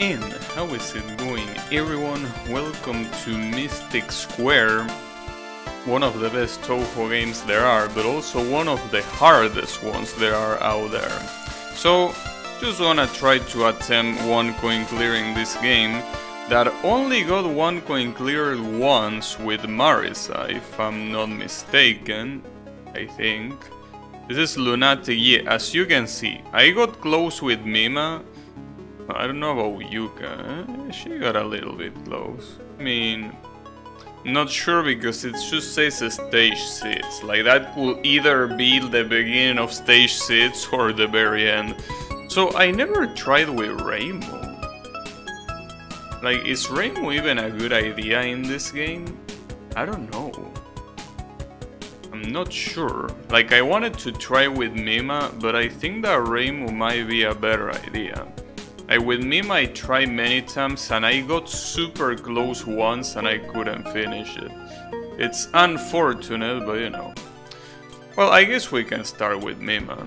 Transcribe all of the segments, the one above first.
And how is it going, everyone? Welcome to Mystic Square, one of the best Touhou games there are, but also one of the hardest ones there are out there. So, just wanna try to attempt one coin clearing this game that only got one coin cleared once with Marisa, if I'm not mistaken, I think. This is Lunatic. Yeah, as you can see, I got close with Mima. I don't know about Yuka, she got a little bit close. I mean, not sure because it just says stage 6, like that could either be the beginning of stage 6 or the very end. So I never tried with Rainbow. Like, is Rainbow even a good idea in this game? I don't know. I'm not sure. Like, I wanted to try with Mima, but I think that Rainbow might be a better idea. Like, with Mima I tried many times and I got super close once and I couldn't finish it. It's unfortunate, but you know. Well, I guess we can start with Mima.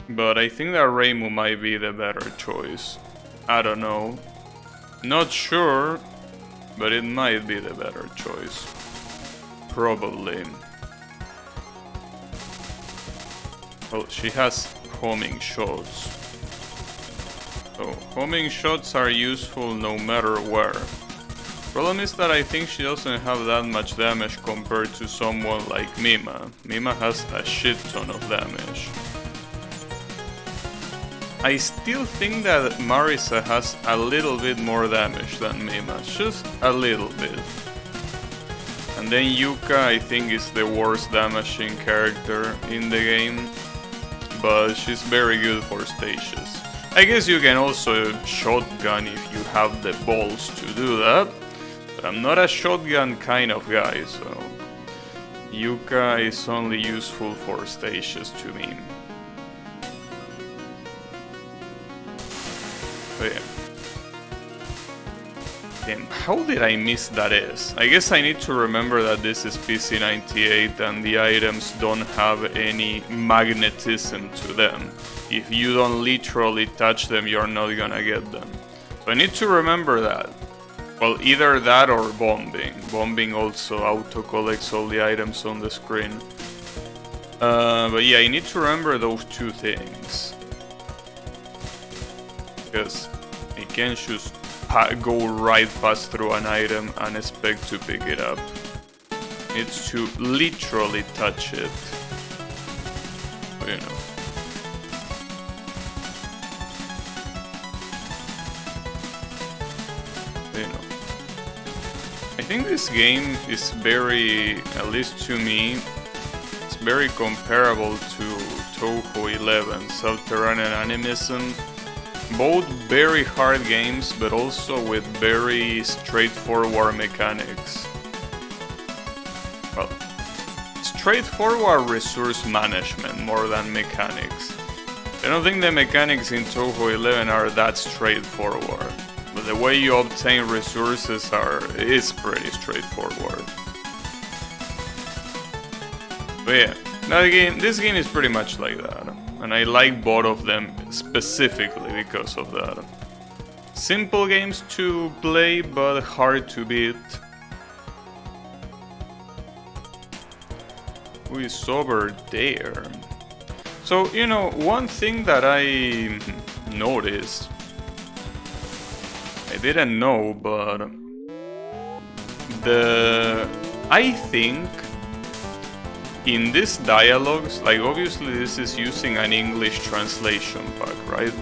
But I think that Rainbow might be the better choice. I don't know. Not sure, but it might be the better choice. Probably. Well, she has homing shots. So, homing shots are useful no matter where. Problem is that I think she doesn't have that much damage compared to someone like Mima. Mima has a shit ton of damage. I still think that Marisa has a little bit more damage than Mima, just a little bit. And then Yuka I think is the worst damaging character in the game, but she's very good for stages. I guess you can also shotgun if you have the balls to do that, but I'm not a shotgun kind of guy, so Yuka is only useful for stages to me. But yeah. Damn, how did I miss that S? I guess I need to remember that this is PC98 and the items don't have any magnetism to them. If you don't literally touch them, you're not gonna get them. So I need to remember that. Well, either that or bombing. Bombing also auto-collects all the items on the screen. But yeah, I need to remember those two things. Because I can't just go right past through an item and expect to pick it up. It's to literally touch it. You know. You know. I think this game is very, at least to me, it's very comparable to Touhou 11, Subterranean Animism. Both very hard games, but also with very straightforward mechanics. Well, straightforward resource management more than mechanics. I don't think the mechanics in Touhou 11 are that straightforward, but the way you obtain resources is pretty straightforward. But yeah, this game is pretty much like that. And I like both of them specifically because of that. Simple games to play, but hard to beat. Who is over there? So, you know, one thing that I noticed, I didn't know, but I think in these dialogues, like obviously this is using an English translation pack, right?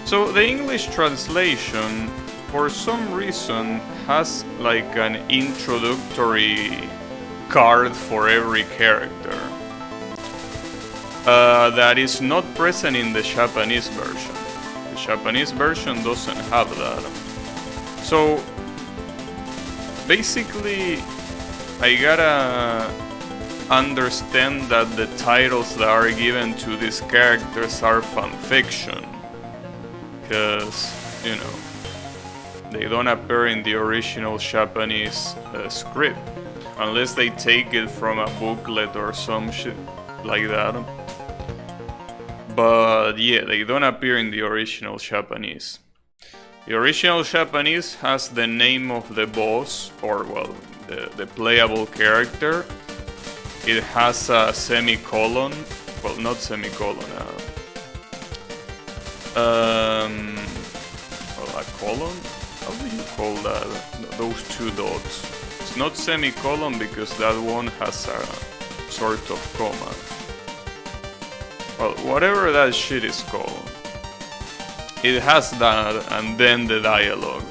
So the English translation, for some reason, has like an introductory card for every character that is not present in the Japanese version. The Japanese version doesn't have that. So basically, I gotta understand that the titles that are given to these characters are fanfiction, because, you know, they don't appear in the original Japanese script, unless they take it from a booklet or some shit like that. But yeah, they don't appear in the original Japanese. The original Japanese has the name of the boss, or well, the playable character. It has a semicolon, well, not semicolon, well, a colon? How do you call that? Those two dots. It's not semicolon because that one has a sort of comma. Well, whatever that shit is called. It has that, and then the dialogue.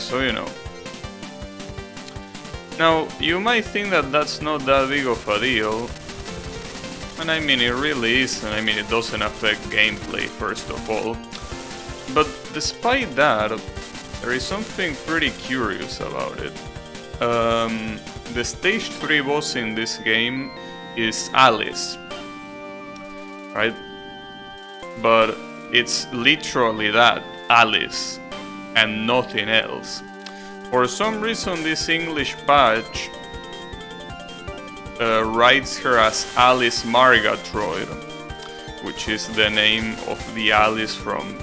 So you know. Now, you might think that that's not that big of a deal. And I mean, it really isn't. I mean, it doesn't affect gameplay, first of all. But despite that, there is something pretty curious about it. The stage 3 boss in this game is Alice. Right? But it's literally that, Alice, and nothing else. For some reason, this English patch writes her as Alice Margatroyd, which is the name of the Alice from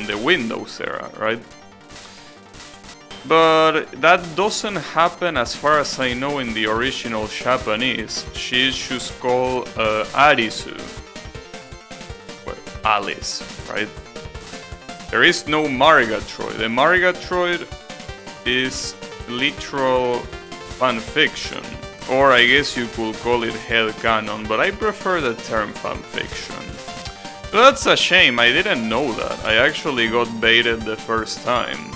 the Windows era, right? But that doesn't happen, as far as I know, in the original Japanese. She is just called Arisu. Well, Alice, right? There is no Margatroyd. The Margatroyd is literal fanfiction. Or I guess you could call it headcanon, but I prefer the term fanfiction. But that's a shame, I didn't know that. I actually got baited the first time.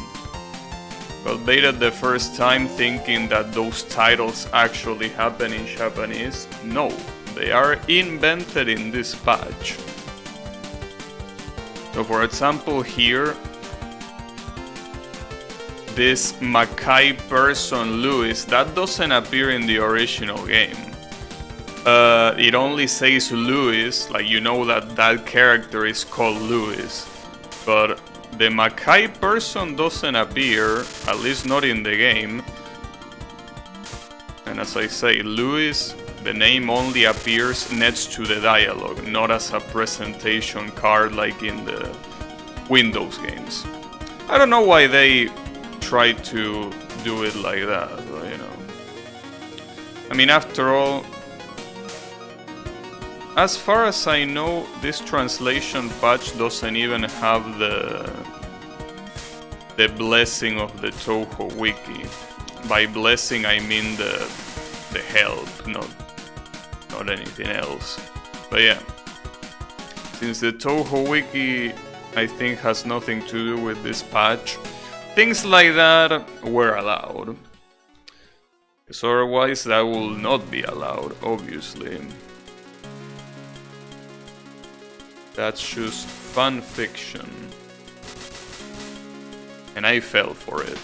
Got baited the first time thinking that those titles actually happen in Japanese. No, they are invented in this patch. So for example here, this Makai person Louis, that doesn't appear in the original game. It only says Louis, like you know that that character is called Louis. But the Makai person doesn't appear, at least not in the game. And as I say, Louis, the name only appears next to the dialogue, not as a presentation card like in the Windows games. I don't know why they try to do it like that, but you know. I mean, after all, as far as I know, this translation patch doesn't even have the blessing of the Touhou wiki. By blessing, I mean the help, not anything else. But yeah, since the Touhou wiki, I think, has nothing to do with this patch, things like that were allowed. Because otherwise, that will not be allowed, obviously. That's just fan fiction. And I fell for it.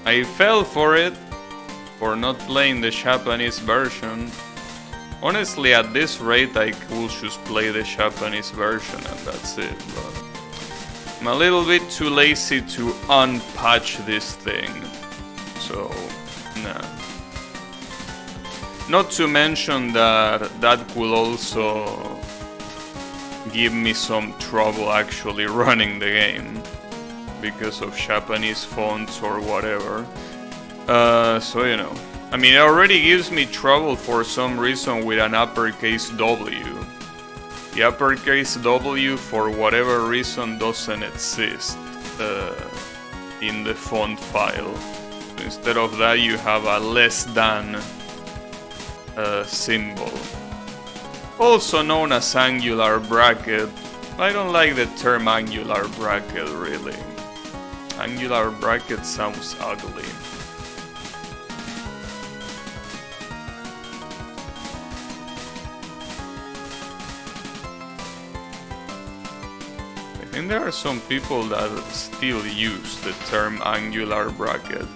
I fell for it for not playing the Japanese version. Honestly, at this rate, I could just play the Japanese version and that's it. But I'm a little bit too lazy to unpatch this thing. So, nah. Not to mention that that could also give me some trouble actually running the game because of Japanese fonts or whatever. So you know, I mean, it already gives me trouble for some reason with an uppercase W. The uppercase W, for whatever reason, doesn't exist in the font file. So instead of that, you have a less than symbol, also known as angular bracket. I don't like the term angular bracket, really. Angular bracket sounds ugly. I think there are some people that still use the term angular bracket.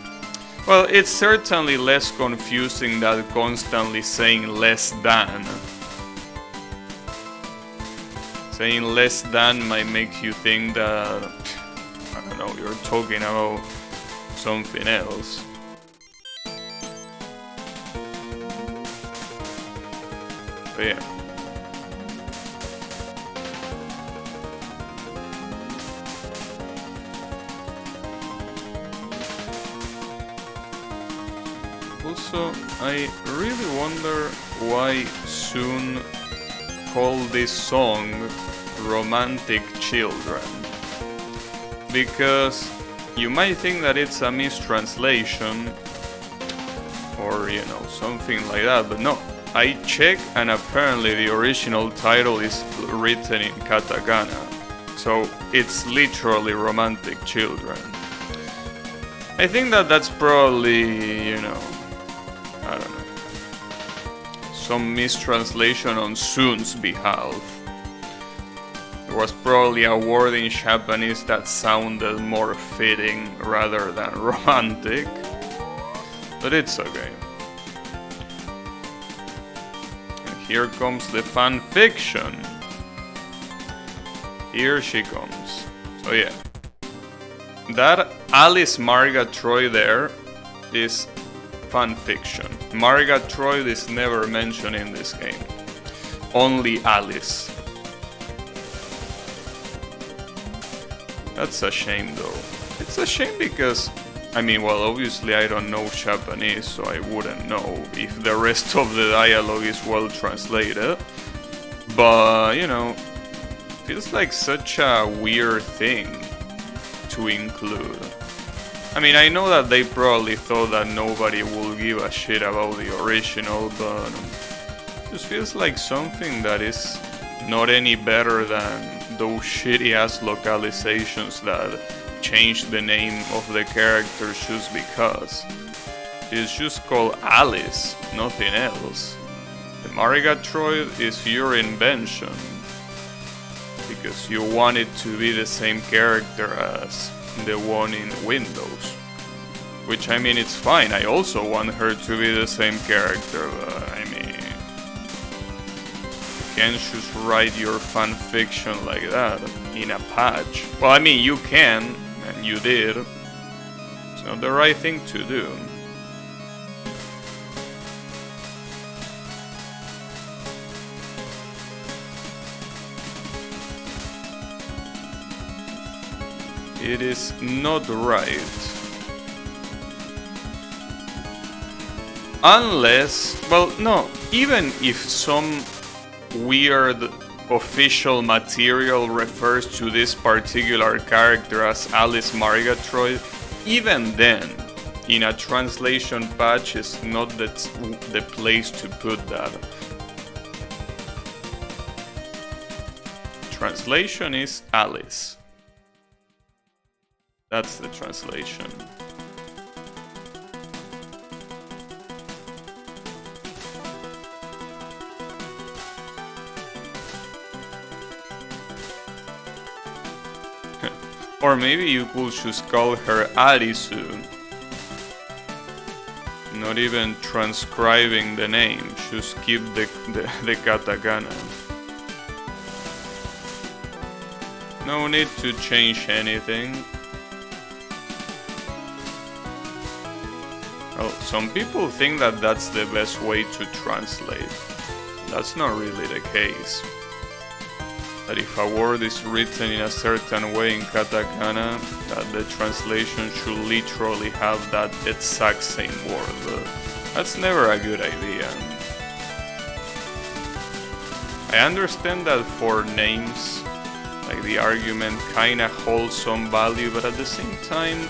Well, it's certainly less confusing than constantly saying less than. Saying less than might make you think that, I don't know, you're talking about something else. But yeah. Also, I really wonder why Soon called this song Romantic Children. Because you might think that it's a mistranslation or, you know, something like that, but no. I checked and apparently the original title is written in katakana. So it's literally Romantic Children. I think that that's probably, you know, I don't know, some mistranslation on Soon's behalf. There was probably a word in Japanese that sounded more fitting rather than romantic, but it's okay. And here comes the fan fiction. Here she comes. So yeah, that Alice Marga Troy there is fan fiction. Marga Troy is never mentioned in this game. Only Alice. That's a shame though. It's a shame because, I mean, well, obviously I don't know Japanese, so I wouldn't know if the rest of the dialogue is well translated. But, you know, feels like such a weird thing to include. I mean, I know that they probably thought that nobody will give a shit about the original, but it just feels like something that is not any better than those shitty ass localizations that change the name of the character just because. It's just called Alice, nothing else. The Marigatroid is your invention because you want it to be the same character as the one in Windows. Which, I mean, it's fine. I also want her to be the same character, but I mean, you can't just write your fan fiction like that in a patch. Well, I mean, you can, and you did. It's not the right thing to do. It is not right. Unless, well, no, even if some weird official material refers to this particular character as Alice Marigatroid, even then, in a translation patch is not the place to put that. Translation is Alice. That's the translation. Or maybe you could just call her Arisu. Not even transcribing the name, just keep the katakana. No need to change anything. Well, some people think that that's the best way to translate. That's not really the case. That if a word is written in a certain way in katakana, that the translation should literally have that exact same word, but that's never a good idea. I understand that for names, like the argument kinda holds some value, but at the same time,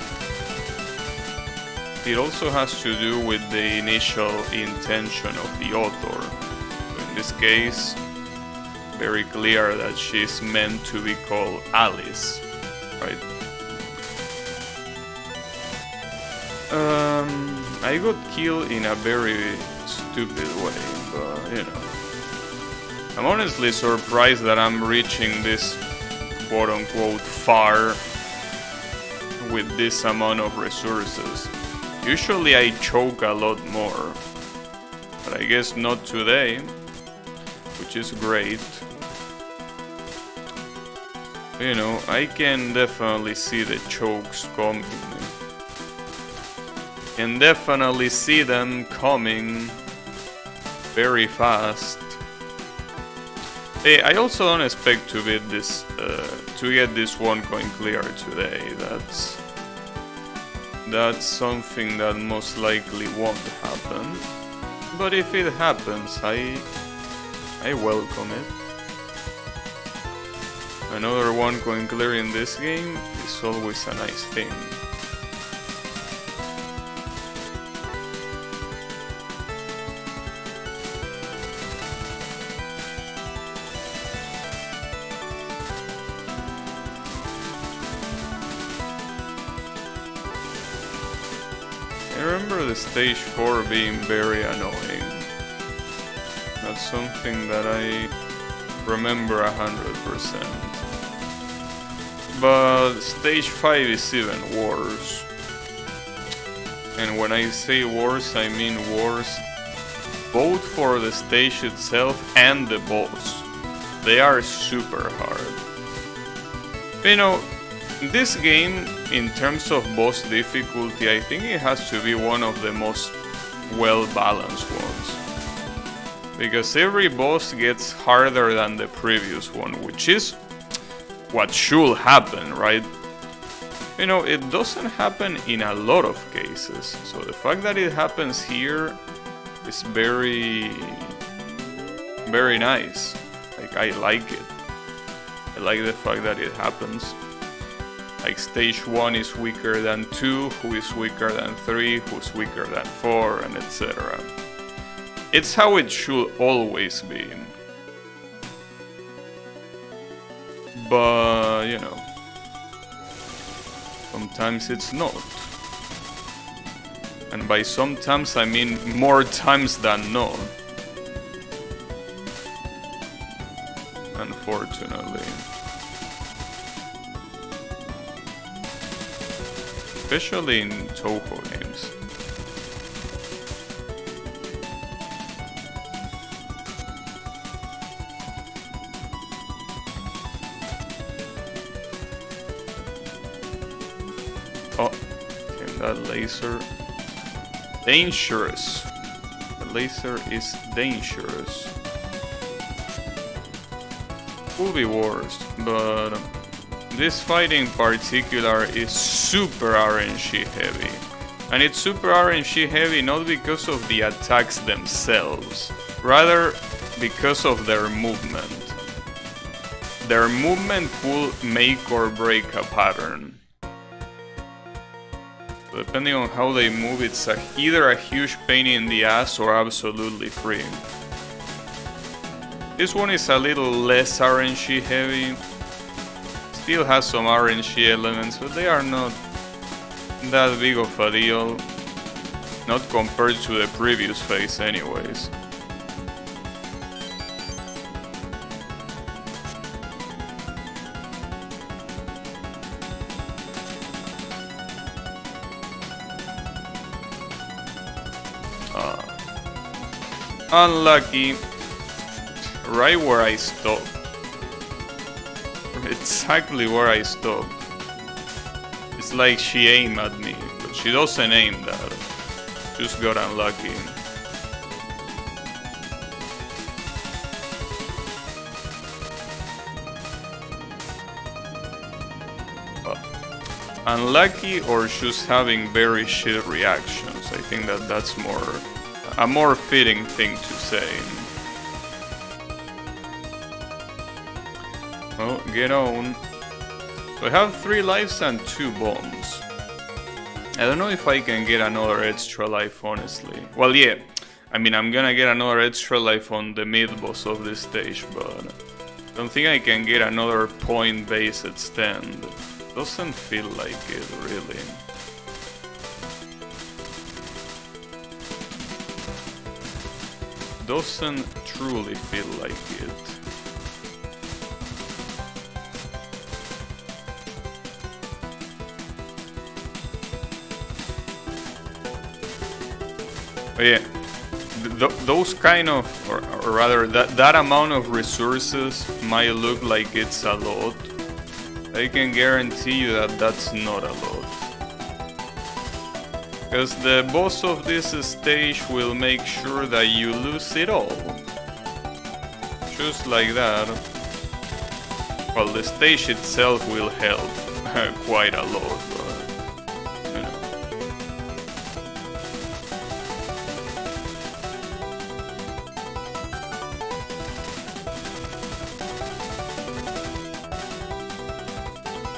it also has to do with the initial intention of the author. So in this case, very clear that she's meant to be called Alice, right? I got killed in a very stupid way, but you know. I'm honestly surprised that I'm reaching this quote-unquote far with this amount of resources. Usually I choke a lot more, but I guess not today, which is great. You know, I can definitely see the chokes coming. Can definitely see them coming very fast. I also don't expect to beat this, to get this one coin clear today. That's something that most likely won't happen. But if it happens, I welcome it. Another one coin clear in this game is always a nice thing. I remember the stage 4 being very annoying. That's something that I remember 100%. But stage 5 is even worse. And when I say worse, I mean worse both for the stage itself and the boss. They are super hard. You know, this game, in terms of boss difficulty, I think it has to be one of the most well-balanced ones. Because every boss gets harder than the previous one, which is what should happen, right? You know, it doesn't happen in a lot of cases, so the fact that it happens here is very nice. Like, I like it. I like the fact that it happens. Like, stage 1 is weaker than 2, who is weaker than 3, who's weaker than 4, and etc. It's how it should always be. But, you know, sometimes it's not. And by sometimes I mean more times than not. Unfortunately. Especially in Touhou games. Oh, came that laser. Dangerous. The laser is dangerous. Could be worse, but this fight in particular is super RNG heavy. And it's super RNG heavy not because of the attacks themselves, rather because of their movement. Their movement will make or break a pattern. Depending on how they move, it's either a huge pain in the ass or absolutely free. This one is a little less RNG heavy. Still has some RNG elements, but they are not that big of a deal. Not compared to the previous phase anyways. Unlucky. Right where I stopped. Exactly where I stopped. It's like she aimed at me, but she doesn't aim that. Just got unlucky. Unlucky or just having very shit reactions. I think that's a more fitting thing to say. Oh, get on. So I have 3 lives and 2 bombs. I don't know if I can get another extra life, honestly. Well, yeah. I mean, I'm gonna get another extra life on the mid-boss of this stage, but I don't think I can get another point-based stand. Doesn't feel like it, really. Doesn't truly feel like it. But yeah, those kind of, or rather that amount of resources might look like it's a lot. I can guarantee you that that's not a lot. Because the boss of this stage will make sure that you lose it all. just like that. Well, the stage itself will help quite a lot, but you know.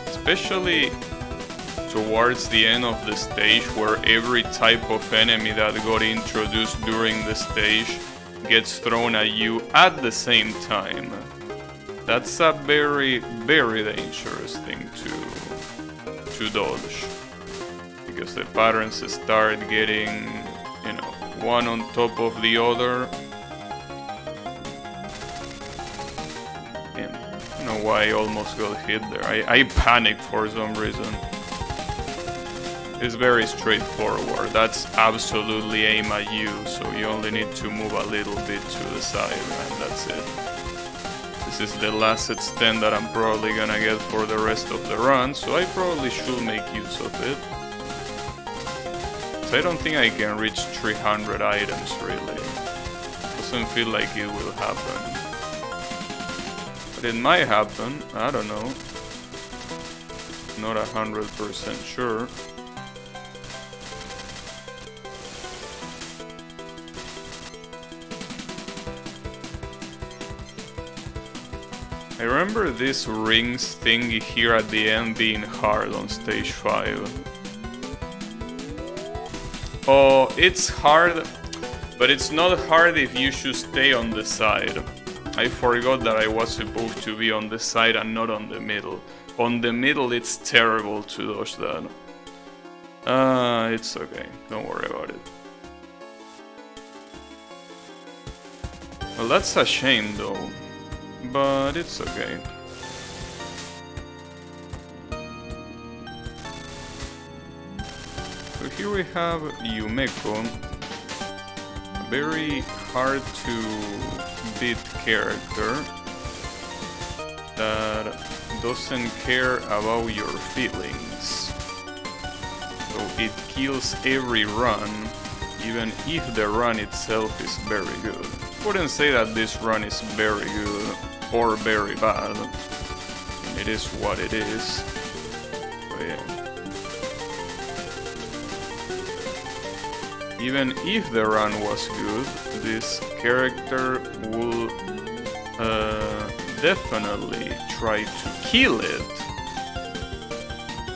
Especially towards the end of the stage, where every type of enemy that got introduced during the stage gets thrown at you at the same time. That's a very, very dangerous thing to dodge. Because the patterns start getting, you know, one on top of the other. And I don't know why I almost got hit there. I panicked for some reason. It's very straightforward. That's absolutely aim at you, so you only need to move a little bit to the side and that's it. This is the last extent that I'm probably gonna get for the rest of the run, so I probably should make use of it. So I don't think I can reach 300 items really. Doesn't feel like it will happen. But it might happen, I don't know. Not 100% sure. I remember this rings thingy here at the end being hard on stage 5. Oh, it's hard, but it's not hard if you should stay on the side. I forgot that I was supposed to be on the side and not on the middle. On the middle it's terrible to dodge that. It's okay, don't worry about it. Well, that's a shame though. But it's okay. So here we have Yumeko, a very hard to beat character that doesn't care about your feelings. So it kills every run, even if the run itself is very good. I wouldn't say that this run is very good or very bad. It is what it is. But yeah. Even if the run was good, this character will definitely try to kill it.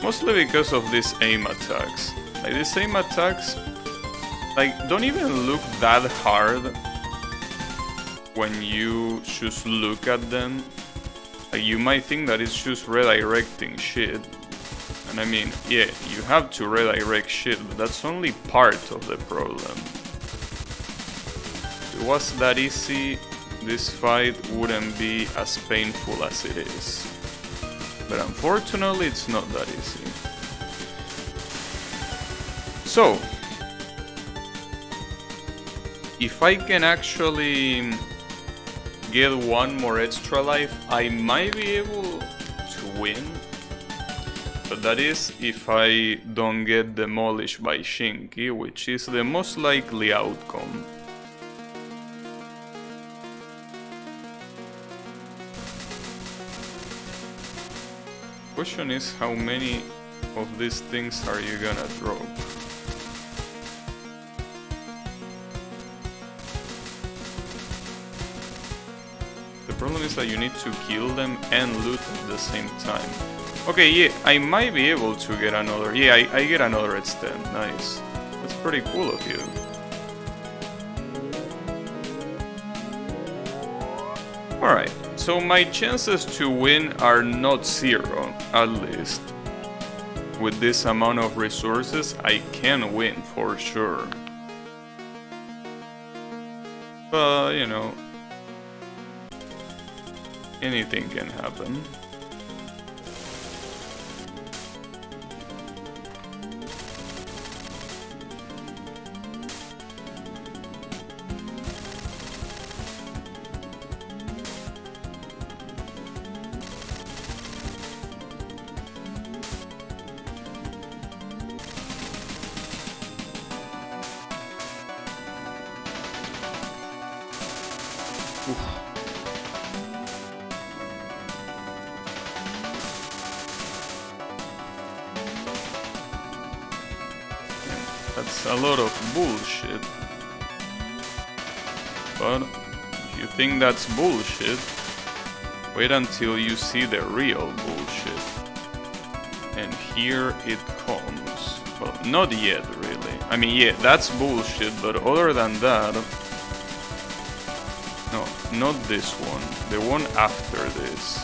Mostly because of these aim attacks. Like these aim attacks, like don't even look that hard. When you just look at them, like you might think that it's just redirecting shit. And I mean, yeah, you have to redirect shit, but that's only part of the problem. If it was that easy, this fight wouldn't be as painful as it is. But unfortunately, it's not that easy. So, if I can actually get one more extra life, I might be able to win. But that is if I don't get demolished by Shinki, which is the most likely outcome. Question is, how many of these things are you gonna drop? The problem is that you need to kill them and loot at the same time. Okay, yeah, I might be able to get another... Yeah, I get another extend. Nice. That's pretty cool of you. Alright, so my chances to win are not zero, at least. With this amount of resources, I can win for sure. But, you know... anything can happen. that's a lot of bullshit. But if you think that's bullshit, wait until you see the real bullshit. And here it comes. Well, not yet, really. I mean, yeah, that's bullshit, but other than that... No, not this one. The one after this.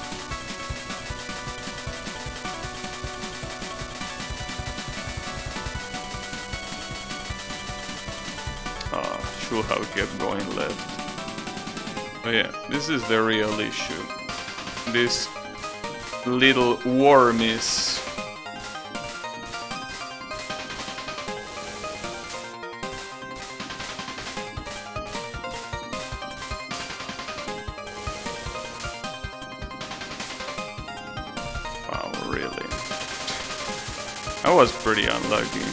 Should have kept going left. But yeah, this is the real issue. This little wormies. Wow, really? I was pretty unlucky.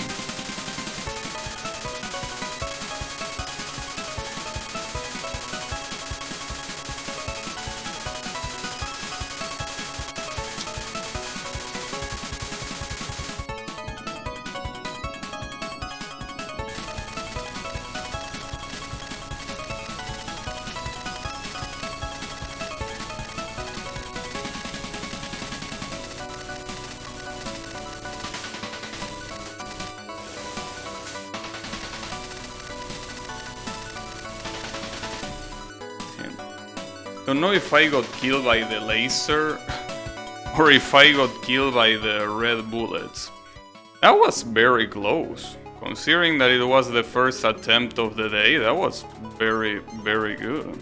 Don't know if I got killed by the laser or if I got killed by the red bullets. That was very close. Considering that it was the first attempt of the day, that was very, very good.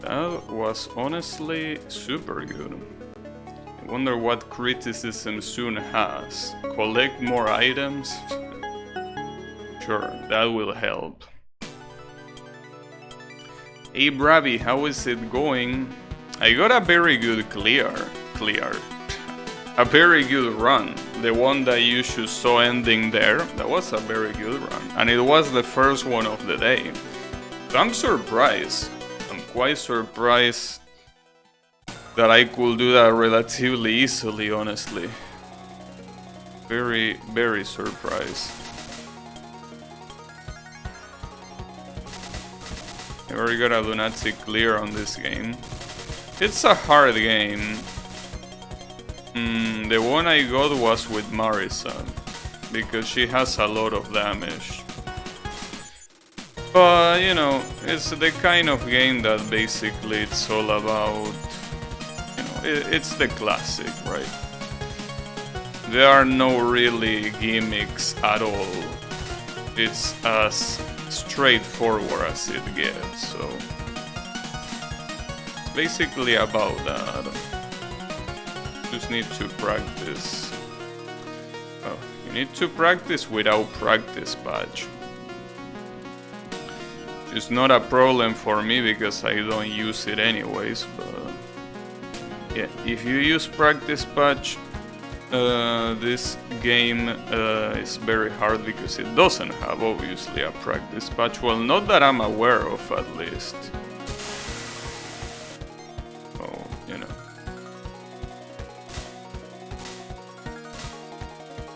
That was honestly super good. I wonder what criticism Soon has. Collect more items? Sure, that will help. Hey Bravi, how is it going? I got a very good clear. A very good run. The one that you just saw ending there, that was a very good run. And it was the first one of the day. So I'm surprised. I'm quite surprised that I could do that relatively easily, honestly. Very, very surprised. I already got a Lunatic clear on this game. It's a hard game. The one I got was with Marisa, because she has a lot of damage. But, you know, it's the kind of game that basically it's all about, you know, it's the classic, right? There are no really gimmicks at all. It's as straightforward as it gets, so it's basically about that. Just need to practice. Oh, you need to practice without practice patch. It's not a problem for me because I don't use it anyways, but yeah, if you use practice patch, this game is very hard because it doesn't have obviously a practice patch. Well, not that I'm aware of, at least. Oh, you know.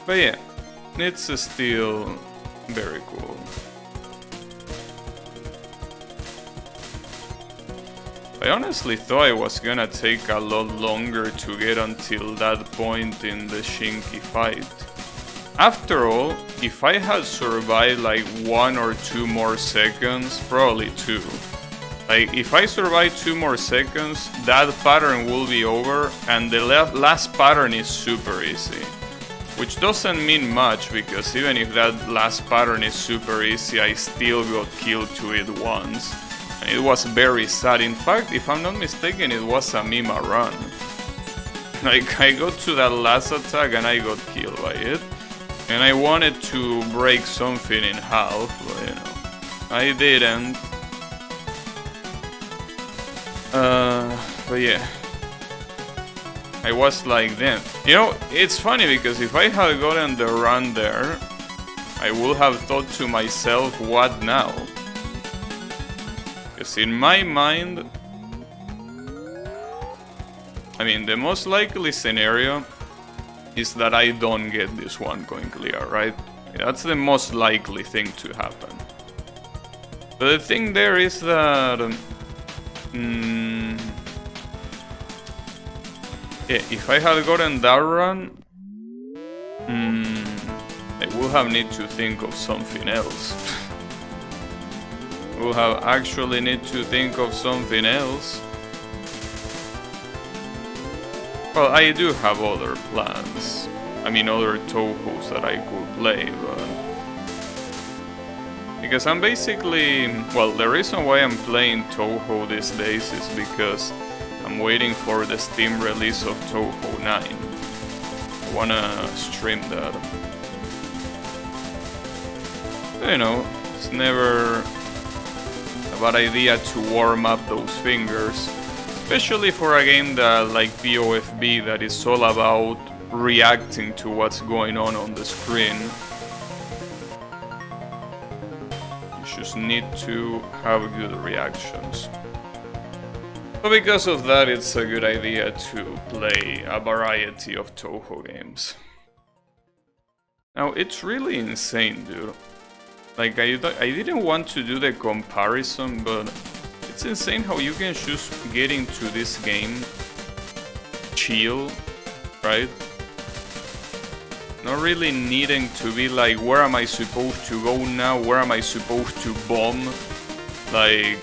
But yeah, it's still very cool. I honestly thought it was gonna take a lot longer to get until that point in the Shinki fight. After all, if I had survived like 1 or 2 more seconds, probably 2. Like, if I survive 2 more seconds, that pattern will be over, and the last pattern is super easy. Which doesn't mean much, because even if that last pattern is super easy, I still got killed to it once. And it was very sad. In fact, if I'm not mistaken, it was a Mima run. Like, I got to that last attack and I got killed by it. And I wanted to break something in half, but you know, I didn't. But yeah, I was like, damn. You know, it's funny because if I had gotten the run there, I would have thought to myself, what now? Because in my mind, I mean, the most likely scenario is that I don't get this one coin clear, right? That's the most likely thing to happen. But the thing there is that... yeah, if I had gotten that run... I would have need to think of something else. We'll have actually need to think of something else. Well, I do have other plans. I mean, other Touhous that I could play, but... Because I'm basically... Well, the reason why I'm playing Touhou these days is because I'm waiting for the Steam release of Touhou 9. I wanna stream that. You know, it's never a bad idea to warm up those fingers. Especially for a game that, like POFB, that is all about reacting to what's going on the screen. You just need to have good reactions. So because of that, it's a good idea to play a variety of Touhou games. Now, it's really insane, dude. Like, I didn't want to do the comparison, but it's insane how you can just get into this game, chill, right? Not really needing to be like, where am I supposed to go now? Where am I supposed to bomb? Like,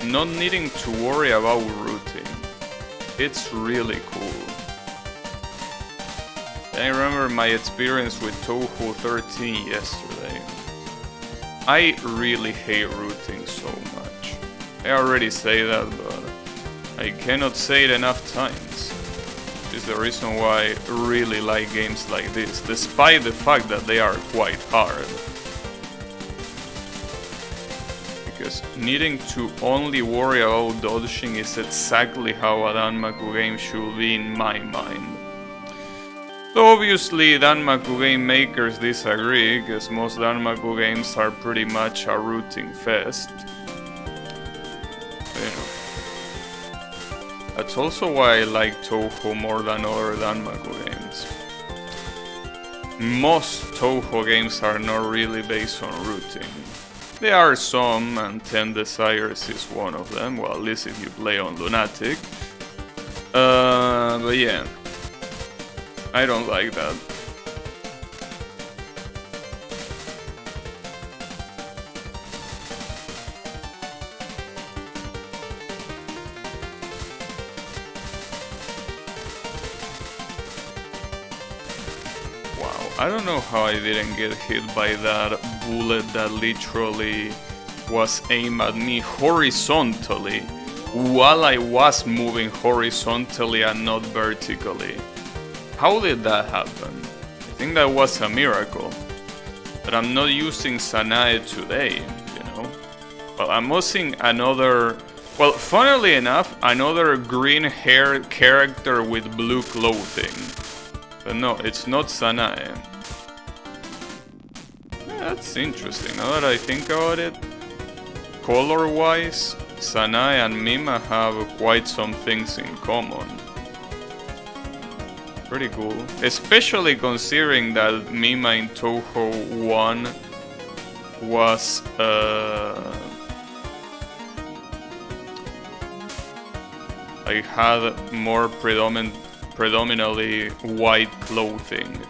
not needing to worry about routing. It's really cool. I remember my experience with Touhou 13 yesterday. I really hate routing so much. I already say that, but I cannot say it enough times. This is the reason why I really like games like this, despite the fact that they are quite hard. Because needing to only worry about dodging is exactly how a Danmaku game should be in my mind. So obviously Danmaku game makers disagree, because most Danmaku games are pretty much a routing fest. You know. That's also why I like Touhou more than other Danmaku games. Most Touhou games are not really based on routing. There are some, and 10 Desires is one of them, well, at least if you play on Lunatic. But yeah. I don't like that. Wow, I don't know how I didn't get hit by that bullet that literally was aimed at me horizontally while I was moving horizontally and not vertically. How did that happen? I think that was a miracle. But I'm not using Sanae today, you know? Well, I'm using another... Well, funnily enough, another green-haired character with blue clothing. But no, it's not Sanae. Yeah, that's interesting, now that I think about it. Color-wise, Sanae and Mima have quite some things in common. Pretty cool, especially considering that Mima in Touhou 1 was like had more predominantly white clothing.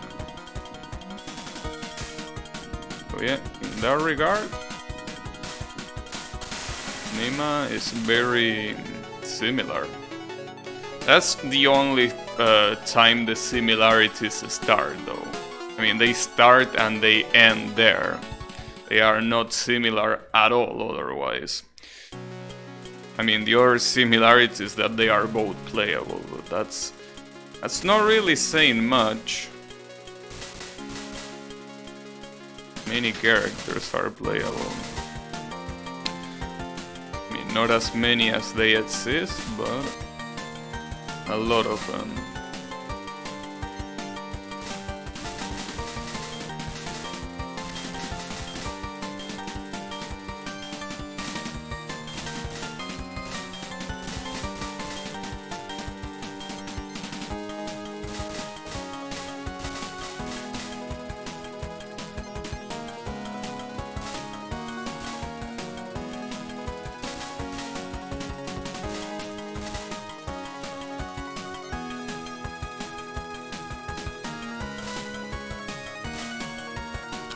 So yeah, in that regard, Mima is very similar. That's the only time the similarities start, though. I mean, they start and they end there. They are not similar at all otherwise. I mean, the other similarity is that they are both playable, but that's not really saying much. Many characters are playable. I mean, not as many as they exist, but a lot of them.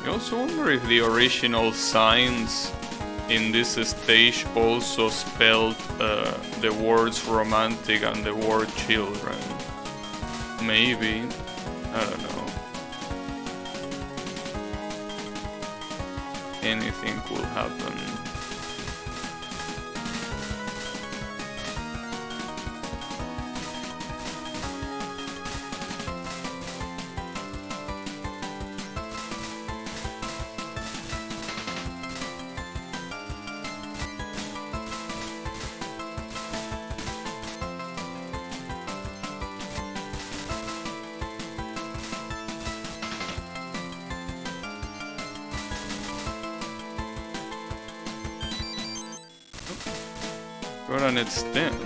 I also wonder if the original signs in this stage also spelled the words romantic and the word children. Maybe. I don't know. Anything could happen. Got an extend.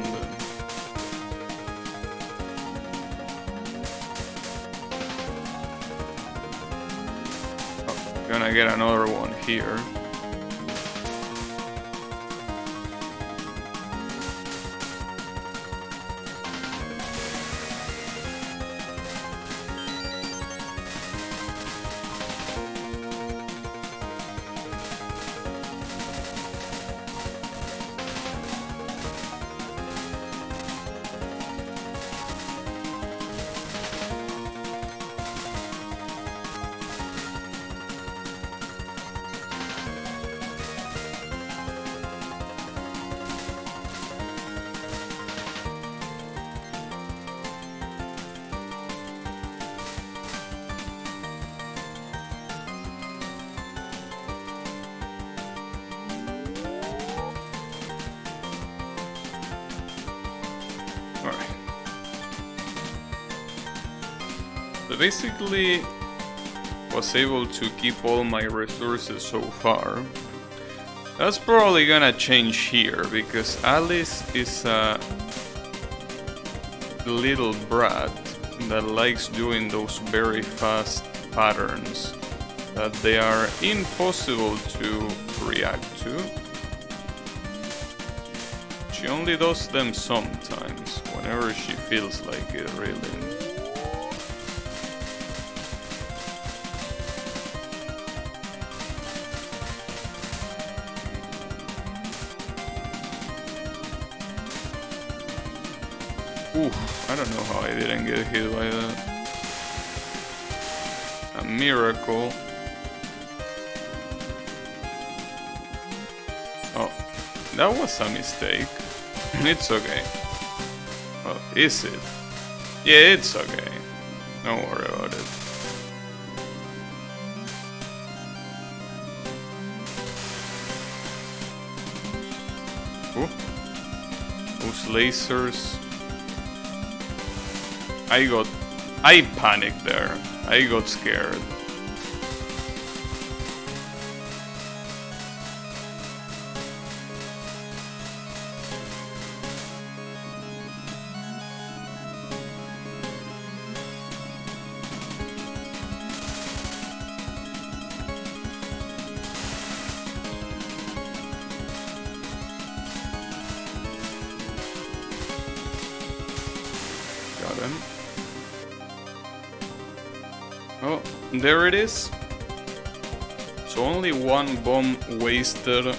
Oh, gonna get another one here. So basically, was able to keep all my resources so far. That's probably gonna change here, because Alice is a little brat that likes doing those very fast patterns that they are impossible to react to. She only does them sometimes, whenever she feels like it, really. Oof, I don't know how I didn't get hit by that. A miracle. Oh, that was a mistake. It's okay. Oh, is it? Yeah, it's okay. Don't worry about it. Ooh. Those lasers. I panicked there. I got scared. Got him. Oh, there it is. So only one bomb wasted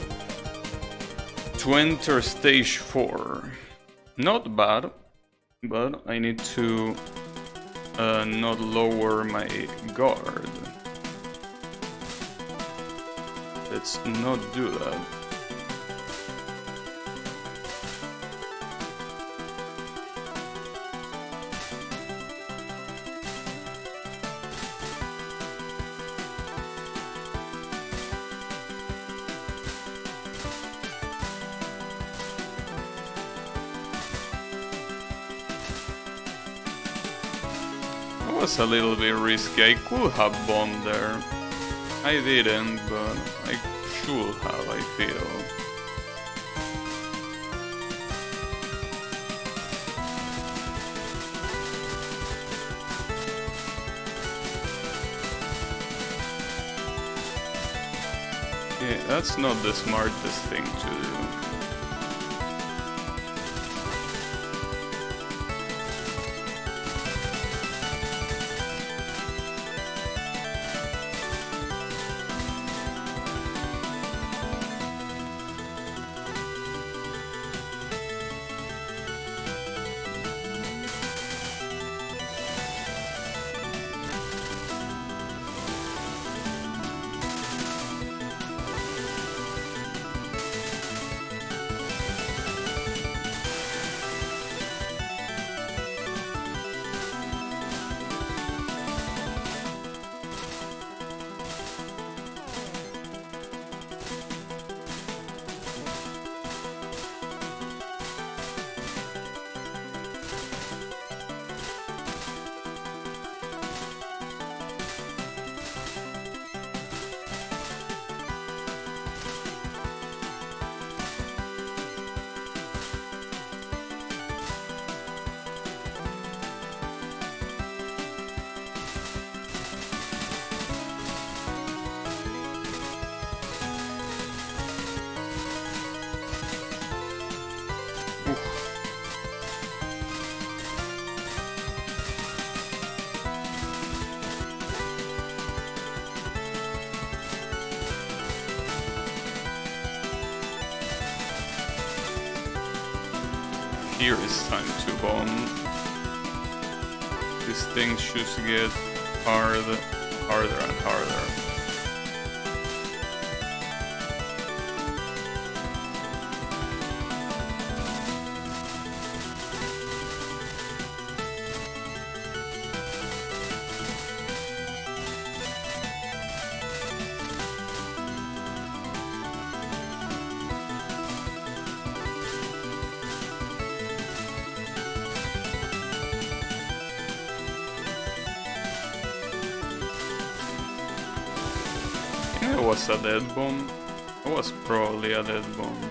to enter stage 4. Not bad, but I need to not lower my guard. Let's not do that. Was a little bit risky. I could have bombed there. I didn't, but I should have, I feel. Yeah, that's not the smartest thing to do. here it's time to bomb. These things just get harder and harder. It was a dead bomb. It was probably a dead bomb.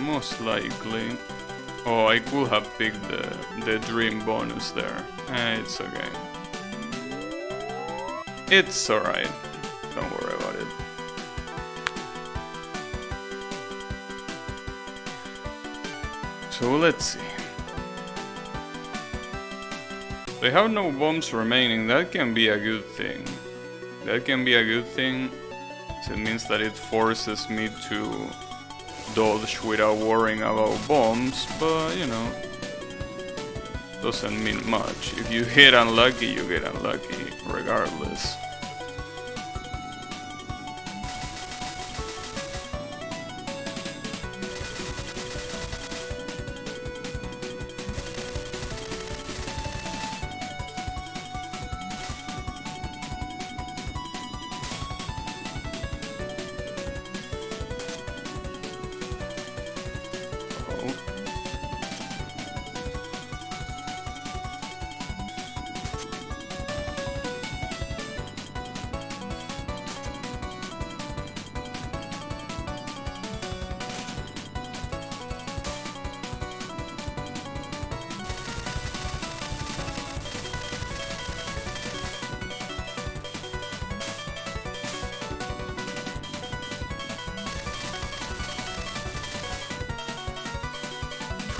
Most likely. Oh, I could have picked the dream bonus there. It's okay. It's alright. Don't worry about it. So let's see. They have no bombs remaining. That can be a good thing. That can be a good thing. So it means that it forces me to dodge without worrying about bombs, but you know, doesn't mean much. If you hit unlucky, you get unlucky regardless.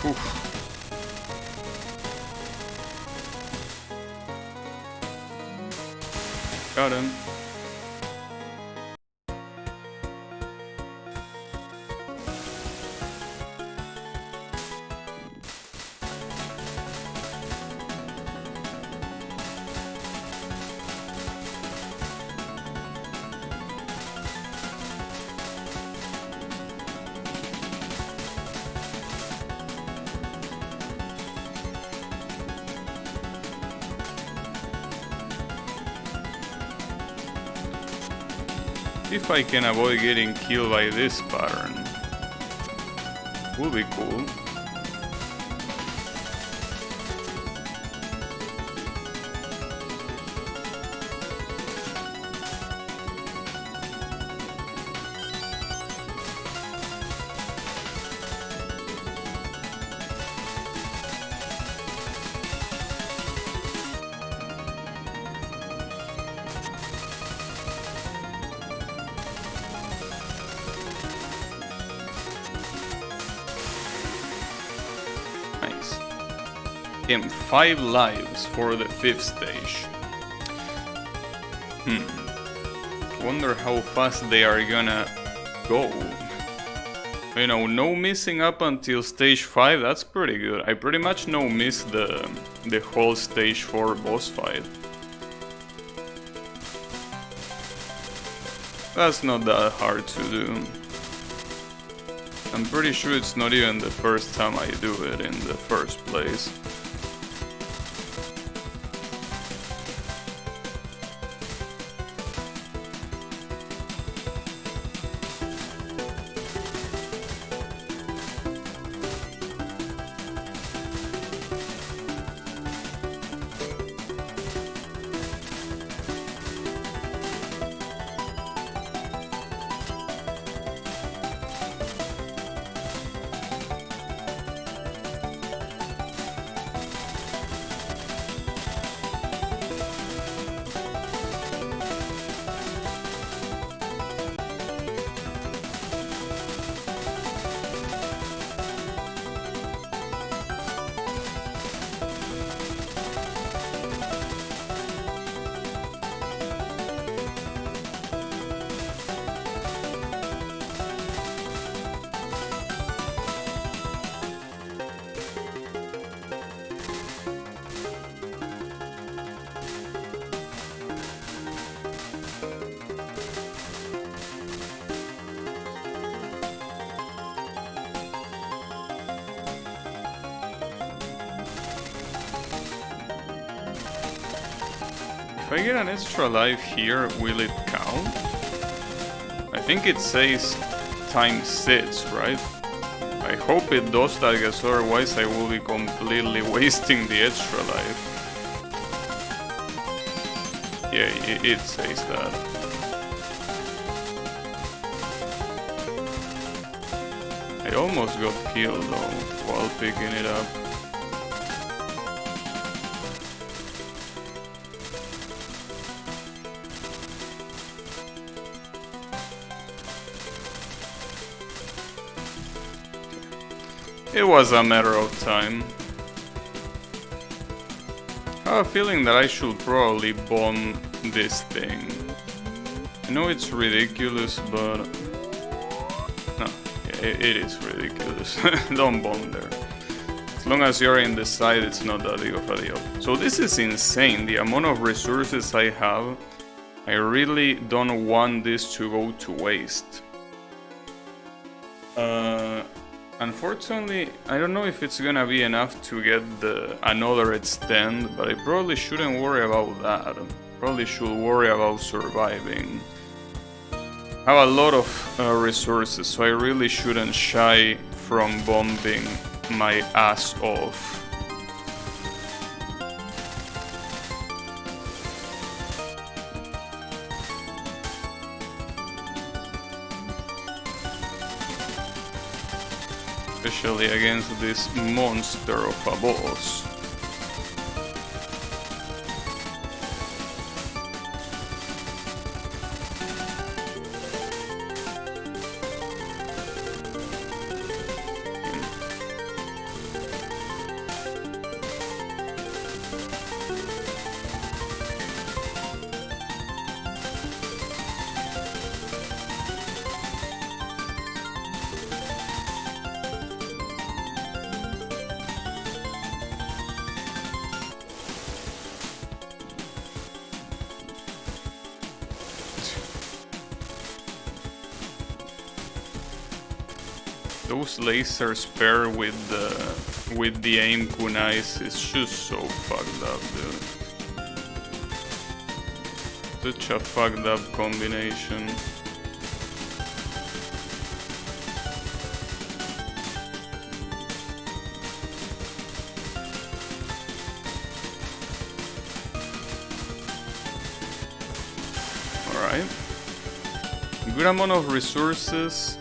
Oof. Got him. If I can avoid getting killed by this pattern, would be cool. Gain 5 lives for the 5th stage. Wonder how fast they are gonna go. You know, no missing up until stage 5, that's pretty good. I pretty much no miss the whole stage 4 boss fight. That's not that hard to do. I'm pretty sure it's not even the first time I do it in the first place. If I get an extra life here, will it count? I think it says times 6, right? I hope it does that, because otherwise I will be completely wasting the extra life. Yeah, it says that. I almost got killed though while picking it up. It was a matter of time. I have a feeling that I should probably bomb this thing. I know it's ridiculous, but... no, yeah, it is ridiculous. Don't bomb there. As long as you're in the side, it's not that big of a deal. So this is insane, the amount of resources I have. I really don't want this to go to waste. Unfortunately, I don't know if it's gonna be enough to get another extend, but I probably shouldn't worry about that. Probably should worry about surviving. I have a lot of resources, so I really shouldn't shy from bombing my ass off. Especially against this monster of a boss. Those lasers paired with the aim kunais is just so fucked up, dude. Such a fucked up combination. Alright. Good amount of resources.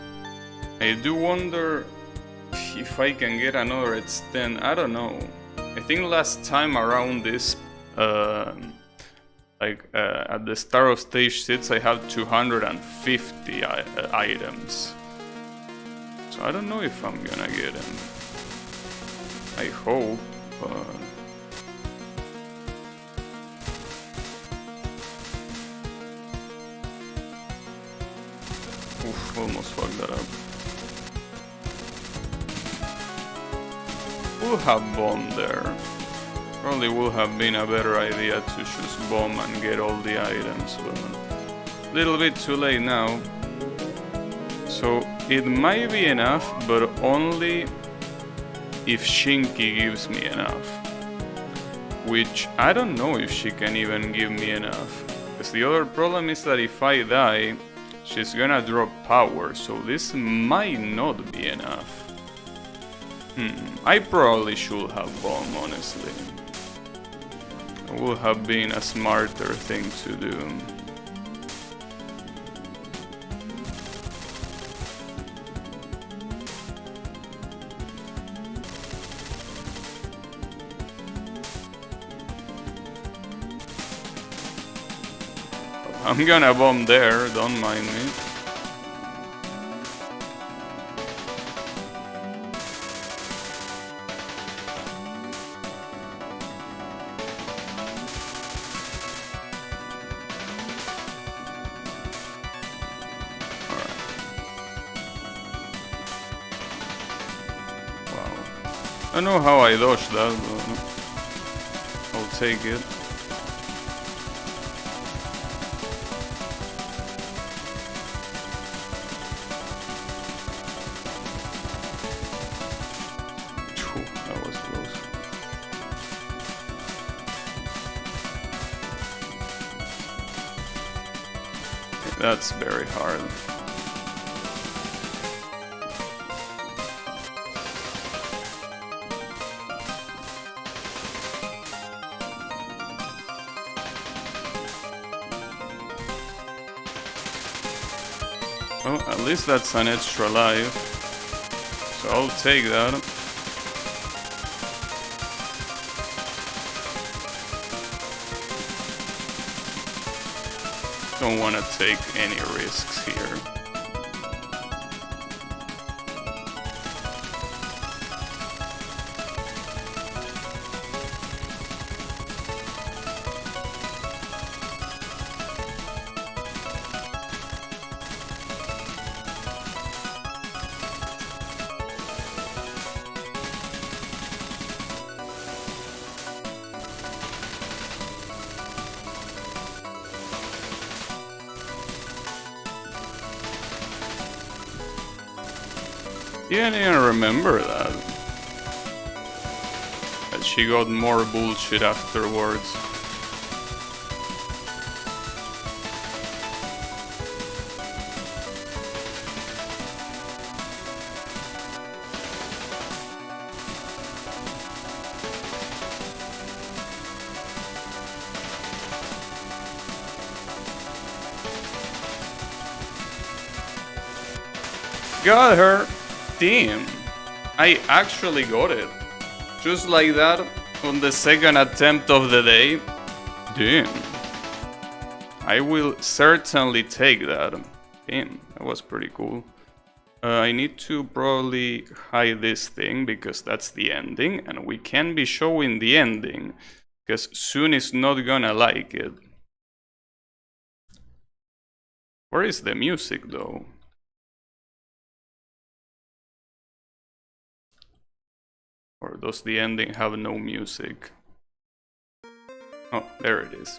I do wonder if I can get another extend. I don't know. I think last time around this, at the start of stage 6, I had 250 items. So I don't know if I'm gonna get them. I hope. Oof, almost fucked that up. Would have bombed there. Probably would have been a better idea to just bomb and get all the items, but a little bit too late now. So it might be enough, but only if Shinki gives me enough. Which I don't know if she can even give me enough. Because the other problem is that if I die, she's gonna drop power, so this might not be enough. I probably should have bombed, honestly. It would have been a smarter thing to do. I'm gonna bomb there, don't mind me. I don't know how I dodged that, but I'll take it. That was close. That's very hard. Well, at least that's an extra life. So I'll take that. Don't want to take any risks here. Yeah, I didn't remember that. That she got more bullshit afterwards. Got her! Damn, I actually got it. Just like that, on the second attempt of the day. Damn. I will certainly take that. Damn, that was pretty cool. I need to probably hide this thing, because that's the ending, and we can be showing the ending, because Soon is not gonna like it. Where is the music, though? Or does the ending have no music? Oh, there it is.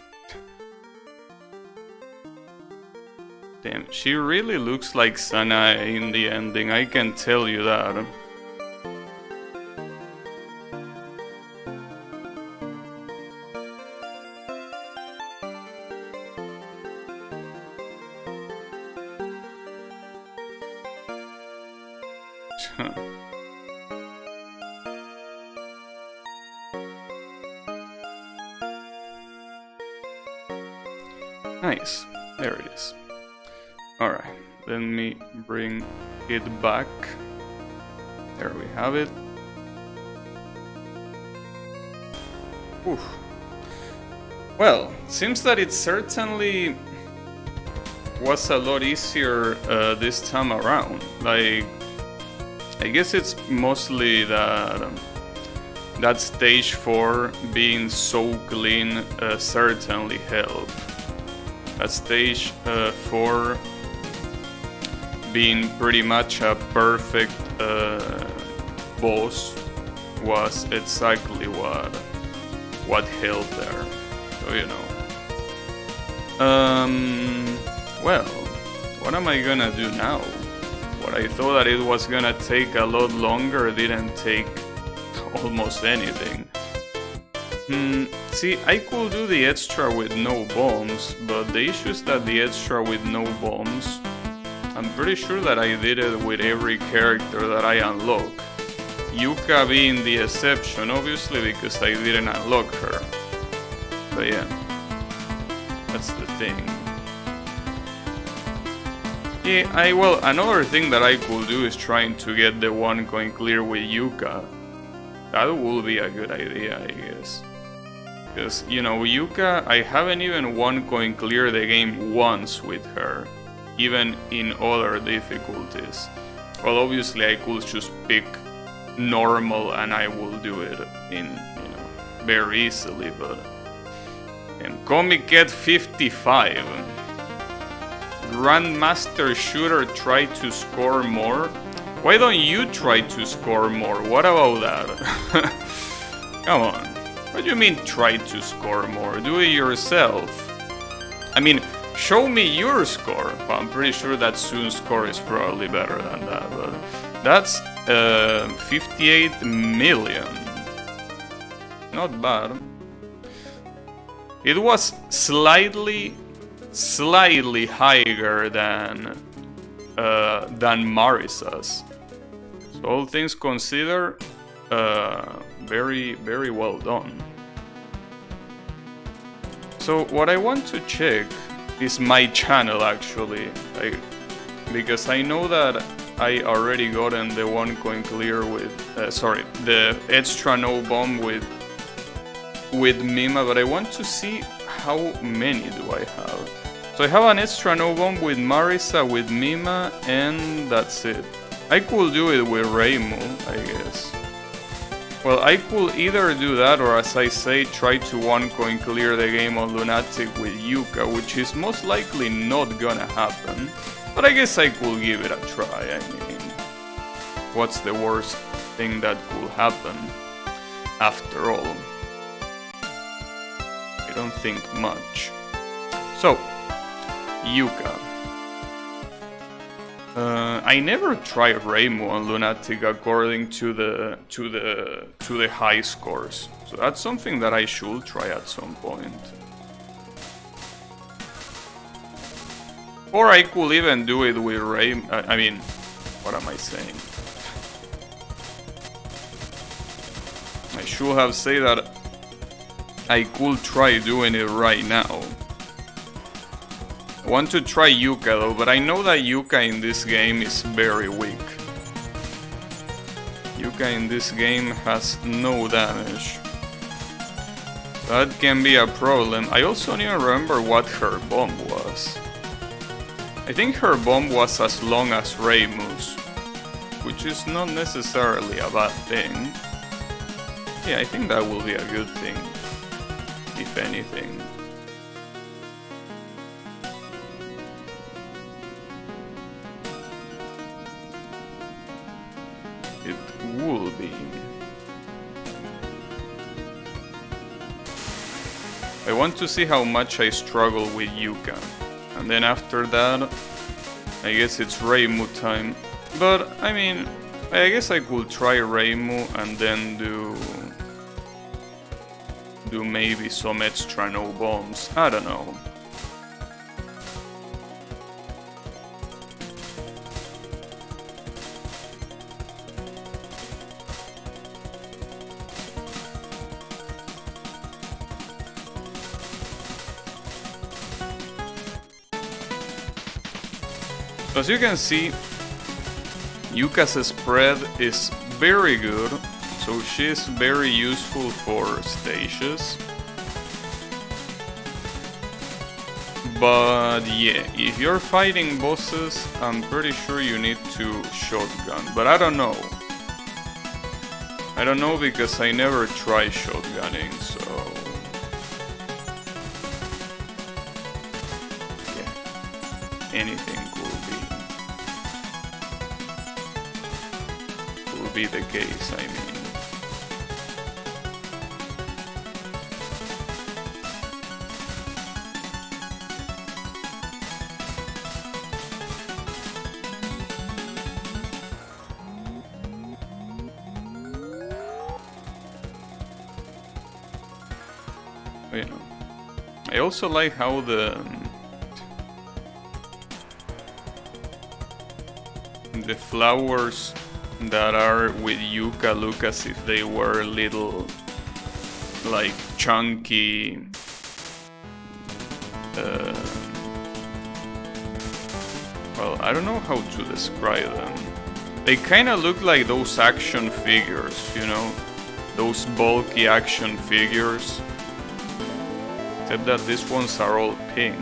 Damn, she really looks like Sanae in the ending, I can tell you that. Nice, there it is. Alright, let me bring it back. There we have it. Oof. Well, seems that it certainly was a lot easier this time around. Like, I guess it's mostly that stage 4 being so clean certainly helped. At stage 4 being pretty much a perfect boss was exactly what helped there. So, you know. Well, what am I gonna do now? What I thought that it was gonna take a lot longer didn't take almost anything. See, I could do the extra with no bombs, but the issue is that the extra with no bombs, I'm pretty sure that I did it with every character that I unlock. Yuka being the exception, obviously, because I didn't unlock her. But yeah, that's the thing. Yeah, well, another thing that I could do is trying to get the one coin clear with Yuka. That would be a good idea, I guess. Because, you know, Yuka, I haven't even one coin clear the game once with her, even in other difficulties. Well, obviously I could just pick normal and I will do it in, you know, very easily, but... And Comic Cat 55. Grandmaster Shooter try to score more? Why don't you try to score more? What about that? Come on. What do you mean try to score more? Do it yourself. I mean, show me your score. Well, I'm pretty sure that Soon's score is probably better than that, but that's 58 million. Not bad. It was slightly slightly higher than Marisa's. So all things considered, very, very well done. So what I want to check is my channel actually, because I know that I already gotten the 1 coin clear with, the extra no bomb with Mima, but I want to see how many do I have. So I have an extra no bomb with Marisa, with Mima, and that's it. I could do it with Reimu, I guess. Well, I could either do that or, as I say, try to 1 coin clear the game on Lunatic with Yuka, which is most likely not gonna happen. But I guess I could give it a try. I mean, what's the worst thing that could happen? After all, I don't think much. So, Yuka. I never tried Reimu on Lunatic according to the high scores, so that's something that I should try at some point. Or I could even do it with Reimu. I mean, what am I saying? I should have said that I could try doing it right now. I want to try Yuka though, but I know that Yuka in this game is very weak. Yuka in this game has no damage. That can be a problem. I also need to remember what her bomb was. I think her bomb was as long as Reimu's, which is not necessarily a bad thing. Yeah, I think that will be a good thing, if anything. Will be. I want to see how much I struggle with Yuka, and then after that I guess it's Reimu time. But I mean, I guess I could try Reimu and then do maybe some extra no bombs. I don't know. As you can see, Yuka's spread is very good, so she's very useful for stages. But yeah, if you're fighting bosses, I'm pretty sure you need to shotgun, but I don't know. I don't know because I never tried shotgunning, so... yeah, anything be the case, I mean. You know, I also like how the flowers that are with Yuka look as if they were little, like, chunky well, I don't know how to describe them. They kinda look like those action figures, you know? Those bulky action figures. Except that these ones are all pink.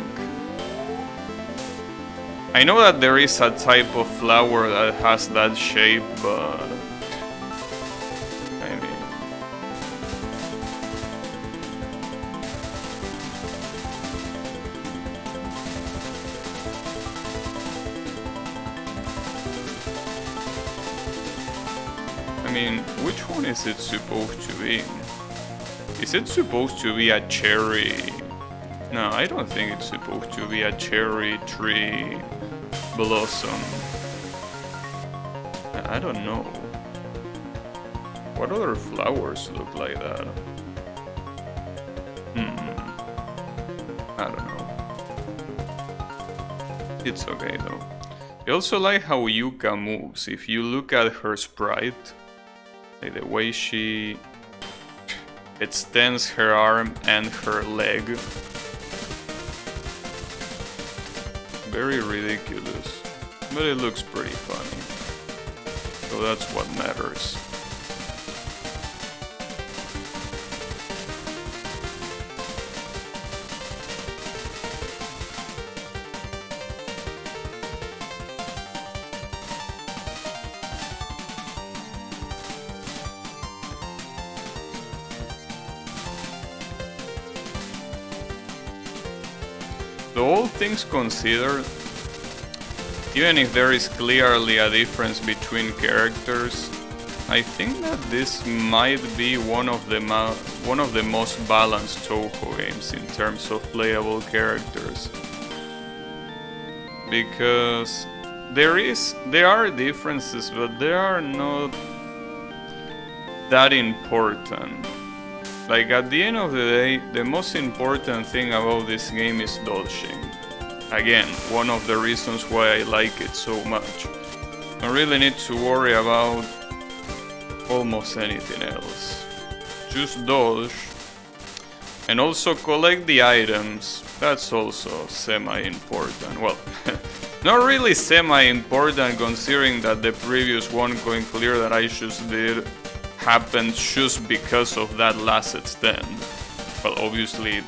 I know that there is a type of flower that has that shape, but... I mean... which one is it supposed to be? Is it supposed to be a cherry? No, I don't think it's supposed to be a cherry tree blossom. I don't know. What other flowers look like that? I don't know. It's okay though. I also like how Yuka moves. If you look at her sprite, like the way she extends her arm and her leg. Very ridiculous, but it looks pretty funny. So that's what matters. All things considered, even if there is clearly a difference between characters, I think that this might be one of the most balanced Touhou games in terms of playable characters. Because there are differences, but they are not that important. Like, at the end of the day, the most important thing about this game is dodging. Again, one of the reasons why I like it so much. I really need to worry about almost anything else. Just dodge. And also collect the items. That's also semi-important. Well, not really semi-important considering that the previous one going clear that I just did happened just because of that last extend. Well, obviously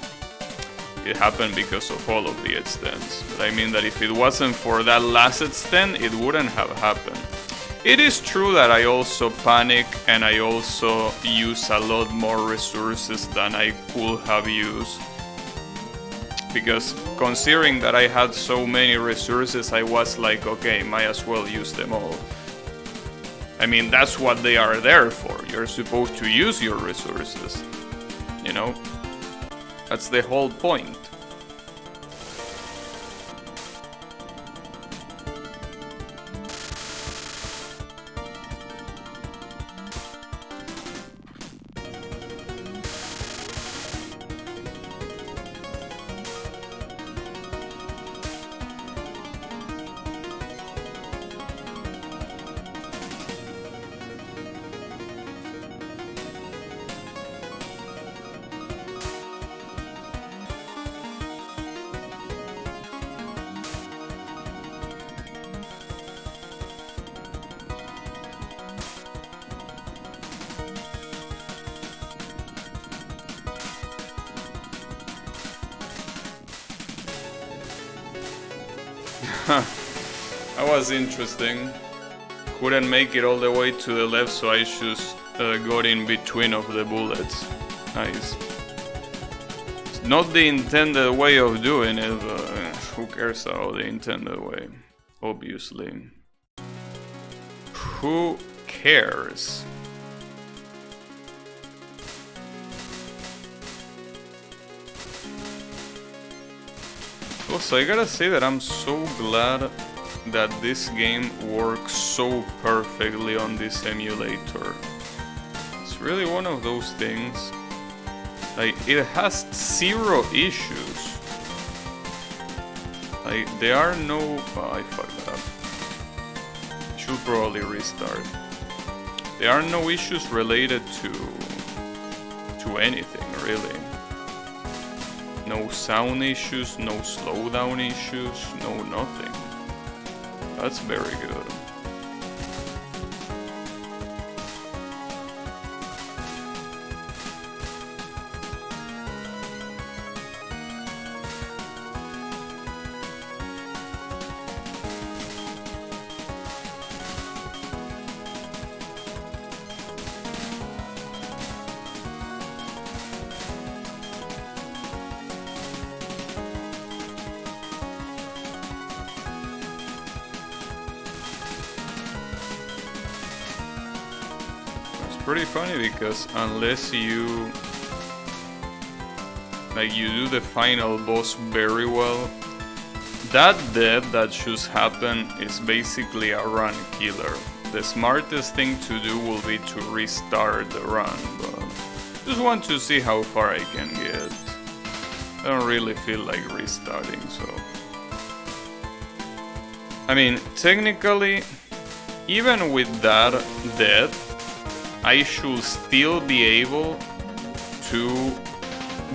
it happened because of all of the extends, but I mean that if it wasn't for that last extend, it wouldn't have happened. It is true that I also panic and I also use a lot more resources than I could have used, because considering that I had so many resources, I was like, okay, might as well use them all. I mean, that's what they are there for. You're supposed to use your resources, you know? That's the whole point. That was interesting. Couldn't make it all the way to the left, so I just got in between of the bullets. Nice. It's not the intended way of doing it, but who cares about the intended way? Obviously. Who cares? Also, I gotta say that I'm so glad that this game works so perfectly on this emulator. It's really one of those things. Like, it has zero issues. Like, there are no... Oh, I fucked up. Should probably restart. There are no issues related to anything, really. No sound issues, no slowdown issues, no nothing. That's very good. Pretty funny because unless you do the final boss very well, that death that just happened is basically a run killer. The smartest thing to do will be to restart the run, but just want to see how far I can get. I don't really feel like restarting, so I mean, technically, even with that death, I should still be able to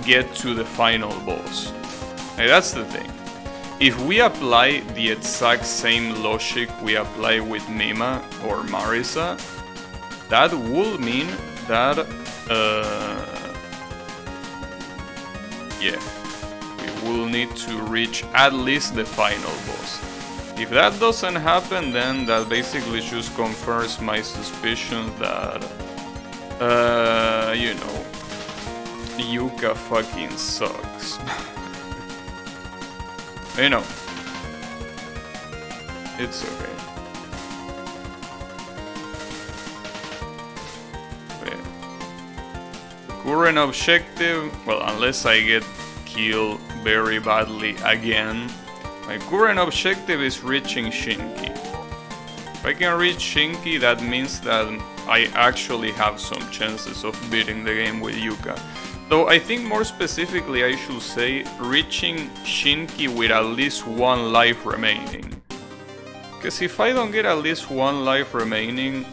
get to the final boss. Like, that's the thing. If we apply the exact same logic we apply with Mima or Marisa, that will mean that, yeah, we will need to reach at least the final boss. If that doesn't happen, then that basically just confirms my suspicion that, you know, Yuka fucking sucks. You know, it's okay. Yeah. The current objective, well, unless I get killed very badly again, my current objective is reaching Shinki. If I can reach Shinki, that means that I actually have some chances of beating the game with Yuka. Though I think more specifically I should say reaching Shinki with at least one life remaining. Because if I don't get at least one life remaining,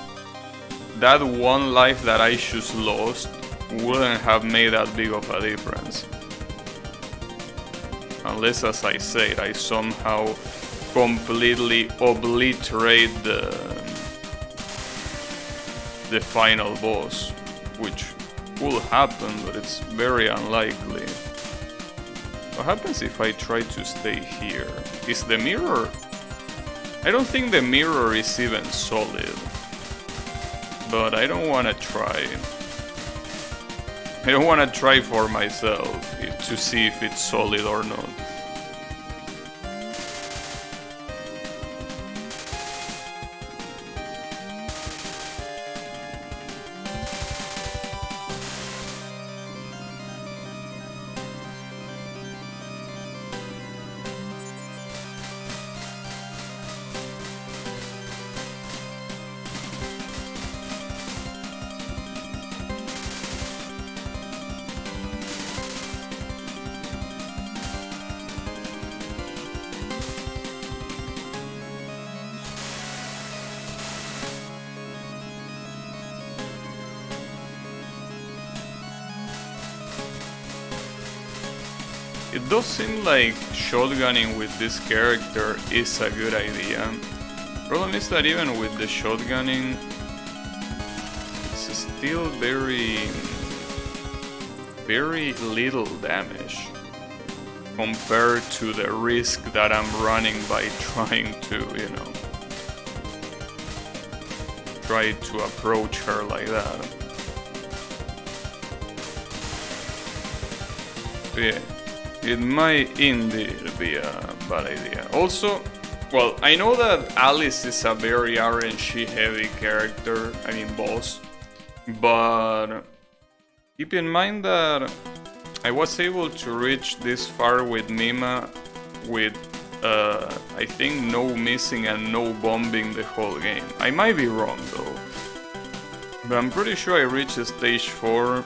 that one life that I just lost wouldn't have made that big of a difference. Unless, as I said, I somehow completely obliterate the final boss, which will happen, but it's very unlikely. What happens if I try to stay here? Is the mirror... I don't think the mirror is even solid, but I don't want to try. I don't want to try for myself to see if it's solid or not. It does seem like shotgunning with this character is a good idea. Problem is that even with the shotgunning, it's still very little damage compared to the risk that I'm running by trying to, you know, try to approach her like that. But yeah. It might indeed be a bad idea. Also, well, I know that Alice is a very RNG heavy character, I mean boss, but keep in mind that I was able to reach this far with Mima with, I think, no missing and no bombing the whole game. I might be wrong though, but I'm pretty sure I reached stage 4.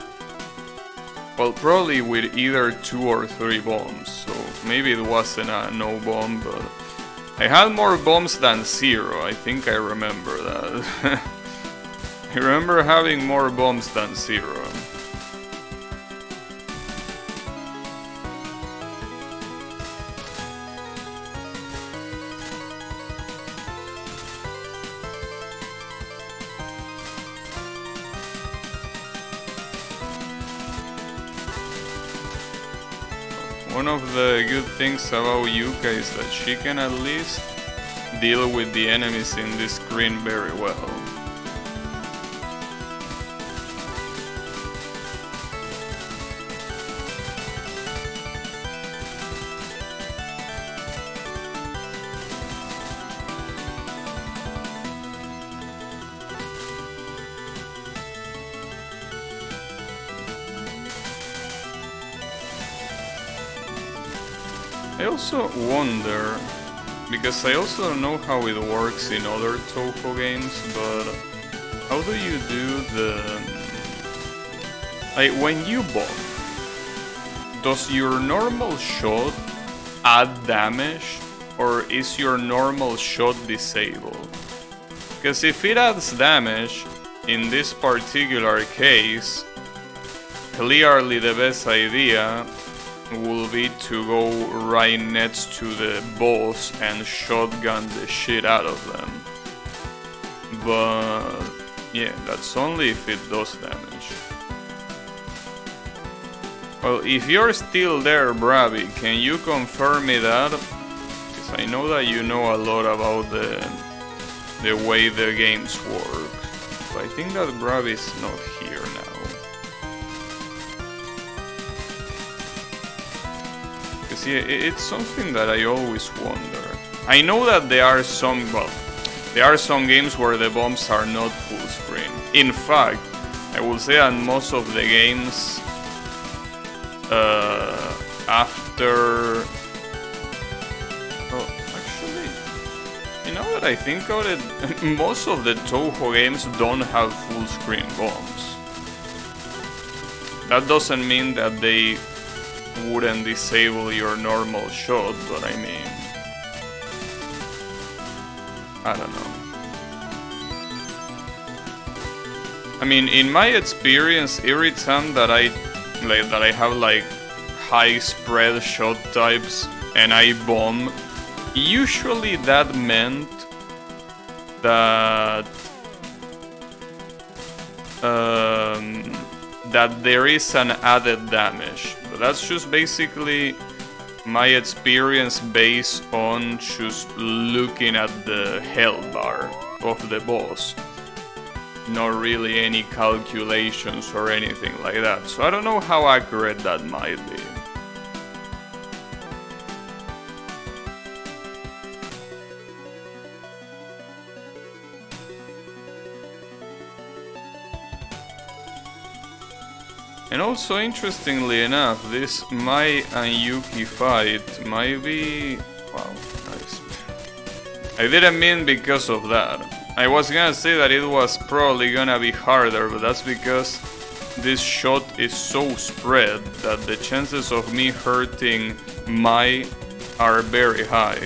Well, probably with either 2 or 3 bombs, so maybe it wasn't a no bomb, but I had more bombs than 0, I think I remember that. I remember having more bombs than 0. One of the good things about Yuka is that she can at least deal with the enemies in this screen very well. I also wonder, because I also don't know how it works in other Touhou games, but how do you do the... like, when you buff, does your normal shot add damage or is your normal shot disabled? Because if it adds damage, in this particular case, clearly the best idea will be to go right next to the boss and shotgun the shit out of them. But yeah, that's only if it does damage. Well, if you're still there, Bravi, can you confirm me that? Because I know that you know a lot about the way the games work. So I think that Bravi is not here now. Because yeah, it's something that I always wonder. I know that there are some games where the bombs are not full screen. In fact, I will say that most of the games after... Oh, actually, you know what I think of it? Most of the Touhou games don't have full screen bombs. That doesn't mean that they wouldn't disable your normal shot, but I mean... I don't know. I mean, in my experience, every time that I have like high spread shot types and I bomb, usually that meant that that there is an added damage. But that's just basically my experience based on just looking at the health bar of the boss. Not really any calculations or anything like that. So I don't know how accurate that might be. And also, interestingly enough, this Mai and Yuki fight might be... Wow, nice. I didn't mean because of that. I was gonna say that it was probably gonna be harder, but that's because this shot is so spread that the chances of me hurting Mai are very high.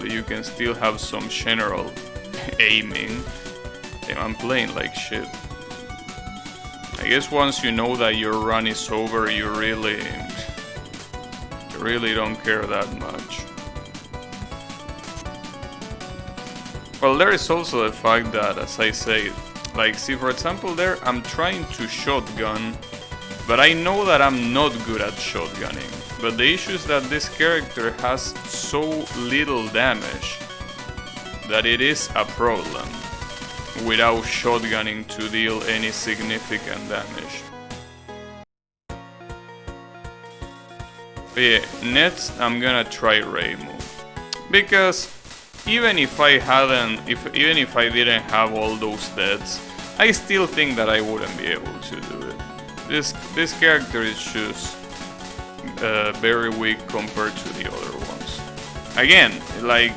You can still have some general aiming. Damn, I'm playing like shit. I guess once you know that your run is over, you really don't care that much. Well, there is also the fact that, as I say, like, see, for example, there I'm trying to shotgun, but I know that I'm not good at shotgunning. But the issue is that this character has so little damage that it is a problem without shotgunning to deal any significant damage. But yeah, next I'm gonna try Reimu, because even if I didn't have all those deaths, I still think that I wouldn't be able to do it. This character is just very weak compared to the other ones. Again, like,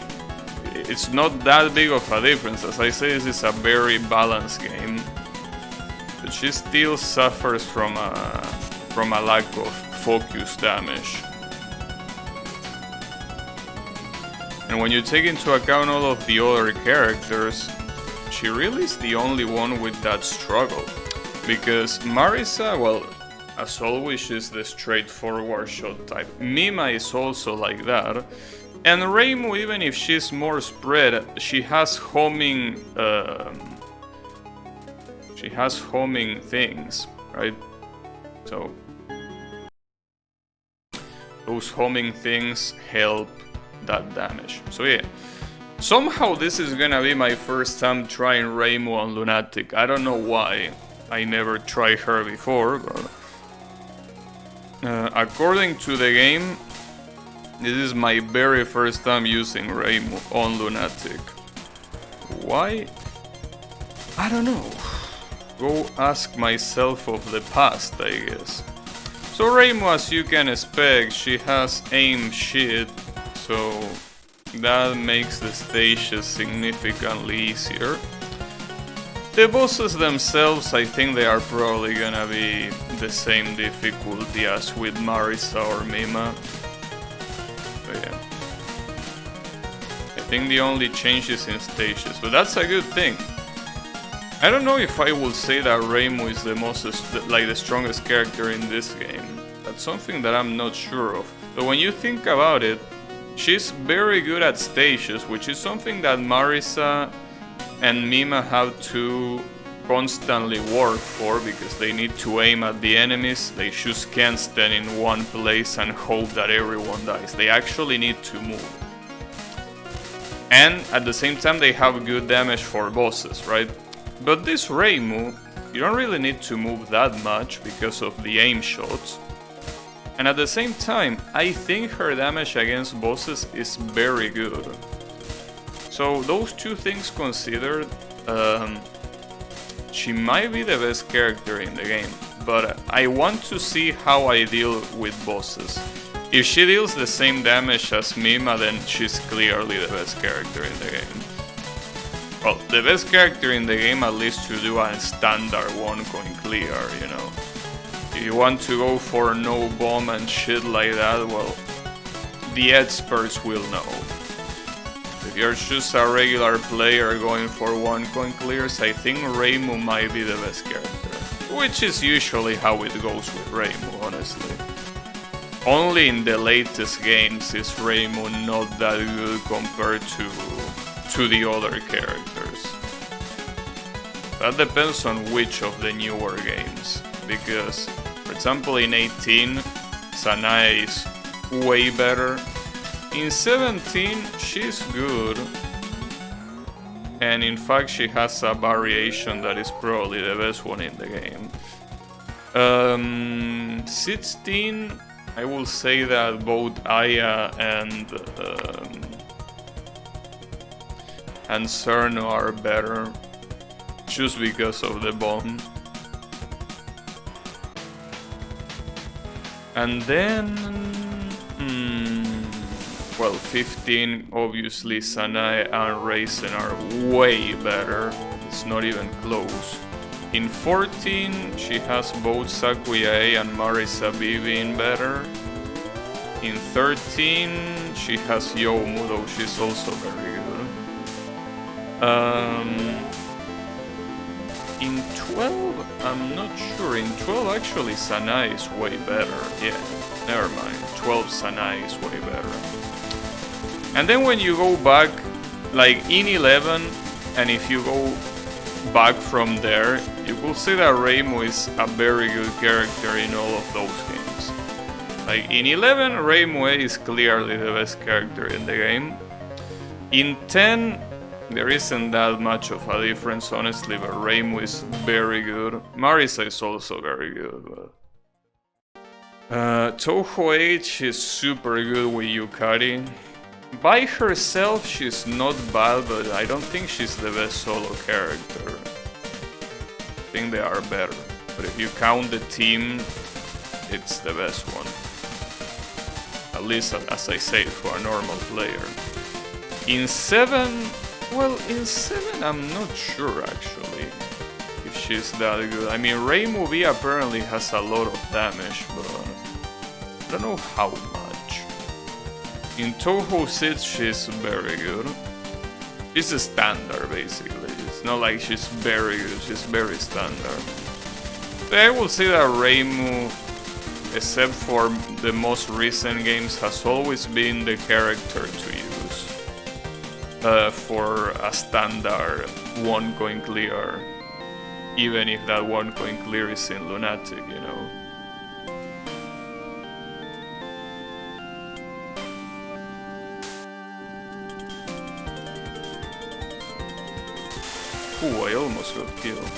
it's not that big of a difference. As I say, this is a very balanced game, but she still suffers from a lack of focus damage. And when you take into account all of the other characters, she really is the only one with that struggle. Because Marisa, well, as always, she's the straightforward shot type. Mima is also like that. And Reimu, even if she's more spread, she has homing things, right? So those homing things help that damage. So yeah, somehow this is gonna be my first time trying Reimu on Lunatic. I don't know why. I never tried her before, but according to the game, this is my very first time using Reimu on Lunatic. Why? I don't know. Go ask myself of the past, I guess. So Reimu, as you can expect, she has aim shit, so that makes the stages significantly easier. The bosses themselves, I think they are probably gonna be the same difficulty as with Marisa or Mima. But yeah. I think the only change is in stages, but that's a good thing. I don't know if I will say that Reimu is the strongest character in this game. That's something that I'm not sure of. But when you think about it, she's very good at stages, which is something that Marisa and Mima have to constantly work for, because they need to aim at the enemies. They just can't stand in one place and hope that everyone dies. They actually need to move. And at the same time they have good damage for bosses, right? But this Reimu, you don't really need to move that much because of the aim shots. And at the same time, I think her damage against bosses is very good. So those two things considered, she might be the best character in the game. But I want to see how I deal with bosses. If she deals the same damage as Mima, then she's clearly the best character in the game. Well, the best character in the game, at least to do a standard one coin clear, you know. If you want to go for no bomb and shit like that, well, the experts will know. If you're just a regular player going for one coin clears, I think Reimu might be the best character. Which is usually how it goes with Reimu, honestly. Only in the latest games is Reimu not that good compared to the other characters. That depends on which of the newer games, because for example in 18 Sanae is way better. In 17 she's good, and in fact she has a variation that is probably the best one in the game. 16 I will say that both Aya and Cerno are better, just because of the bomb. And then, well, 15, obviously Sanae and Raisin are way better, it's not even close. In 14, she has both Sakuya A and Marisa B being better. In 13, she has Youmu, though she's also very good. In 12, I'm not sure. In 12, actually, Sanae is way better. Yeah, never mind. 12 Sanae is way better. And then when you go back, like in 11, and if you go back from there, you could say that Reimu is a very good character in all of those games. Like in 11, Reimu is clearly the best character in the game. In 10, there isn't that much of a difference, honestly, but Reimu is very good. Marisa is also very good, but Touhou H is super good with Yukari. By herself, she's not bad, but I don't think she's the best solo character. I think they are better, but if you count the team, it's the best one. At least, as I say, for a normal player. In 7, well, in 7 I'm not sure actually if she's that good. I mean, Reimu V apparently has a lot of damage, but I don't know how much. In Touhou 6 she's very good. She's a standard basically. It's not like she's very good, she's very standard. But I will say that Reimu, except for the most recent games, has always been the character to use for a standard one coin clear, even if that one coin clear is in Lunatic, you know. Ooh, I almost got killed.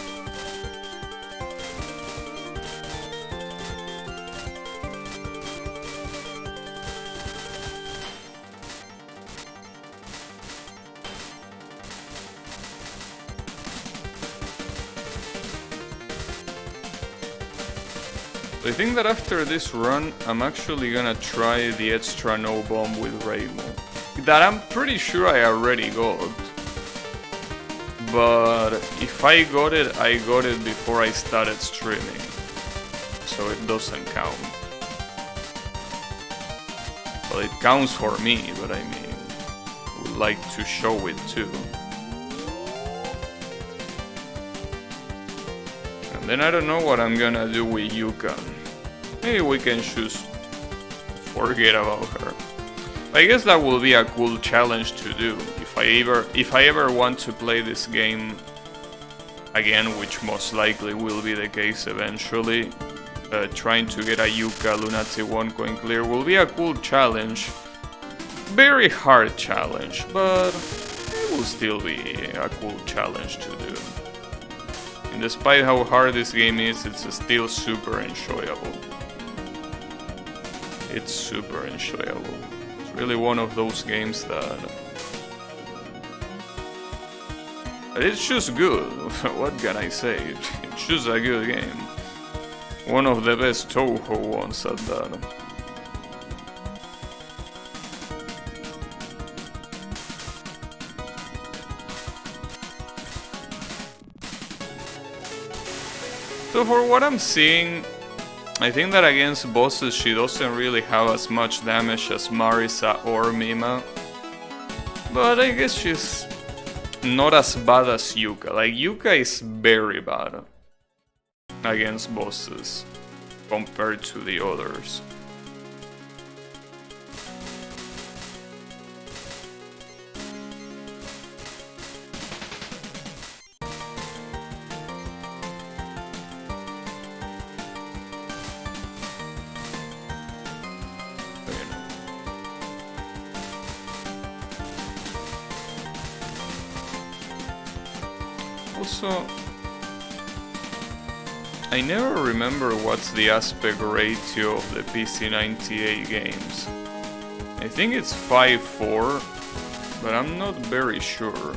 I think that after this run, I'm actually gonna try the extra no bomb with Reimu. That I'm pretty sure I already got. but if I got it before I started streaming, so it doesn't count. Well, it counts for me, but I mean, would like to show it too. And then I don't know what I'm gonna do with Yuka. Maybe we can just forget about her. I guess that will be a cool challenge to do if I ever want to play this game again, which most likely will be the case eventually. Trying to get a Yuka Lunatic 1 coin clear will be a cool challenge. Very hard challenge, but it will still be a cool challenge to do. And despite how hard this game is, it's still super enjoyable. It's super enjoyable. It's really one of those games that... it's just good. What can I say? It's just a good game. One of the best Touhou ones at that. So for what I'm seeing, I think that against bosses she doesn't really have as much damage as Marisa or Mima. But I guess she's not as bad as Yuka. Like, Yuka is very bad against bosses compared to the others. Also, I never remember what's the aspect ratio of the PC98 games. I think it's 5:4, but I'm not very sure.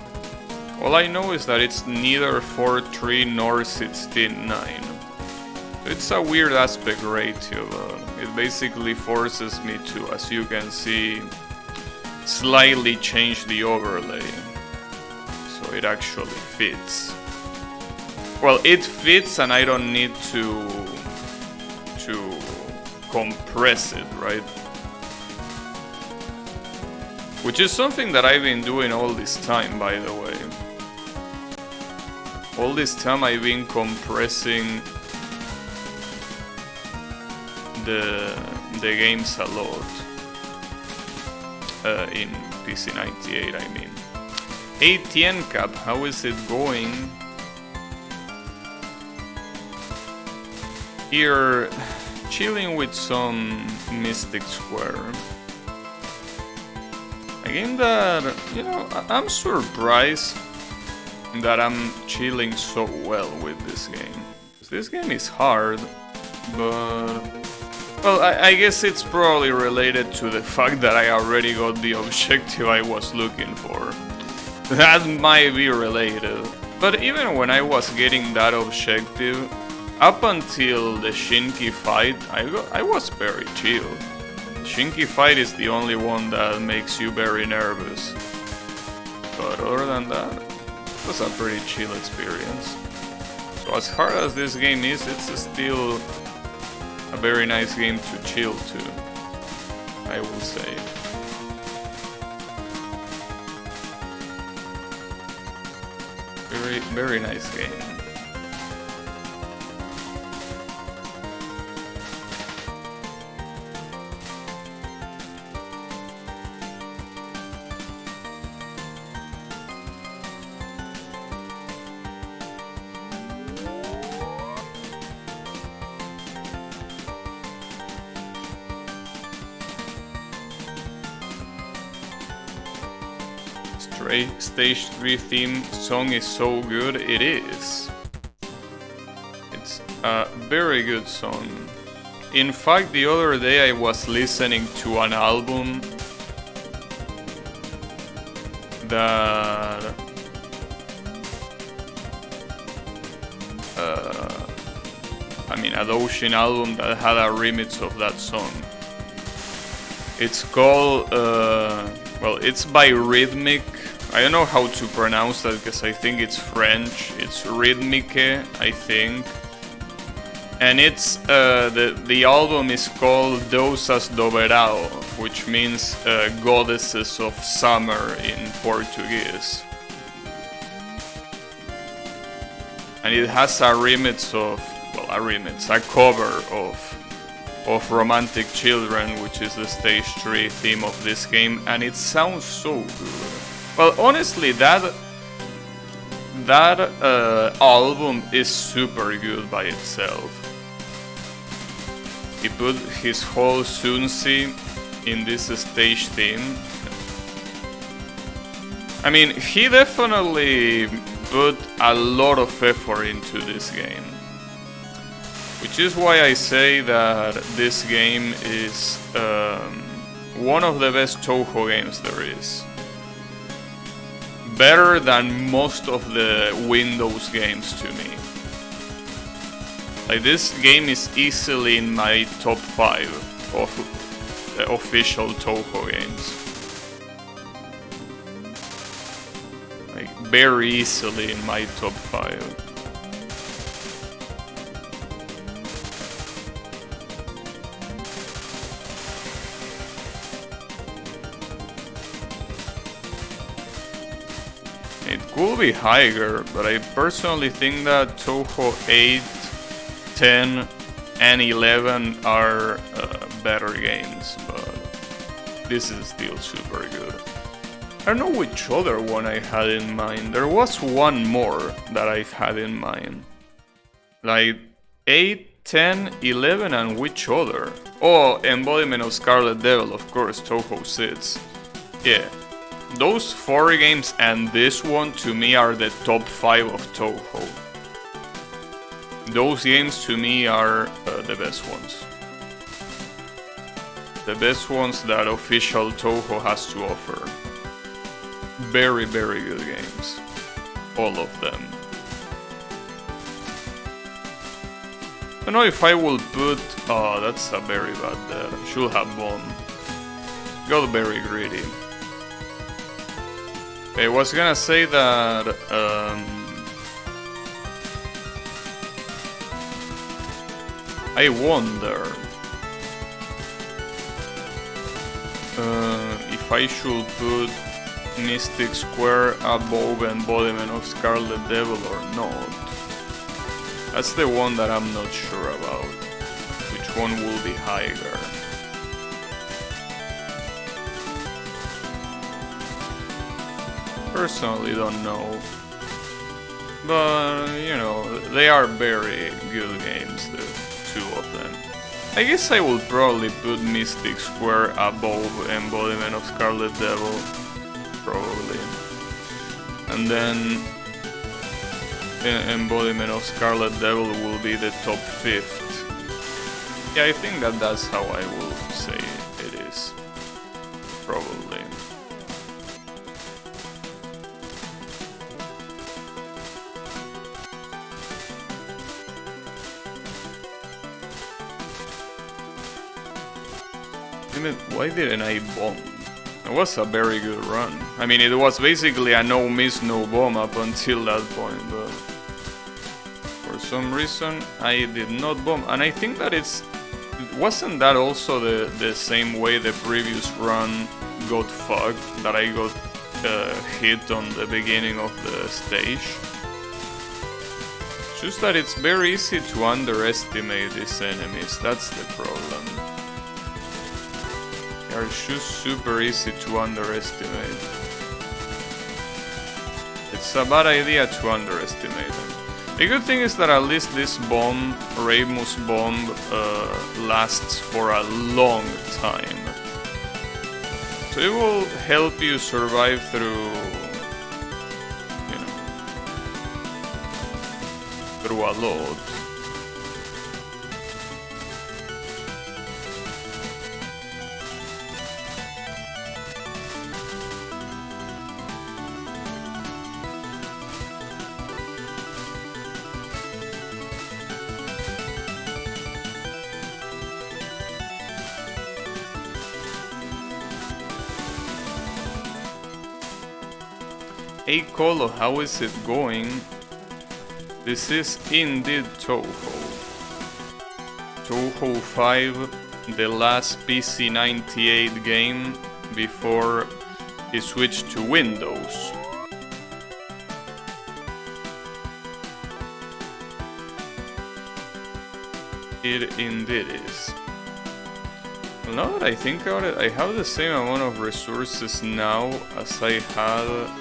All I know is that it's neither 4:3 nor 16:9. It's a weird aspect ratio, but it basically forces me to, as you can see, slightly change the overlay. So it actually fits. Well, it fits and I don't need to compress it, right? Which is something that I've been doing all this time, by the way. All this time I've been compressing the games a lot. In PC98, I mean. Hey Tiencap, how is it going? Here, chilling with some Mystic Square. A game that, you know, I'm surprised that I'm chilling so well with this game. This game is hard, but... well, I guess it's probably related to the fact that I already got the objective I was looking for. That might be related. But even when I was getting that objective, up until the Shinki fight, I was very chill. Shinki fight is the only one that makes you very nervous. But other than that, it was a pretty chill experience. So as hard as this game is, it's still a very nice game to chill to, I will say. Very, very nice game. Stage 3 theme song is so good, it is. It's a very good song. In fact, the other day I was listening to an album that... I mean, a Doshin album that had a remix of that song. It's called... well, it's by Rhythmic. I don't know how to pronounce that because I think it's French. It's Rhythmique, I think. And it's the album is called Deusas do Verão, which means goddesses of summer in Portuguese. And it has a remix of, well, a cover of Romantic Children, which is the stage 3 theme of this game, and it sounds so good. Well, honestly, that album is super good by itself. He put his whole Sunsi in this stage theme. I mean, he definitely put a lot of effort into this game. Which is why I say that this game is one of the best Touhou games there is. Better than most of the Windows games to me. Like, this game is easily in my top 5 of official Touhou games. Like, very easily in my top 5. It could be higher, but I personally think that Touhou 8, 10 and 11 are better games, but this is still super good. I don't know which other one I had in mind. There was one more that I've had in mind. Like 8, 10, 11 and which other? Oh, Embodiment of Scarlet Devil, of course, Touhou 6. Yeah. Those 4 games and this one to me are the top 5 of Touhou. Those games to me are the best ones. The best ones that official Touhou has to offer. Very, very good games. All of them. I don't know if I will put... Oh, that's a very bad dead. Should have bomb. Got very greedy. I was gonna say that I wonder if I should put Mystic Square above Embodiment of Scarlet Devil or not. That's the one that I'm not sure about. Which one will be higher? Personally don't know, but you know, they are very good games, the 2 of them. I guess I will probably put Mystic Square above Embodiment of Scarlet Devil, probably, and then Embodiment of Scarlet Devil will be the top 5th. Yeah, I think that that's how I will say it is, probably. Why didn't I bomb? It was a very good run. I mean, it was basically a no miss, no bomb up until that point, but for some reason I did not bomb. And I think that wasn't that also the same way the previous run got fucked, that I got hit on the beginning of the stage. It's just that it's very easy to underestimate these enemies, that's the problem. They are just super easy to underestimate. It's a bad idea to underestimate them. The good thing is that at least this bomb, Ramus bomb, lasts for a long time. So it will help you survive through, you know, through a lot. Hey Colo, how is it going? This is indeed Touhou. Touhou 5, the last PC 98 game before he switched to Windows. It indeed is. Well, now that I think about it, I have the same amount of resources now as I had.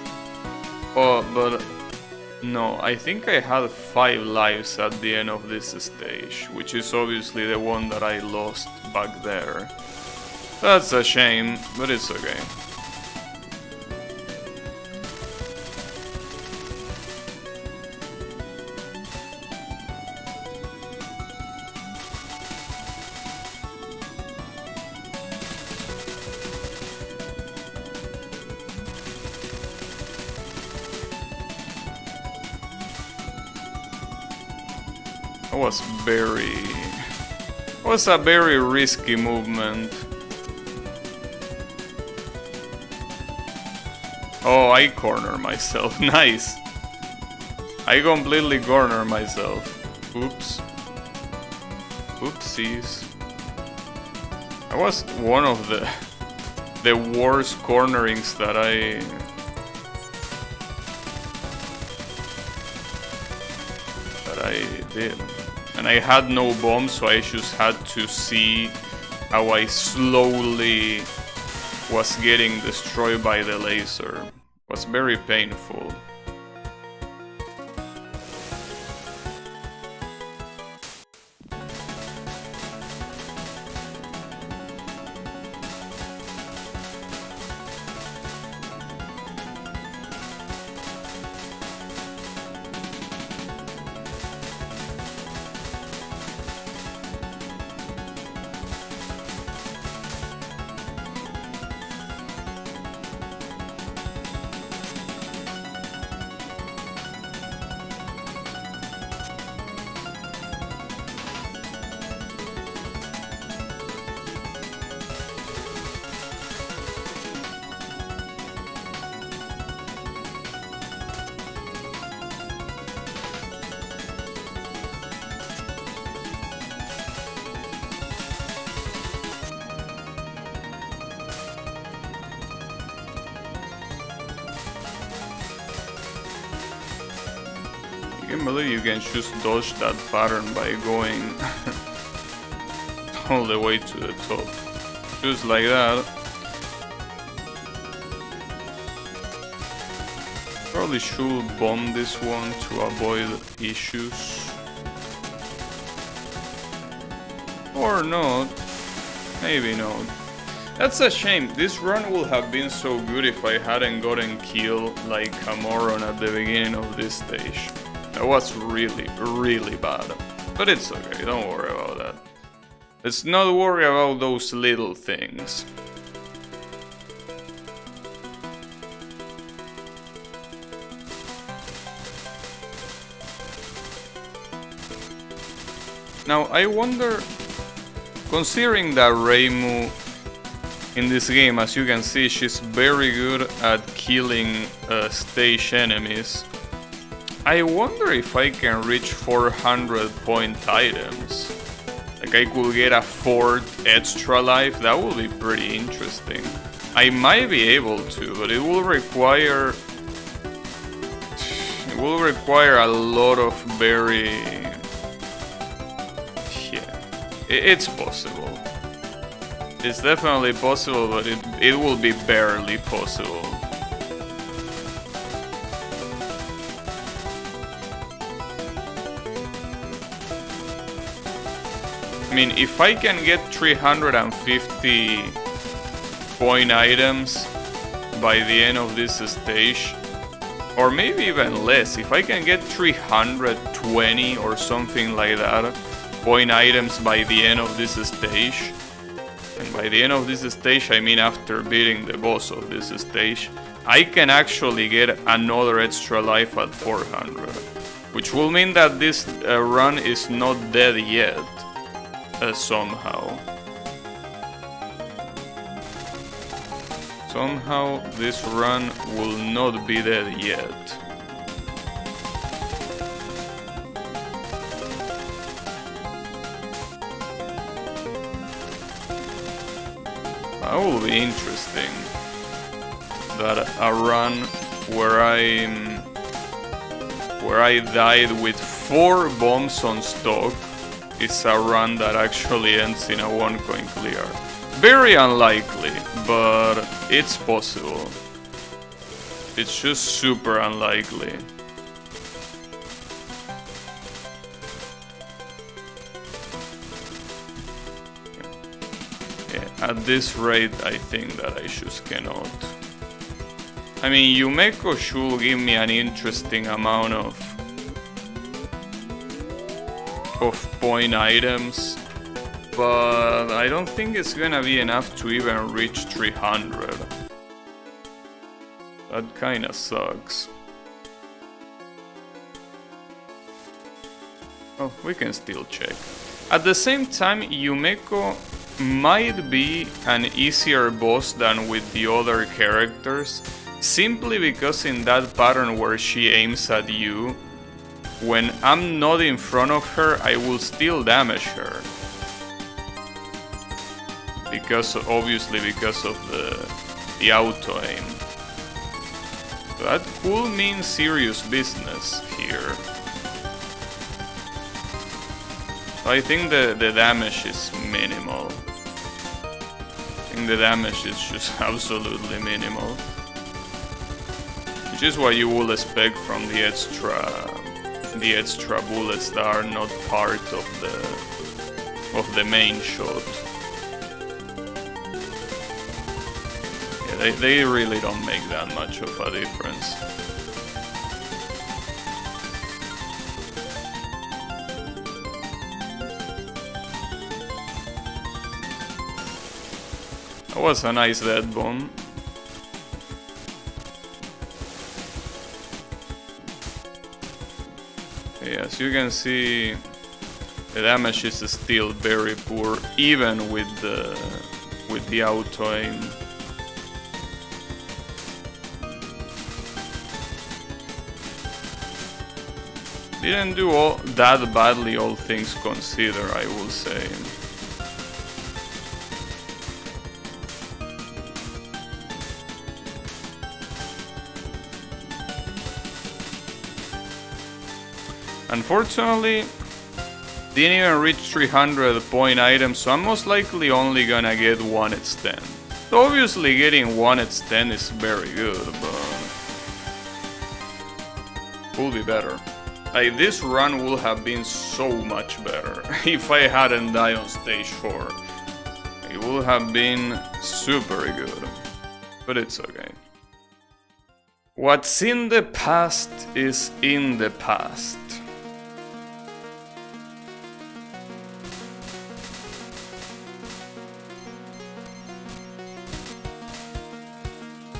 Oh, but no, I think I had 5 lives at the end of this stage, which is obviously the one that I lost back there. That's a shame, but it's okay. Was a very risky movement. Oh, I corner myself. Nice. I completely corner myself. Oops. Oopsies. I was one of the worst cornerings that I did. And I had no bomb, so I just had to see how I slowly was getting destroyed by the laser. It was very painful. I can't believe you can just dodge that pattern by going all the way to the top. Just like that. Probably should bomb this one to avoid issues. Or not. Maybe not. That's a shame. This run would have been so good if I hadn't gotten killed like a moron at the beginning of this stage. That was really, really bad. But it's okay, don't worry about that. Let's not worry about those little things. Now, I wonder, considering that Reimu in this game, as you can see, she's very good at killing stage enemies. I wonder if I can reach 400 point items. Like I could get a 4th extra life, that would be pretty interesting. I might be able to, but it will require a lot of very... yeah, it's possible. It's definitely possible, but it will be barely possible. I mean, if I can get 350 point items by the end of this stage, or maybe even less, if I can get 320 or something like that point items by the end of this stage, and by the end of this stage I mean after beating the boss of this stage, I can actually get another extra life at 400, which will mean that this run is not dead yet. Somehow. Somehow this run will not be dead yet. That will be interesting. That a run where I died with 4 bombs on stock is a run that actually ends in a 1 coin clear. Very unlikely, but it's possible. It's just super unlikely. Yeah, at this rate, I think that I just cannot. I mean, Yumeko should give me an interesting amount of point items, but I don't think it's gonna be enough to even reach 300. That kinda sucks. Oh, we can still check. At the same time, Yumeko might be an easier boss than with the other characters, simply because in that pattern where she aims at you, when I'm not in front of her, I will still damage her. Obviously because of the auto aim. That could mean serious business here. I think the damage is minimal. I think the damage is just absolutely minimal. Which is what you will expect from the extra bullets that are not part of the main shot. Yeah, they really don't make that much of a difference. That was a nice dead bomb. As you can see, the damage is still very poor, even with the auto aim. Didn't do that badly, all things considered, I will say. Unfortunately, didn't even reach 300 point items, so I'm most likely only gonna get 1 extend. So obviously getting 1 extend is very good, but will be better. Like, this run would have been so much better if I hadn't died on stage 4. It would have been super good, but it's okay. What's in the past is in the past.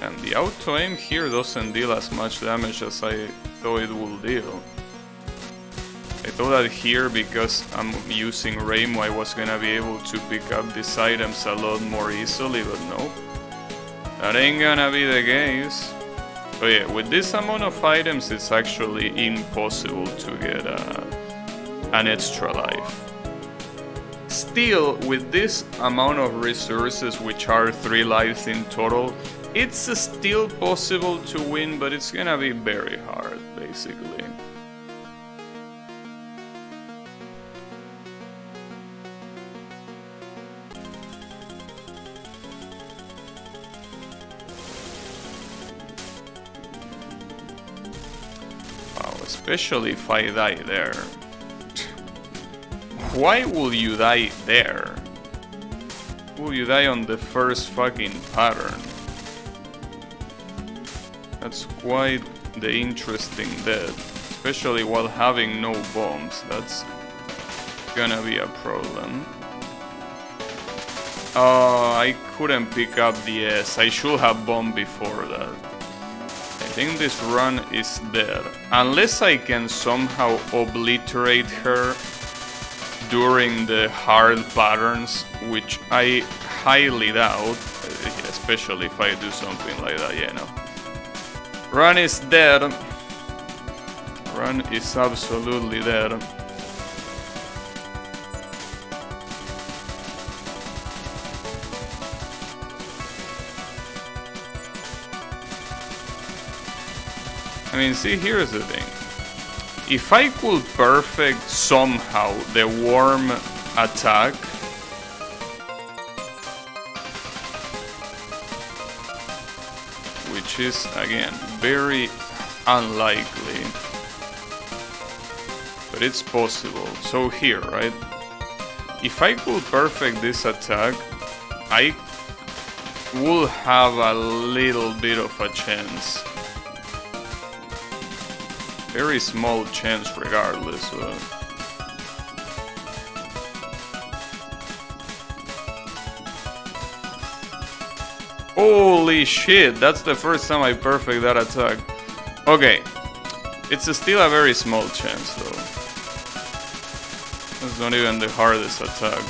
And the auto aim here doesn't deal as much damage as I thought it would deal. I thought that here, because I'm using Rainbow, I was gonna be able to pick up these items a lot more easily, but nope. That ain't gonna be the case. So yeah, with this amount of items, it's actually impossible to get an extra life. Still, with this amount of resources, which are 3 lives in total, it's still possible to win, but it's gonna be very hard, basically. Wow, especially if I die there. Why will you die there? Will you die on the first fucking pattern? That's quite the interesting death, especially while having no bombs. That's gonna be a problem. I couldn't pick up the S. I should have bombed before that. I think this run is dead. Unless I can somehow obliterate her during the hard patterns, which I highly doubt, especially if I do something like that, yeah, no. Run is dead. Run is absolutely dead. I mean, see, here's the thing. If I could perfect somehow the worm attack, which is, again, very unlikely, but it's possible. So here, right? If I could perfect this attack, I will have a little bit of a chance. Very small chance regardless. Holy shit, that's the first time I perfect that attack. Okay, it's still a very small chance though. It's not even the hardest attack.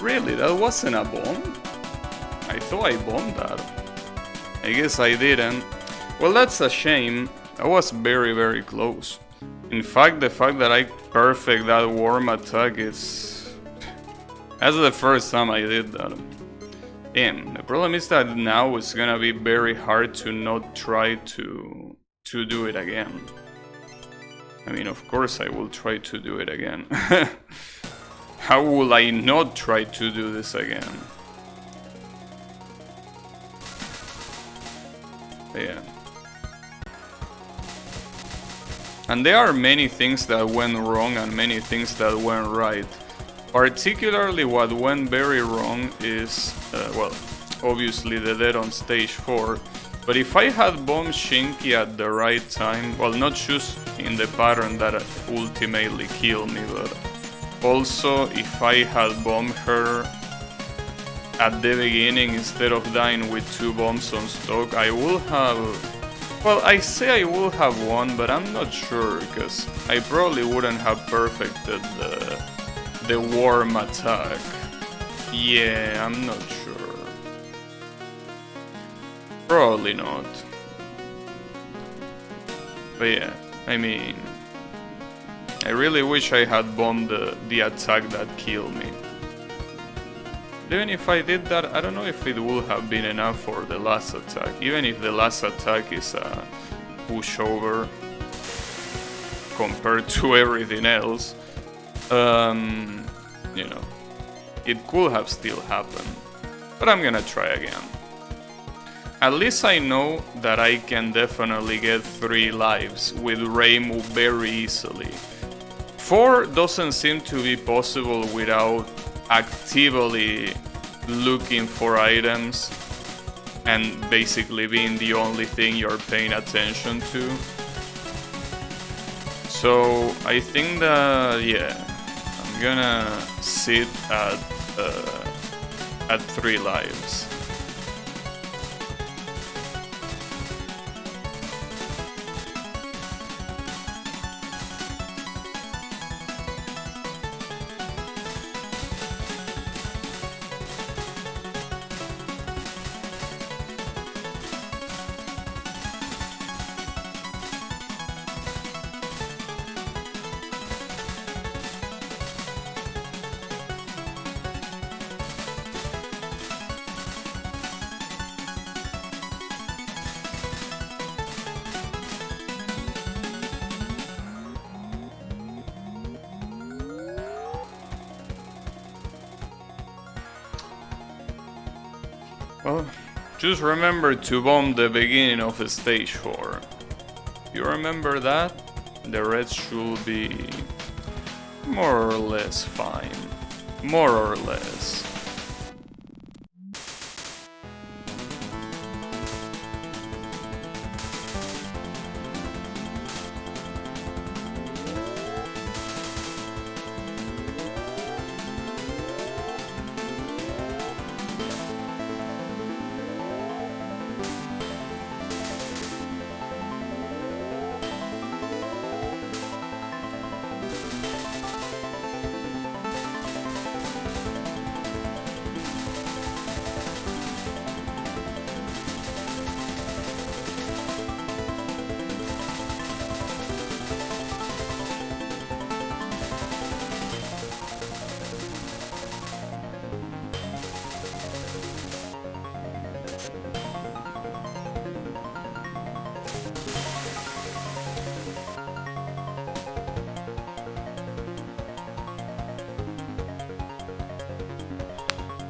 Really? That wasn't a bomb? I thought I bombed that. I guess I didn't. Well, that's a shame. I was very, very close. In fact, the fact that I perfect that worm attack is... That's the first time I did that. Damn, the problem is that now it's gonna be very hard to not try to do it again. I mean, of course I will try to do it again. How will I not try to do this again? Yeah. And there are many things that went wrong and many things that went right. Particularly what went very wrong is, well, obviously the death on stage 4. But if I had bombed Shinki at the right time, well, not just in the pattern that ultimately killed me, but also if I had bombed her at the beginning instead of dying with 2 bombs on stock, I would have... Well, I say I would have won, but I'm not sure, because I probably wouldn't have perfected the worm attack. Yeah, I'm not sure. Probably not. But yeah, I mean... I really wish I had bombed the attack that killed me. Even if I did that, I don't know if it would have been enough for the last attack. Even if the last attack is a pushover compared to everything else, you know, it could have still happened. But I'm gonna try again. At least I know that I can definitely get 3 lives with Reimu very easily. 4 doesn't seem to be possible without actively looking for items and basically being the only thing you're paying attention to. So I think that, yeah, I'm gonna sit at 3 lives. Well, just remember to bomb the beginning of stage 4. If you remember that, the rest should be more or less fine. More or less.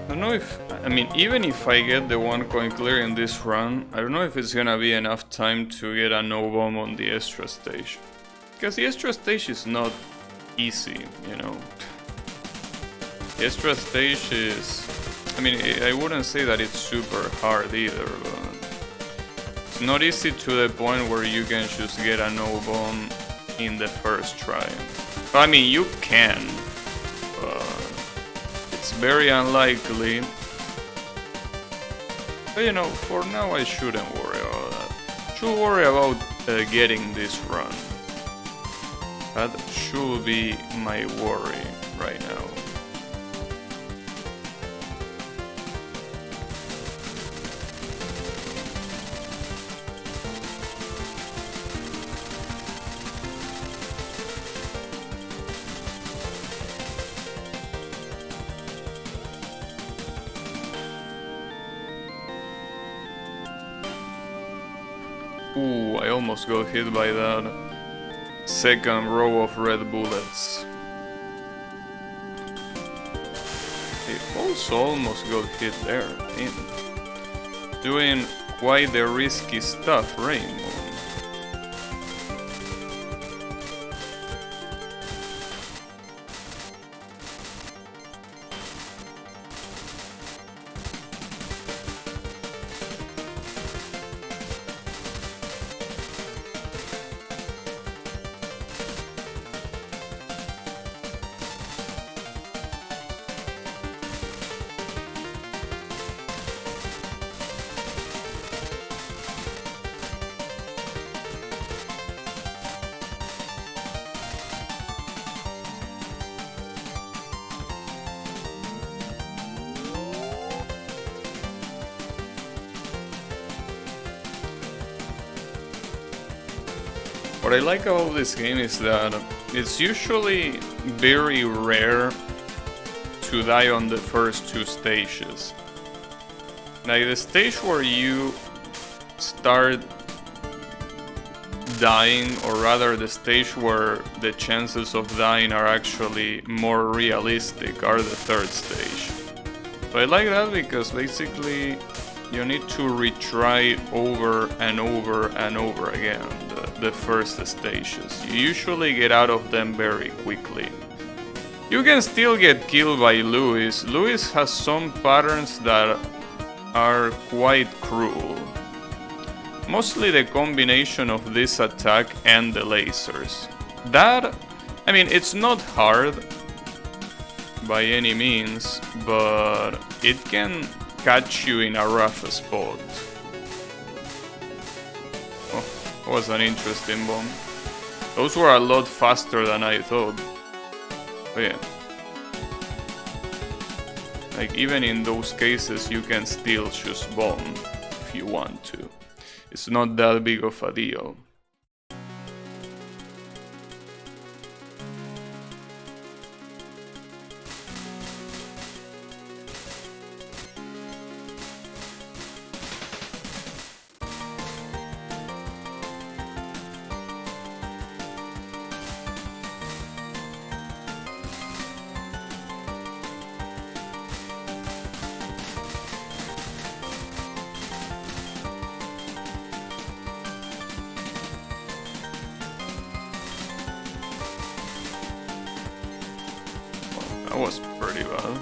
I don't know if, I mean, even if I get the 1 coin clear in this run, I don't know if it's gonna be enough time to get a no bomb on the extra stage. Because the extra stage is not easy, you know. The extra stage is, I mean, I wouldn't say that it's super hard either, but it's not easy to the point where you can just get a no bomb in the first try. I mean, you can, but it's very unlikely. But you know, for now I shouldn't worry about that. Should worry about getting this run. That should be my worry right now. Ooh, I almost got hit by that second row of red bullets. I also almost got hit there, doing quite the risky stuff, Rainbow. What I like about this game is that it's usually very rare to die on the first 2 stages. Like the stage where you start dying, or rather the stage where the chances of dying are actually more realistic, are the 3rd stage. So I like that because basically you need to retry over and over and over again the first stages. You usually get out of them very quickly. You can still get killed by Louis. Louis has some patterns that are quite cruel. Mostly the combination of this attack and the lasers. That, I mean, it's not hard by any means, but it can catch you in a rough spot. Oh, that was an interesting bomb. Those were a lot faster than I thought. But yeah. Like, even in those cases you can still just bomb if you want to. It's not that big of a deal. That was pretty bad.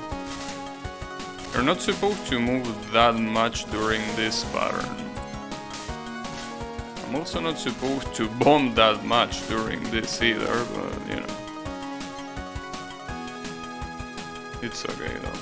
You're not supposed to move that much during this pattern. I'm also not supposed to bomb that much during this either, but you know. It's okay though.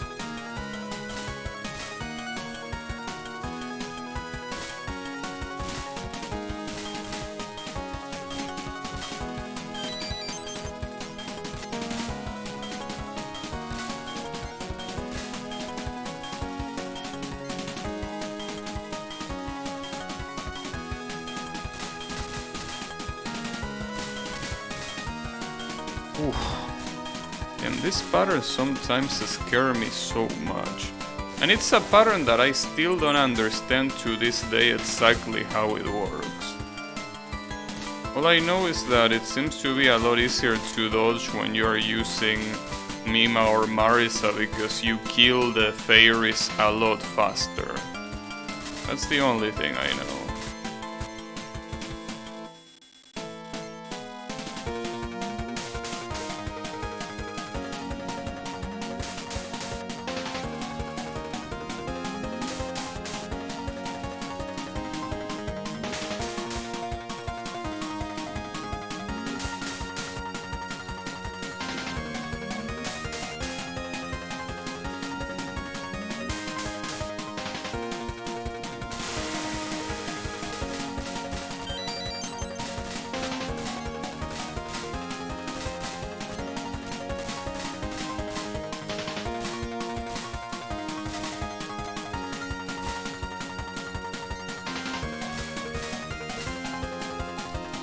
And this pattern sometimes scares me so much. And it's a pattern that I still don't understand to this day exactly how it works. All I know is that it seems to be a lot easier to dodge when you're using Mima or Marisa because you kill the fairies a lot faster. That's the only thing I know.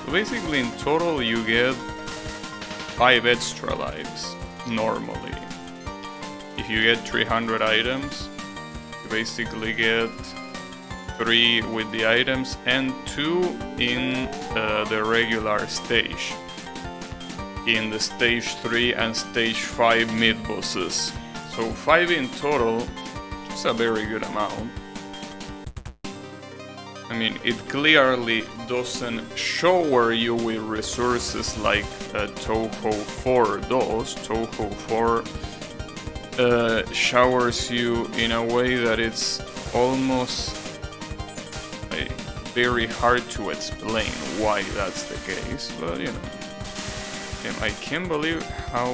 So basically in total you get 5 extra lives, normally. If you get 300 items, you basically get 3 with the items and 2 in the regular stage. In the stage 3 and stage 5 mid-bosses. So 5 in total, it's a very good amount. I mean, it clearly doesn't shower you with resources like Touhou 4 does. Touhou 4 showers you in a way that it's almost very hard to explain why that's the case, but you know. I can't believe how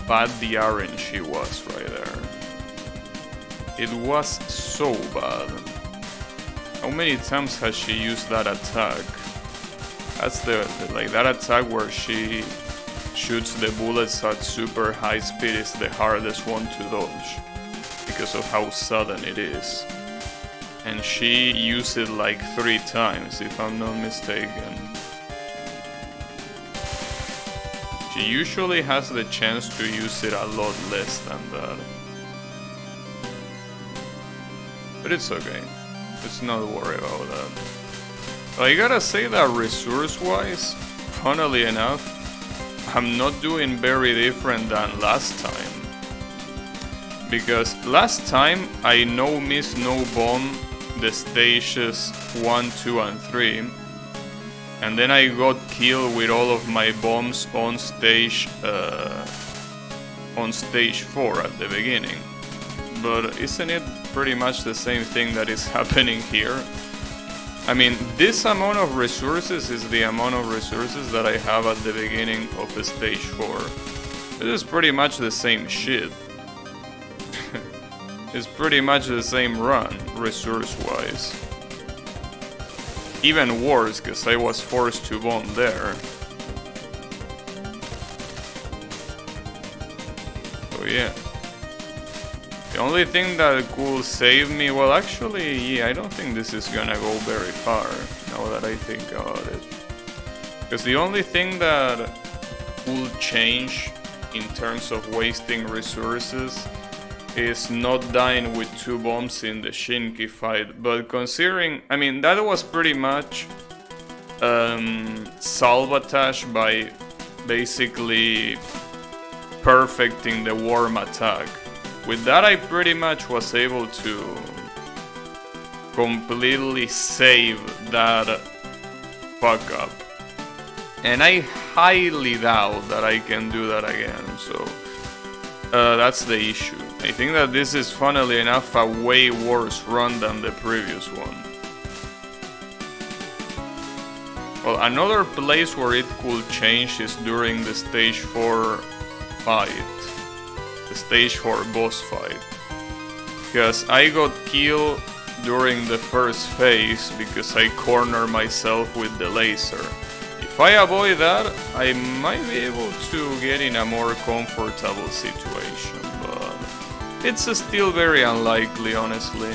bad the RNG was right there. It was so bad. How many times has she used that attack? That's that attack where she shoots the bullets at super high speed is the hardest one to dodge because of how sudden it is. And she used it like 3 times if I'm not mistaken. She usually has the chance to use it a lot less than that. But it's okay. Let's not worry about that. I gotta say that resource-wise, funnily enough, I'm not doing very different than last time. Because last time I no miss no bomb the stages 1, 2 and 3. And then I got killed with all of my bombs on stage 4 at the beginning. But isn't it pretty much the same thing that is happening here? I mean, this amount of resources is the amount of resources that I have at the beginning of the stage 4. This is pretty much the same shit. It's pretty much the same run, resource-wise. Even worse, because I was forced to bomb there. So yeah. The only thing that could save me, well actually, yeah, I don't think this is gonna go very far, now that I think about it. Because the only thing that will change in terms of wasting resources is not dying with 2 bombs in the Shinki fight, but considering, I mean, that was pretty much salvage by basically perfecting the warm attack. With that I pretty much was able to completely save that fuck up. And I highly doubt that I can do that again, so That's the issue. I think that this is, funnily enough, a way worse run than the previous one. Well, another place where it could change is during the stage 4 fight. The stage 4 boss fight. Because I got killed during the first phase because I cornered myself with the laser. If I avoid that, I might be able to get in a more comfortable situation, but it's still very unlikely, honestly.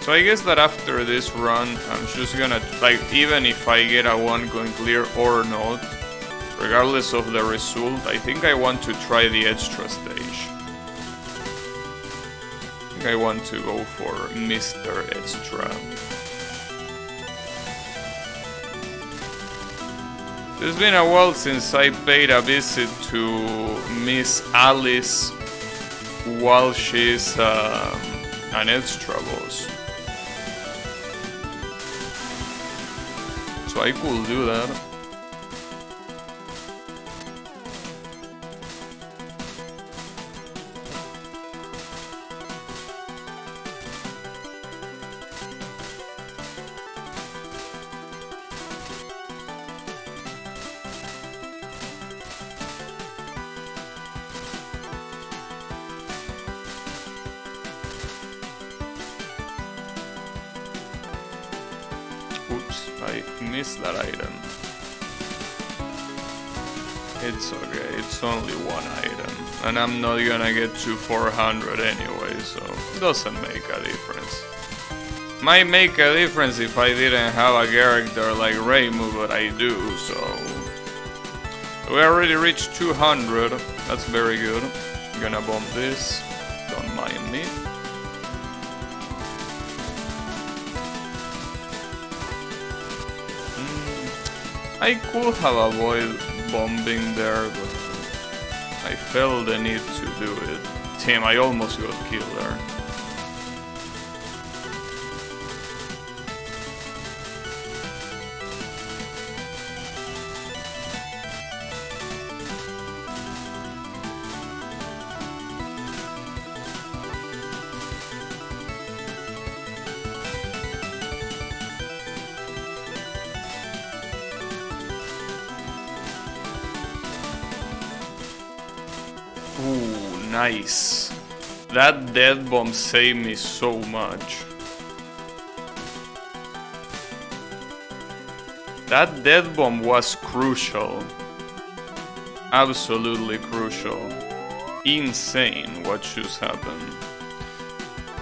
So I guess that after this run, I'm just gonna, like, even if I get a one going clear or not, regardless of the result, I think I want to try the extra stage. I think I want to go for Mr. Extra. It's been a while since I paid a visit to Miss Alice while she's an extra boss. So I could do that. Oops, I missed that item. It's okay, it's only one item. And I'm not gonna get to 400 anyway, so it doesn't make a difference. Might make a difference if I didn't have a character like Reimu, but I do, so... We already reached 200, that's very good. I'm gonna bomb this, don't mind me. I could have avoided bombing there, but I felt the need to do it. Damn, I almost got killed there. Ooh, nice. That death bomb saved me so much. That death bomb was crucial. Absolutely crucial. Insane what just happened.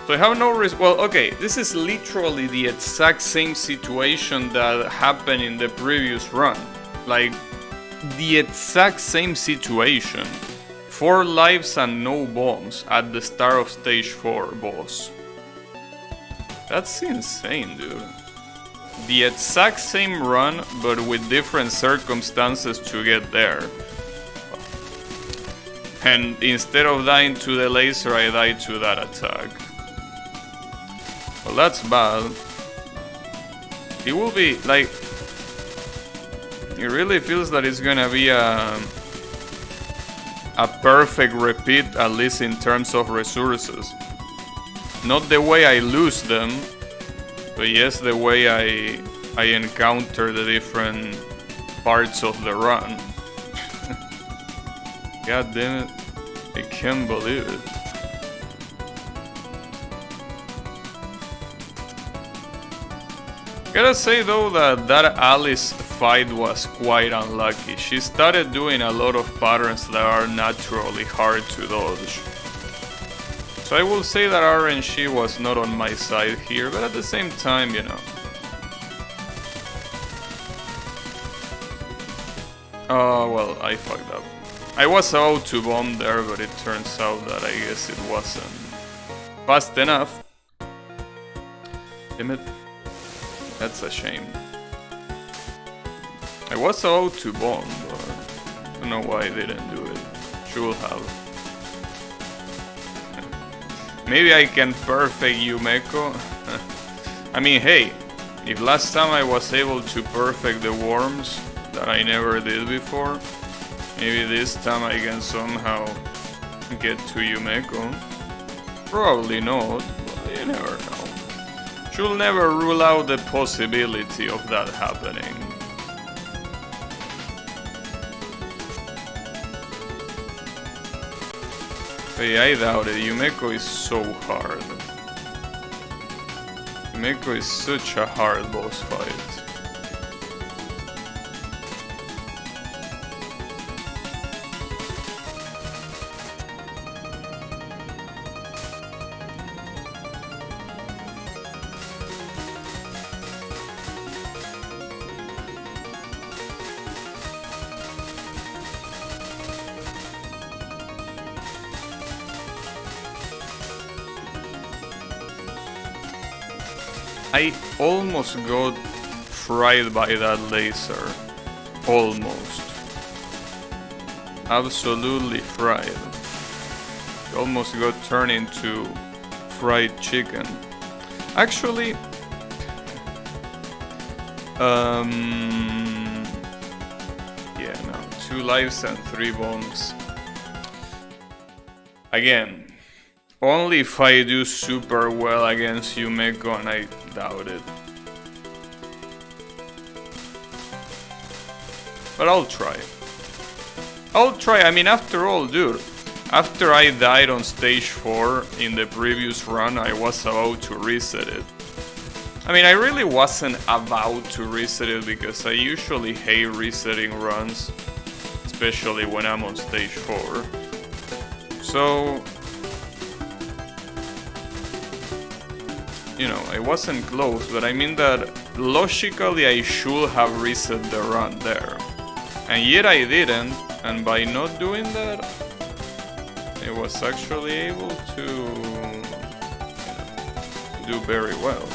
So I have no risk. Well, okay, this is literally the exact same situation that happened in the previous run. Like, the exact same situation. 4 lives and no bombs at the start of stage 4 boss. That's insane, dude. The exact same run, but with different circumstances to get there. And instead of dying to the laser, I died to that attack. Well, that's bad. It will be, like... It really feels that it's gonna be a perfect repeat, at least in terms of resources. Not the way I lose them, but yes, the way I encounter the different parts of the run. God damn it, I can't believe it. Gotta say though that Alice fight was quite unlucky. She started doing a lot of patterns that are naturally hard to dodge. So I will say that RNG was not on my side here, but at the same time, you know. Oh, well, I fucked up. I was about to bomb there, but it turns out that I guess it wasn't fast enough. Damn it. That's a shame. I was about to bomb, but I don't know why I didn't do it. Should have. Maybe I can perfect Yumeko. I mean, hey, if last time I was able to perfect the worms that I never did before, maybe this time I can somehow get to Yumeko? Probably not, but you never know. Should never rule out the possibility of that happening. But yeah, I doubt it. Yumeko is so hard. Yumeko is such a hard boss fight. I almost got fried by that laser. Almost. Absolutely fried. Almost got turned into fried chicken. Actually, yeah, no. 2 lives and 3 bombs. Again, only if I do super well against Yumeko, and I doubt it. But I'll try. I mean, after all, dude, after I died on stage 4 in the previous run, I was about to reset it. I mean, I really wasn't about to reset it because I usually hate resetting runs, especially when I'm on stage 4. So, you know, I wasn't close, but I mean that logically I should have reset the run there. And yet I didn't, and by not doing that, I was actually able to, you know, do very well.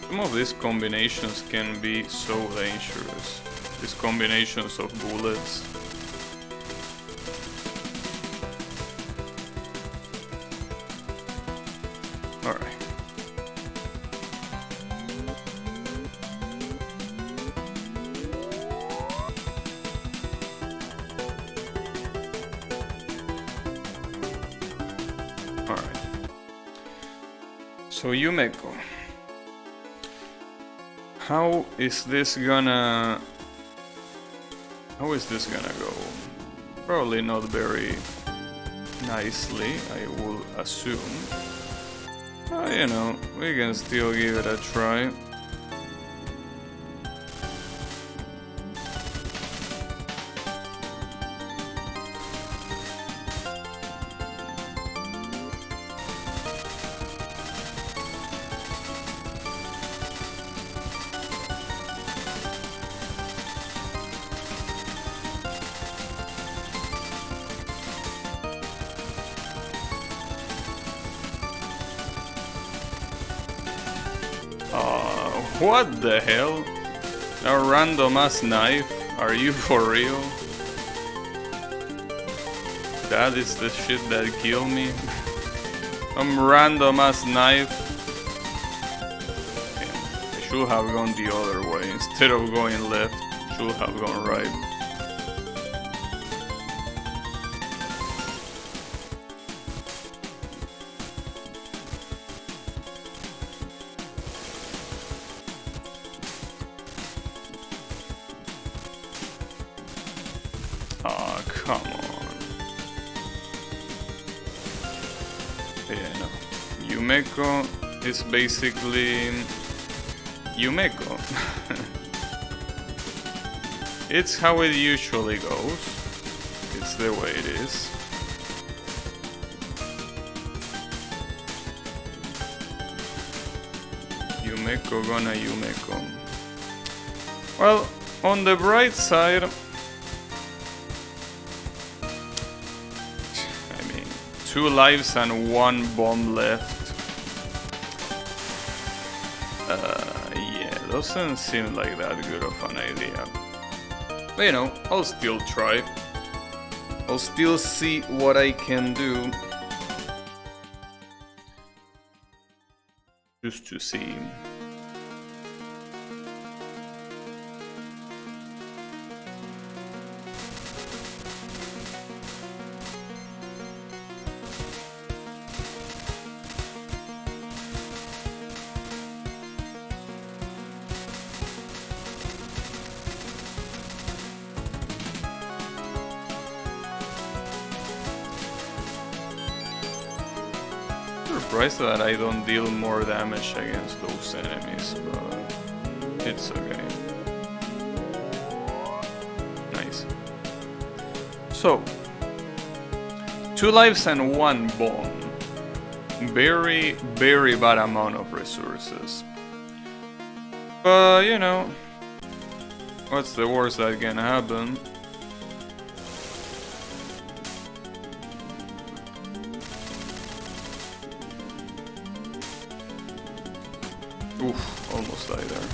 Some of these combinations can be so dangerous. These combinations of bullets. Alright. Alright. So Yumeko. How is this gonna go? Probably not very nicely, I will assume. You know, we can still give it a try. What the hell? A random ass knife? Are you for real? That is the shit that killed me? Some random ass knife? Damn, I should have gone the other way. Instead of going left, should have gone right. Aw, come on. Yeah, no. Yumeko is basically Yumeko. It's how it usually goes. It's the way it is. Yumeko gonna Yumeko. Well, on the bright side, I mean, 2 lives and 1 bomb left. Yeah, doesn't seem like that good of an idea. But you know, I'll still try. I'll still see what I can do. Just to see. Surprised that I don't deal more damage against those enemies, but it's okay. Nice. So, 2 lives and 1 bomb. Very, very bad amount of resources. But, you know, what's the worst that can happen? Oof, almost died there.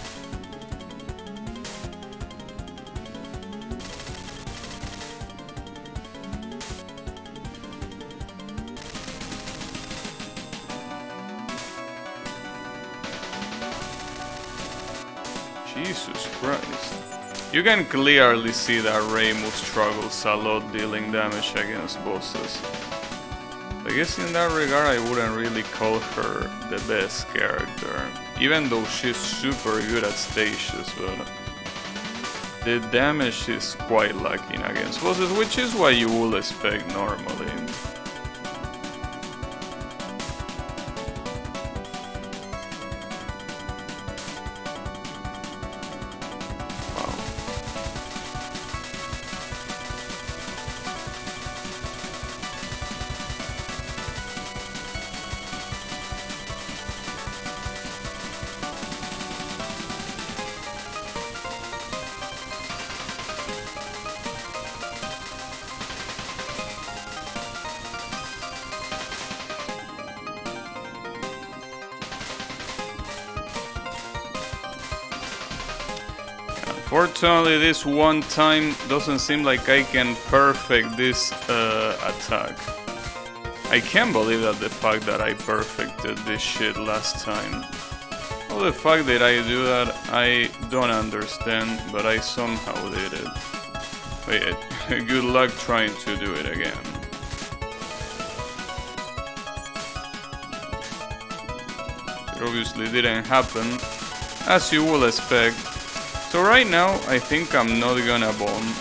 Jesus Christ. You can clearly see that Reimu struggles a lot dealing damage against bosses. I guess in that regard I wouldn't really call her the best character, even though she's super good at stages, but the damage is quite lacking against bosses, which is what you would expect normally. Unfortunately, this one time doesn't seem like I can perfect this attack. I can't believe that the fact that I perfected this shit last time. Well, the fact that I do that, I don't understand, but I somehow did it. Wait, good luck trying to do it again. It obviously didn't happen, as you would expect. So right now, I think I'm not gonna bomb.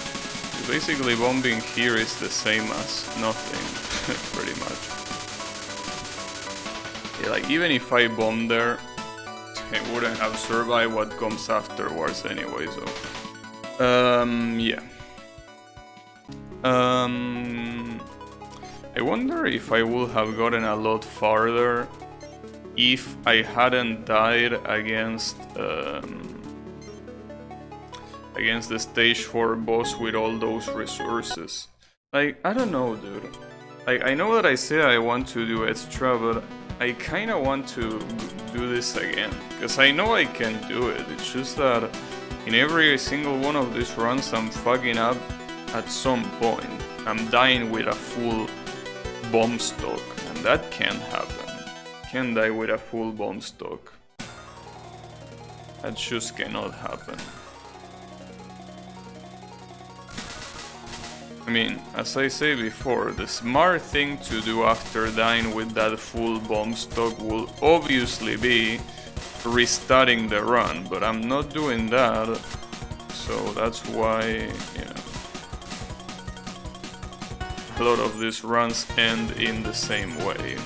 Basically, bombing here is the same as nothing, pretty much. Yeah, like, even if I bomb there, I wouldn't have survived what comes afterwards anyway, so... yeah. I wonder if I would have gotten a lot farther if I hadn't died against the stage 4 boss with all those resources. Like, I don't know, dude. Like, I know that I say I want to do extra, but I kinda want to do this again. Because I know I can do it, it's just that in every single one of these runs I'm fucking up at some point. I'm dying with a full bomb stock, and that can't happen. Can't die with a full bomb stock. That just cannot happen. I mean, as I say before, the smart thing to do after dying with that full bomb stock will obviously be restarting the run, but I'm not doing that, so that's why, you know, a lot of these runs end in the same way.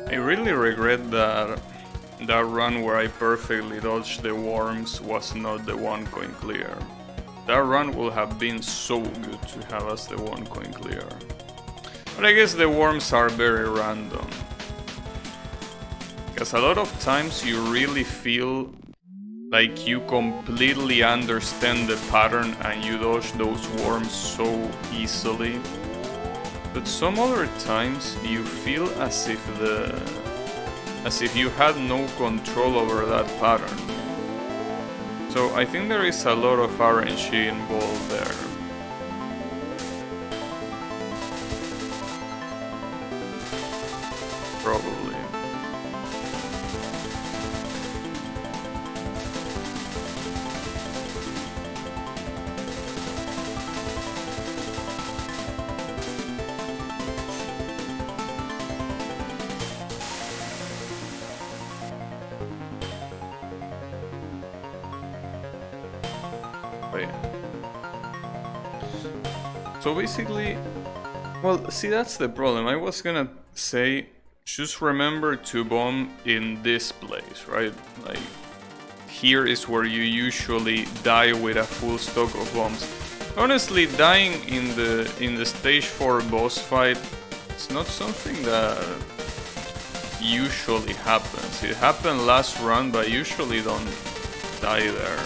I really regret that run where I perfectly dodged the worms was not the one coin clear. That run would have been so good to have as the one coin clear. But I guess the worms are very random. Because a lot of times you really feel like you completely understand the pattern and you dodge those worms so easily. But some other times you feel as if you had no control over that pattern. So I think there is a lot of RNG involved there. Probably. So basically, well, see, that's the problem. I was gonna say, just remember to bomb in this place, right? Like, here is where you usually die with a full stock of bombs. Honestly, dying in the stage 4 boss fight, it's not something that usually happens. It happened last run, but I usually don't die there.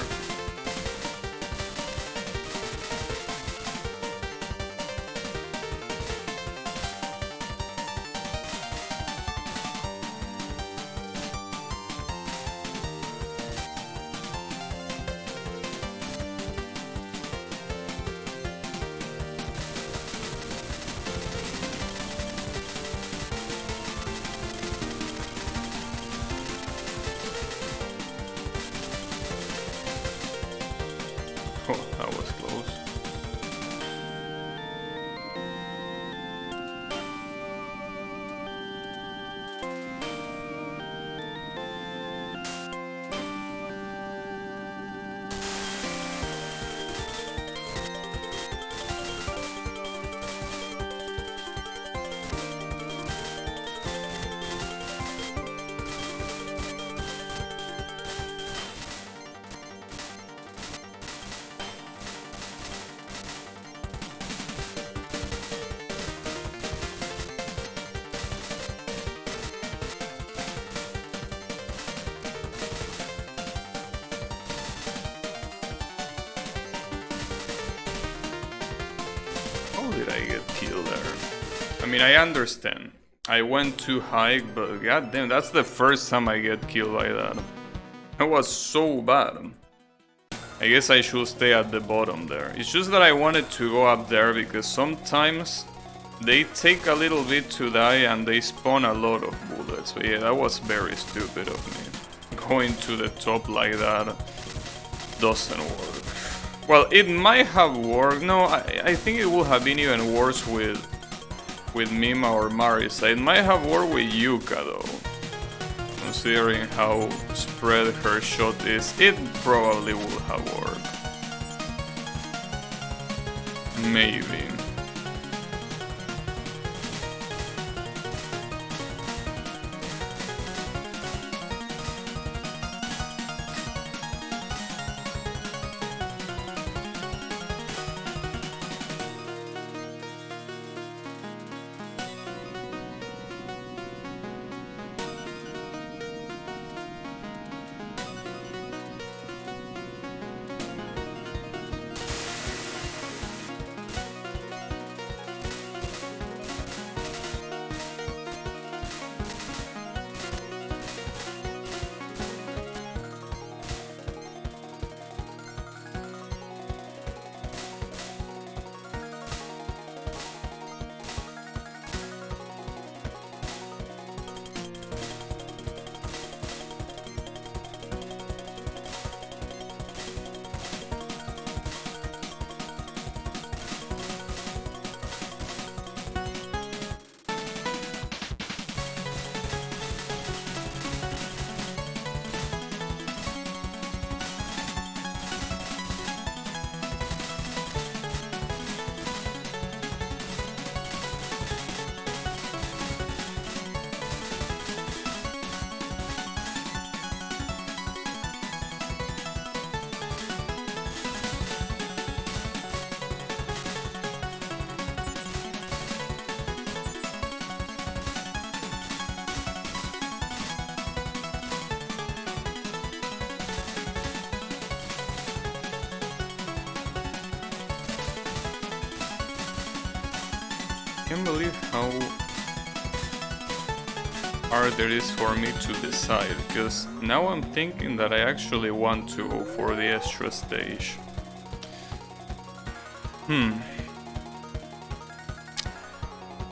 I get killed there. I mean, I understand. I went too high, but goddamn, that's the first time I get killed by that. That was so bad. I guess I should stay at the bottom there. It's just that I wanted to go up there because sometimes they take a little bit to die and they spawn a lot of bullets. But yeah, that was very stupid of me. Going to the top like that doesn't work. Well, it might have worked. No, I think it would have been even worse with Mima or Marisa. It might have worked with Yuka though. Considering how spread her shot is, it probably would have worked. Maybe. I can't believe how hard it is for me to decide, because now I'm thinking that I actually want to go for the extra stage.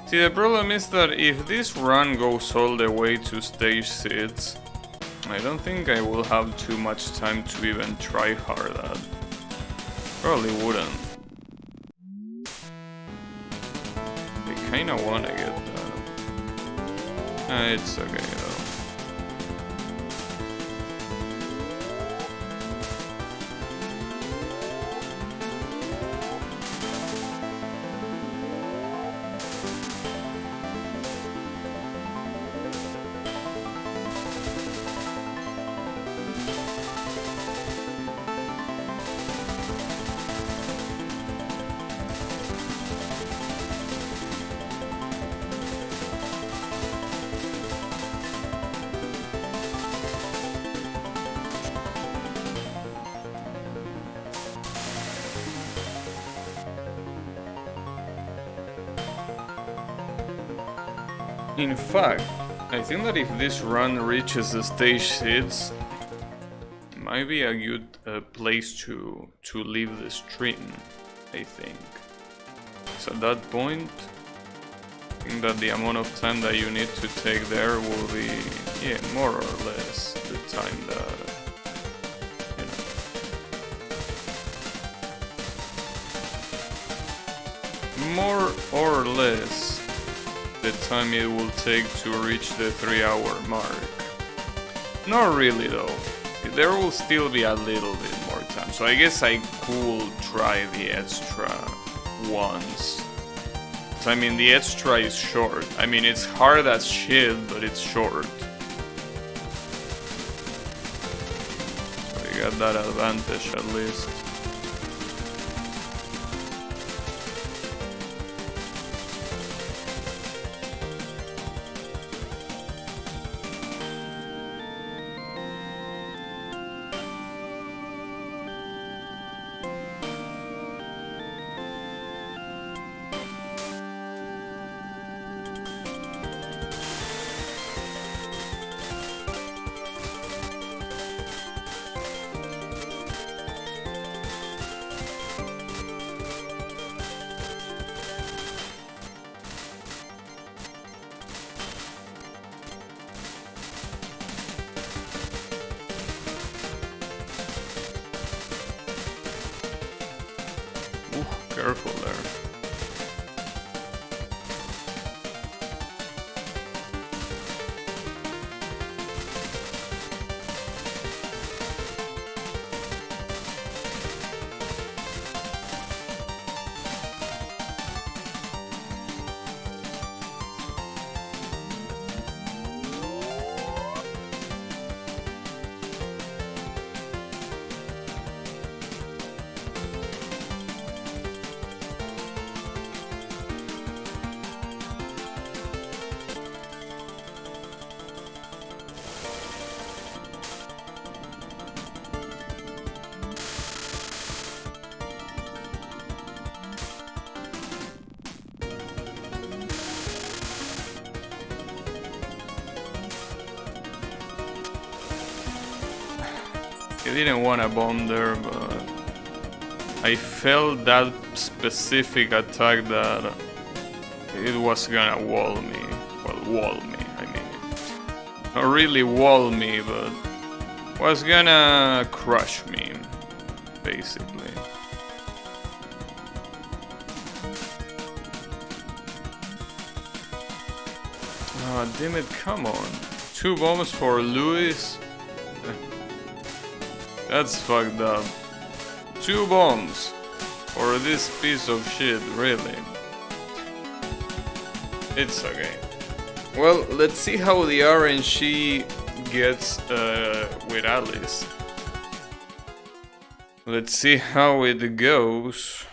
See, the problem is that if this run goes all the way to stage 6, I don't think I will have too much time to even try hard at. Probably wouldn't. Kinda wanna get that. It's okay though. In fact, I think that if this run reaches the stage 6, it might be a good place to leave the stream, I think. So at that point, I think that the amount of time that you need to take there will be, yeah, more or less the time that, you know. More or less the time it will take to reach the 3-hour mark. Not really though, there will still be a little bit more time, so I guess I could try the extra once. So, I mean, the extra is short, I mean it's hard as shit, but it's short. So you got that advantage at least. careful there. I didn't want to bomb there, but I felt that specific attack that it was gonna wall me. Well, wall me, I mean. Not really wall me, but was gonna crush me, basically. Oh, damn it, come on. 2 bombs for Luis? That's fucked up. 2 bombs for this piece of shit, really. It's okay. Well, let's see how the RNG gets with Alice. Let's see how it goes.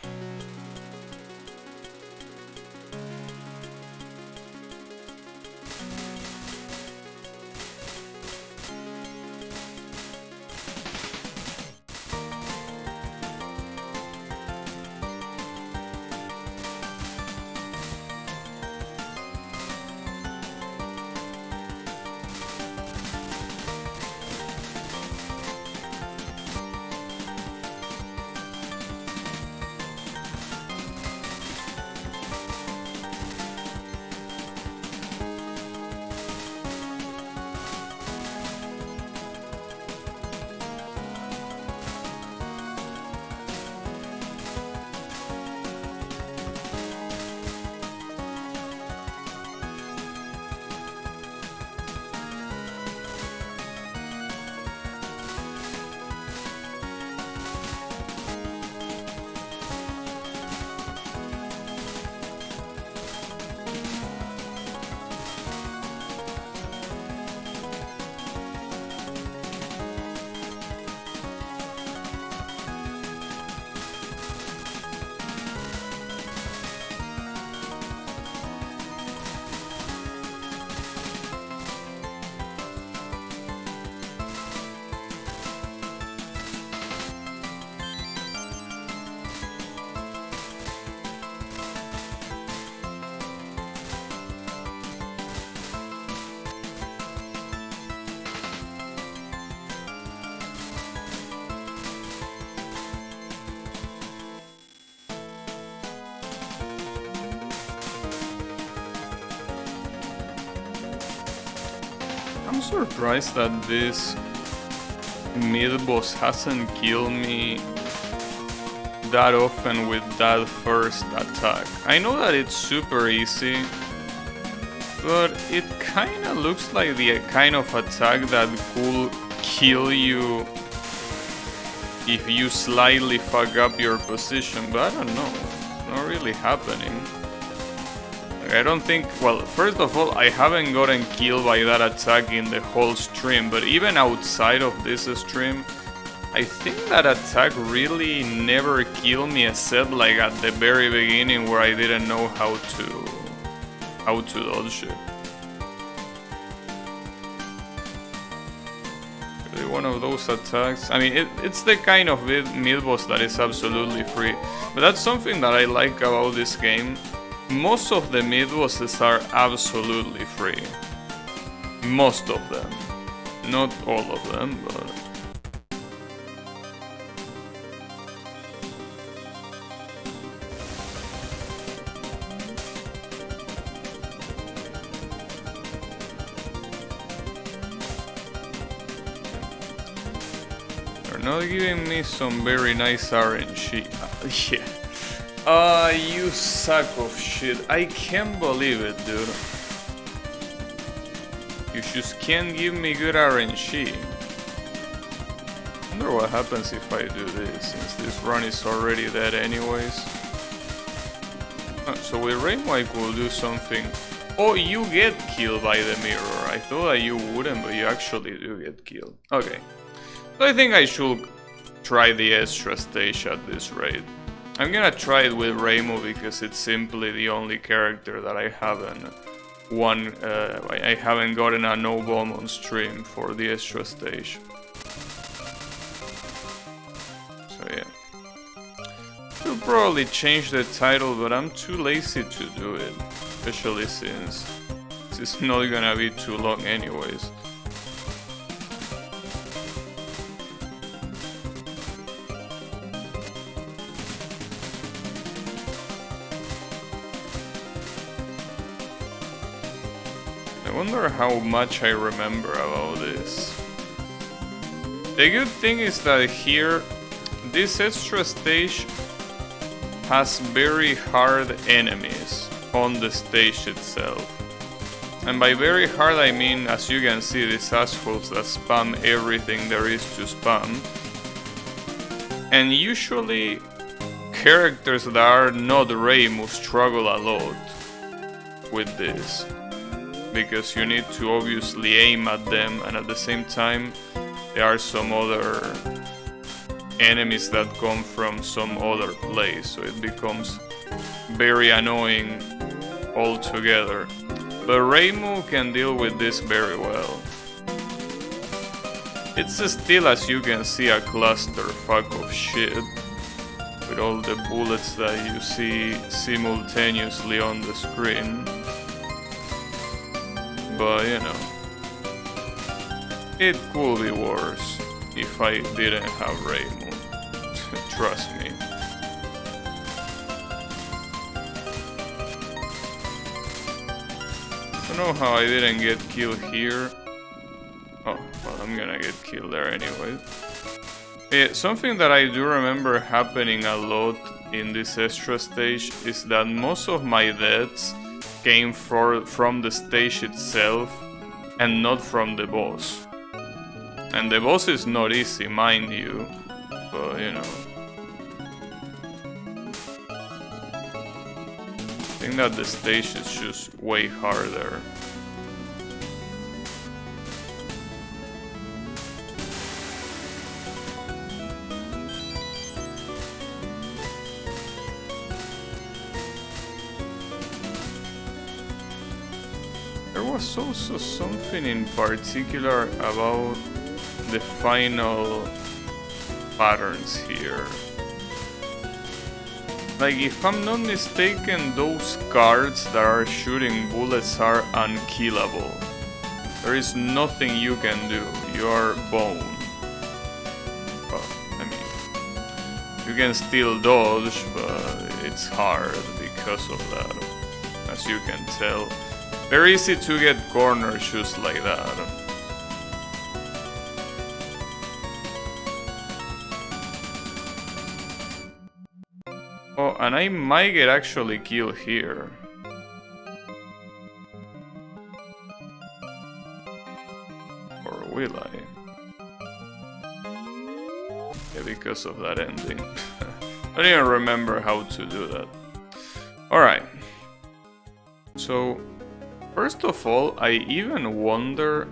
I'm surprised that this mid-boss hasn't killed me that often with that first attack. I know that it's super easy, but it kinda looks like the kind of attack that could kill you if you slightly fuck up your position, but I don't know, it's not really happening. I don't think, well, first of all, I haven't gotten killed by that attack in the whole stream, but even outside of this stream, I think that attack really never killed me except like at the very beginning where I didn't know how to dodge it. Really one of those attacks. I mean, it's the kind of mid-boss that is absolutely free, but that's something that I like about this game. Most of the mid-bosses are absolutely free. Most of them. Not all of them, but... They're not giving me some very nice RNG. Yeah. You sack of shit. I can't believe it, dude. You just can't give me good RNG. Wonder what happens if I do this, since this run is already dead anyways. So with Rainbow I could do something. Oh, you get killed by the mirror. I thought that you wouldn't, but you actually do get killed. Okay. So I think I should try the extra stage at this rate. I'm gonna try it with Rainbow because it's simply the only character that I haven't I haven't gotten a no bomb on stream for the extra stage. So yeah. Should probably change the title, but I'm too lazy to do it. Especially since it's not gonna be too long anyways. I wonder how much I remember about this. The good thing is that here, this extra stage has very hard enemies on the stage itself. And by very hard I mean, as you can see, these assholes that spam everything there is to spam. And usually characters that are not Reimu struggle a lot with this. Because you need to obviously aim at them, and at the same time there are some other enemies that come from some other place, so it becomes very annoying altogether. But Reimu can deal with this very well. It's still, as you can see, a clusterfuck of shit with all the bullets that you see simultaneously on the screen. But you know, it could be worse if I didn't have Reimu. Trust me. I don't know how I didn't get killed here. Oh, well, I'm gonna get killed there anyway. Something that I do remember happening a lot in this extra stage is that most of my deaths came from the stage itself and not from the boss. And the boss is not easy, mind you, but you know. I think that the stage is just way harder. There was also something in particular about the final patterns here. Like, if I'm not mistaken, those cards that are shooting bullets are unkillable. There is nothing you can do. You are bone. Well, I mean, you can still dodge, but it's hard because of that, as you can tell. Very easy to get cornered just like that. Oh, and I might get actually killed here. Or will I? Yeah, because of that ending. I don't even remember how to do that. Alright. So, first of all, I even wonder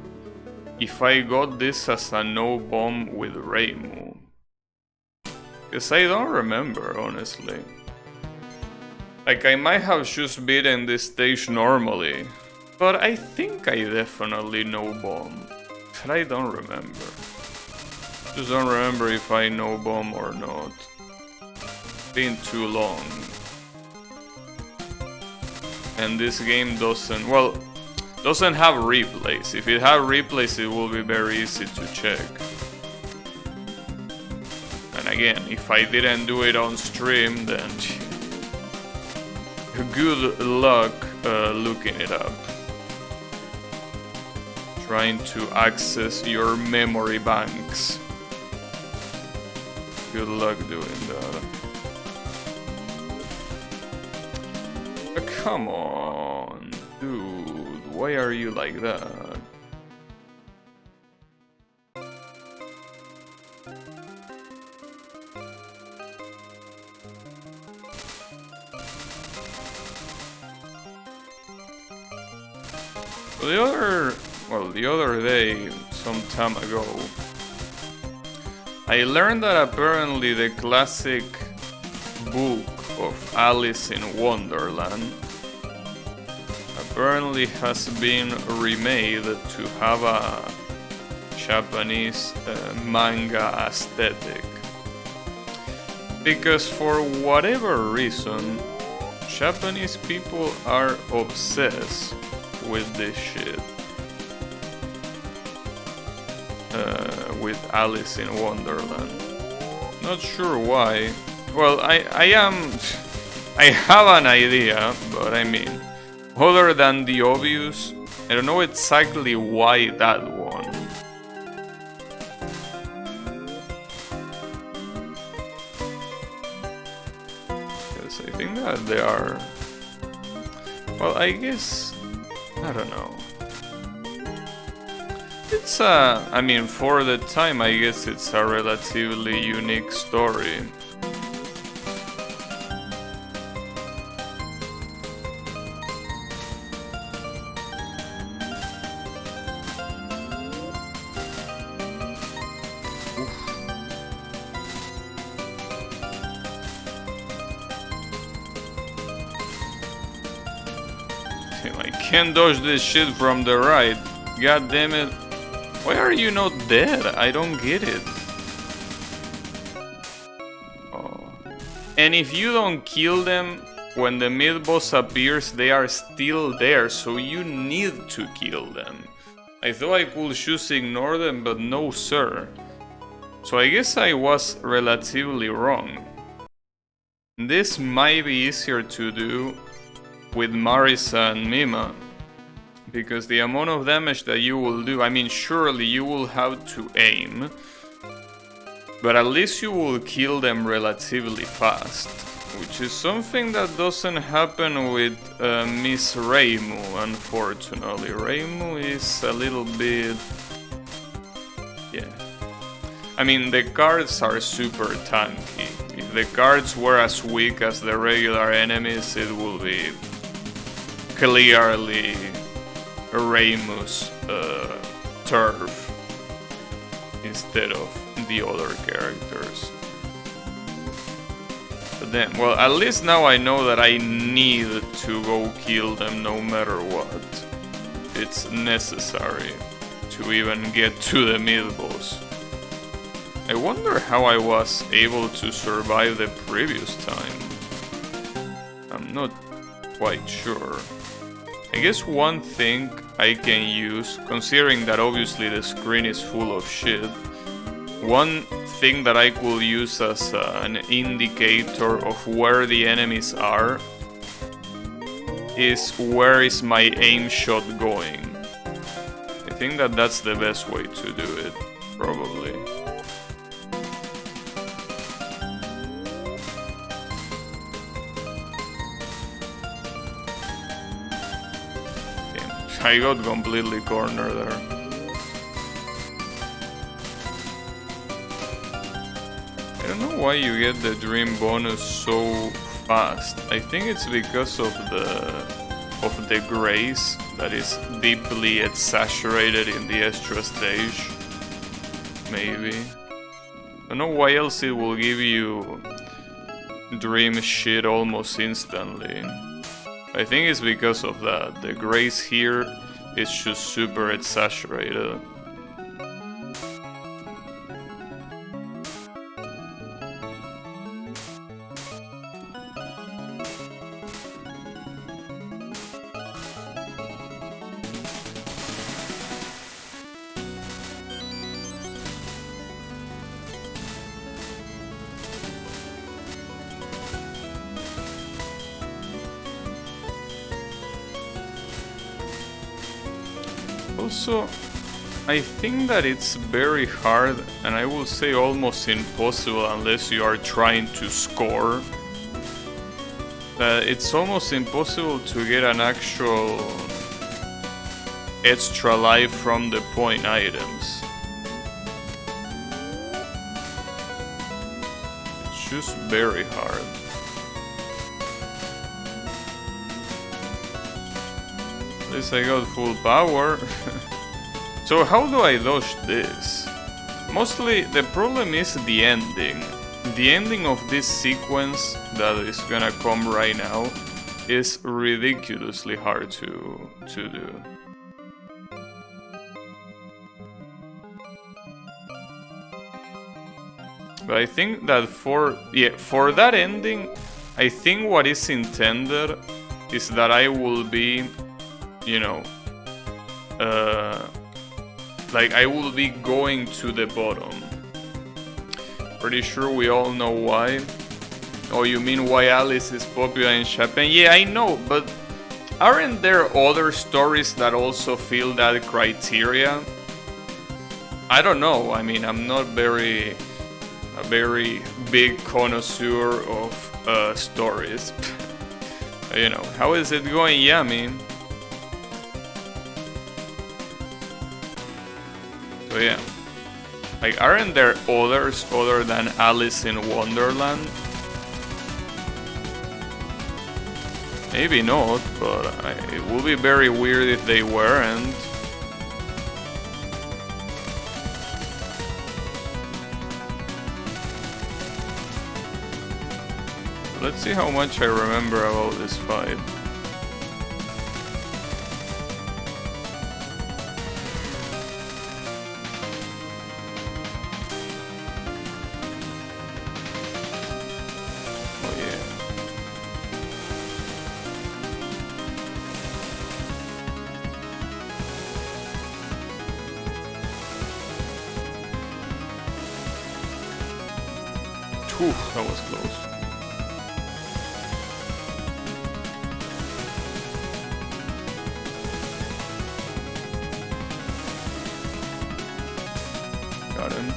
if I got this as a no bomb with Reimu. Because I don't remember, honestly. Like, I might have just beaten this stage normally, but I think I definitely no bomb. But I don't remember. Just don't remember if I no bomb or not. Been too long. And this game doesn't, well, doesn't have replays. If it had replays, it will be very easy to check. And again, if I didn't do it on stream, then good luck looking it up. Trying to access your memory banks. Good luck doing that. come on, dude. Why are you like that? The other day, some time ago, I learned that apparently the classic book of Alice in Wonderland apparently has been remade to have a Japanese manga aesthetic. Because for whatever reason, Japanese people are obsessed with this shit. With Alice in Wonderland. Not sure why. Well, I have an idea, but I mean, other than the obvious, I don't know exactly why that one. Because I think that they are... Well, I guess... I don't know. It's I mean, for the time, I guess it's a relatively unique story. I can't dodge this shit from the right. God damn it. Why are you not dead? I don't get it. Oh. And if you don't kill them, when the mid-boss appears, they are still there, so you need to kill them. I thought I could just ignore them, but no sir. So I guess I was relatively wrong. This might be easier to do with Marisa and Mima. Because the amount of damage that you will do, I mean, surely you will have to aim, but at least you will kill them relatively fast, which is something that doesn't happen with Miss Reimu, unfortunately. Reimu is a little bit... yeah. I mean, the cards are super tanky. If the cards were as weak as the regular enemies, it will be clearly Reimu's turf instead of the other characters. But then, well, at least now I know that I need to go kill them no matter what. It's necessary to even get to the mid-boss. I wonder how I was able to survive the previous time. I'm not quite sure. I guess one thing I can use, considering that obviously the screen is full of shit, one thing that I could use as an indicator of where the enemies are is where is my aim shot going. I think that that's the best way to do it, probably. I got completely cornered there. I don't know why you get the dream bonus so fast. I think it's because of the grace that is deeply saturated in the extra stage. Maybe. I don't know why else it will give you dream shit almost instantly. I think it's because of that. The grace here is just super exaggerated. Also, I think that it's very hard, and I will say almost impossible unless you are trying to score, it's almost impossible to get an actual extra life from the point items. It's just very hard. At least I got full power. So how do I dodge this? Mostly the problem is the ending. The ending of this sequence that is gonna come right now is ridiculously hard to do. But I think that for that ending, I think what is intended is that I will be, you know, like I will be going to the bottom. Pretty sure we all know why. Oh, you mean why Alice is popular in Japan? Yeah, I know, but aren't there other stories that also fill that criteria? I don't know. I mean, I'm not a very big connoisseur of stories. You know, how is it going, Yami? So yeah. Like, aren't there others other than Alice in Wonderland? Maybe not, but it would be very weird if they weren't. Let's see how much I remember about this fight. Whew, that was close. Got him.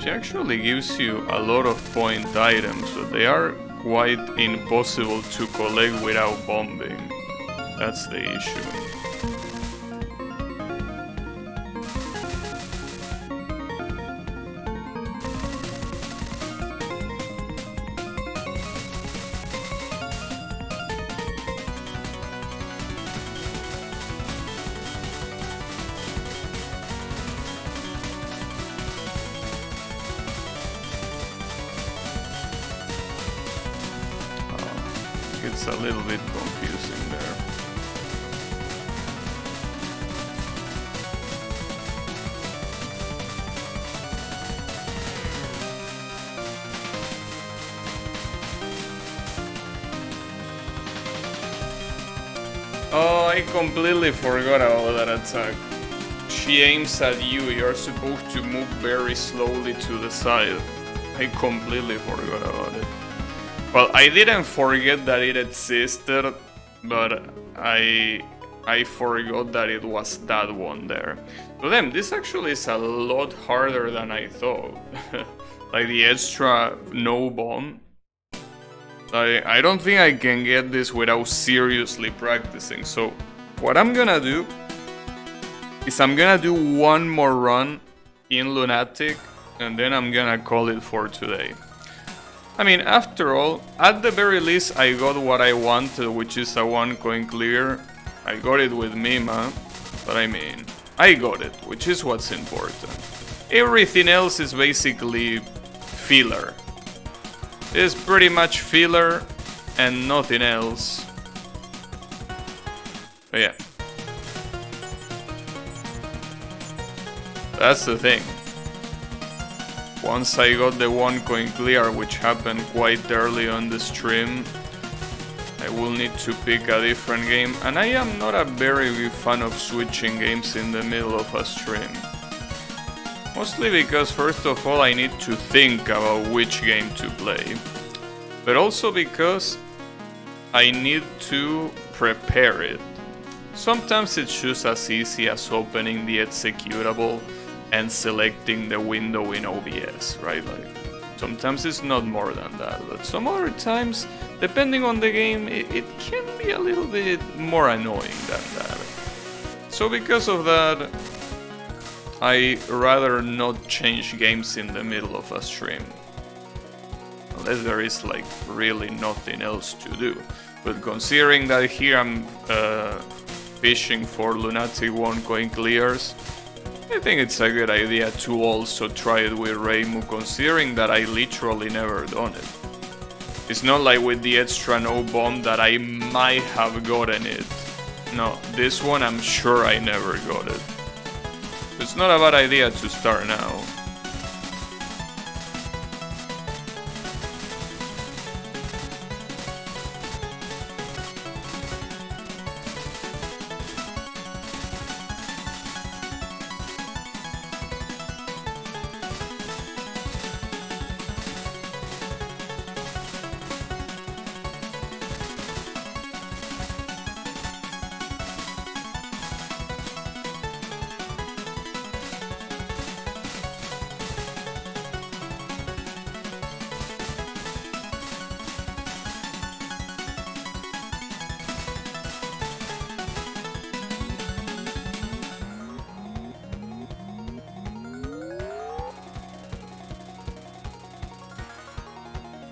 She actually gives you a lot of point items, but they are quite impossible to collect without bombing. That's the issue. It's a little bit confusing there. Oh, I completely forgot about that attack. She aims at you, you're supposed to move very slowly to the side. I completely forgot about it. Well, I didn't forget that it existed, but I forgot that it was that one there. So then, this actually is a lot harder than I thought. Like the extra no bomb. I don't think I can get this without seriously practicing. So what I'm gonna do is I'm gonna do one more run in Lunatic, and then I'm gonna call it for today. I mean, after all, at the very least I got what I wanted, which is a 1 coin clear. I got it with Mima, but I mean, I got it, which is what's important. Everything else is basically filler. It's pretty much filler and nothing else. But yeah. That's the thing. Once I got the 1 coin clear, which happened quite early on the stream, I will need to pick a different game, and I am not a very big fan of switching games in the middle of a stream. Mostly because first of all I need to think about which game to play, but also because I need to prepare it. Sometimes it's just as easy as opening the executable, and selecting the window in OBS, right? Like, sometimes it's not more than that, but some other times, depending on the game, it can be a little bit more annoying than that. So because of that, I rather not change games in the middle of a stream. Unless there is like really nothing else to do. But considering that here I'm fishing for Lunatic 1 coin clears, I think it's a good idea to also try it with Reimu, considering that I literally never done it. It's not like with the extra no bomb that I might have gotten it. No, this one I'm sure I never got it. It's not a bad idea to start now.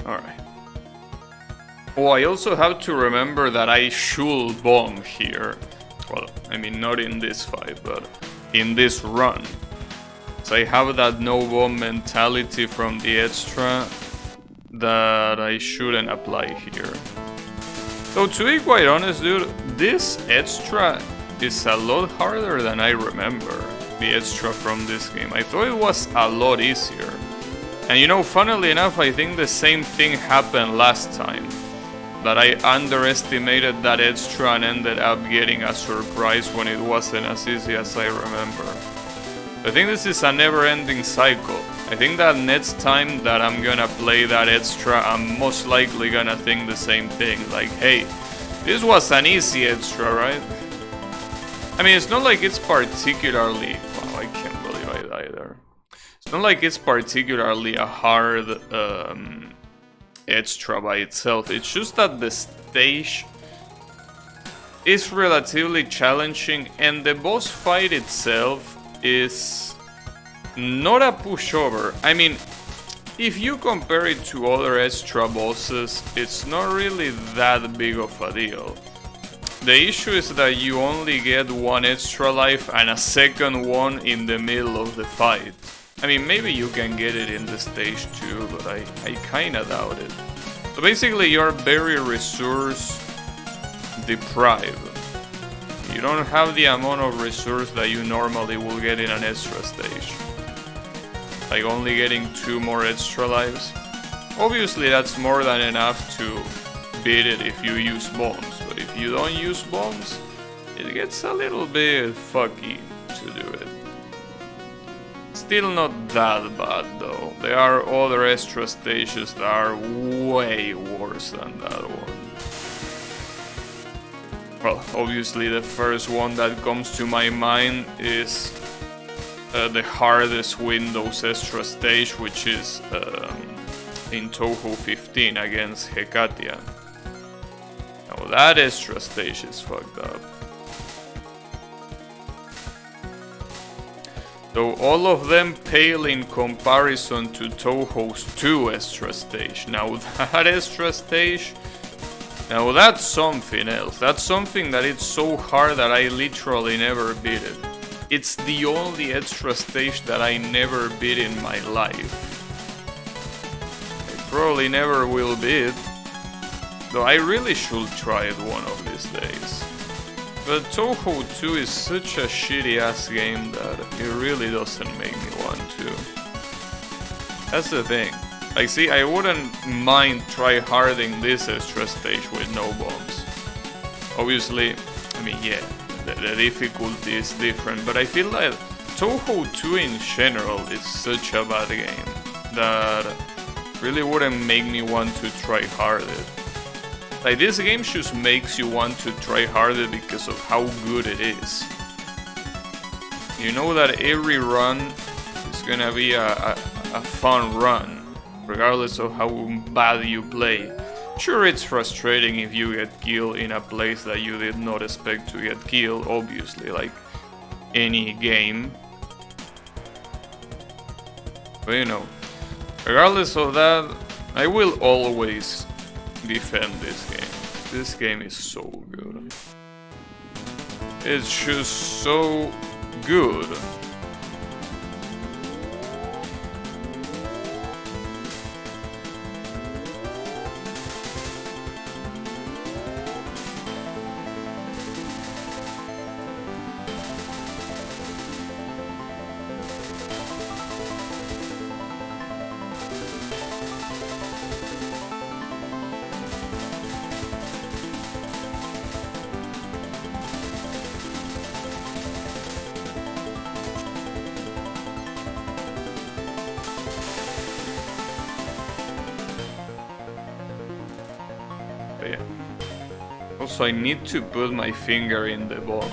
Alright. Oh, I also have to remember that I should bomb here. Well, I mean, not in this fight, but in this run. So I have that no bomb mentality from the extra that I shouldn't apply here. So to be quite honest, dude, this extra is a lot harder than I remember. The extra from this game. I thought it was a lot easier. And you know, funnily enough, I think the same thing happened last time. That I underestimated that extra and ended up getting a surprise when it wasn't as easy as I remember. I think this is a never-ending cycle. I think that next time that I'm gonna play that extra, I'm most likely gonna think the same thing. Like, hey, this was an easy extra, right? I mean, it's not like it's particularly... Wow, I can't believe I died there. It's not like it's particularly a hard extra by itself. It's just that the stage is relatively challenging and the boss fight itself is not a pushover. I mean, if you compare it to other extra bosses, it's not really that big of a deal. The issue is that you only get one extra life and a second one in the middle of the fight. I mean, maybe you can get it in the stage too, but I kinda doubt it. So basically you're very resource deprived. You don't have the amount of resource that you normally will get in an extra stage. Like only getting 2 more extra lives. Obviously that's more than enough to beat it if you use bombs, but if you don't use bombs, it gets a little bit fucky to do it. Still not that bad though. There are other extra stages that are way worse than that one. Well, obviously the first one that comes to my mind is the hardest Windows extra stage, which is in Touhou 15 against Hekatia. Now that extra stage is fucked up. So all of them pale in comparison to Touhou's 2 extra stage. Now that extra stage, now that's something else. That's something that it's so hard that I literally never beat it. It's the only extra stage that I never beat in my life. I probably never will beat, though I really should try it one of these days. But Touhou 2 is such a shitty ass game that it really doesn't make me want to. That's the thing. Like, see, I wouldn't mind try-harding this extra stage with no bombs. Obviously, I mean, yeah, the difficulty is different, but I feel like Touhou 2 in general is such a bad game that really wouldn't make me want to try hard it. Like, this game just makes you want to try harder because of how good it is. You know that every run is gonna be a fun run, regardless of how bad you play. Sure, it's frustrating if you get killed in a place that you did not expect to get killed, obviously, like any game. But you know, regardless of that, I will always defend this game. This game is so good. It's just so good. Yeah. Also, I need to put my finger in the bomb.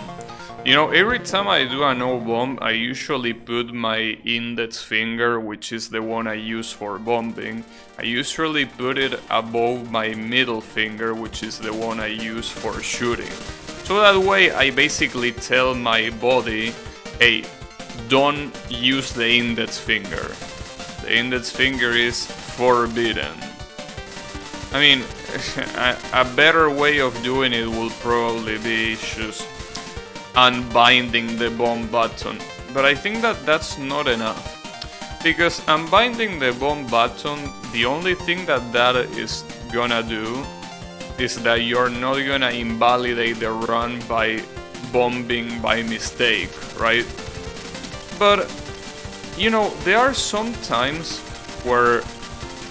You know, every time I do a no bomb, I usually put my index finger, which is the one I use for bombing. I usually put it above my middle finger, which is the one I use for shooting. So that way I basically tell my body, hey, don't use the index finger. The index finger is forbidden. I mean, a better way of doing it will probably be just unbinding the bomb button. But I think that that's not enough. Because unbinding the bomb button, the only thing that that is gonna do is that you're not gonna invalidate the run by bombing by mistake, right? But, you know, there are some times where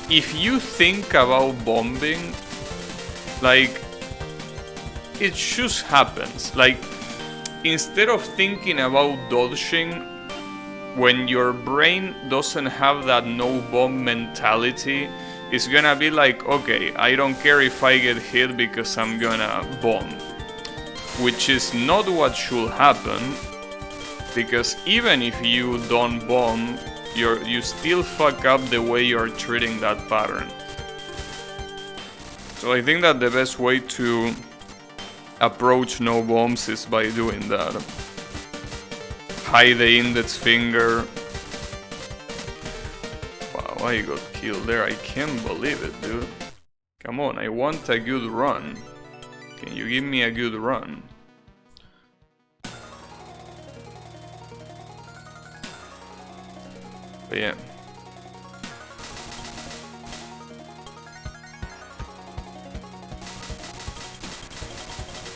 if you think about bombing, like, it just happens. Like, instead of thinking about dodging, when your brain doesn't have that no bomb mentality, it's gonna be like, okay, I don't care if I get hit because I'm gonna bomb. Which is not what should happen, because even if you don't bomb, you still fuck up the way you're treating that pattern. So I think that the best way to approach no bombs is by doing that. Hide the index finger. Wow, I got killed there. I can't believe it, dude. Come on, I want a good run. Can you give me a good run? But yeah.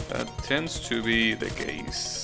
That tends to be the case.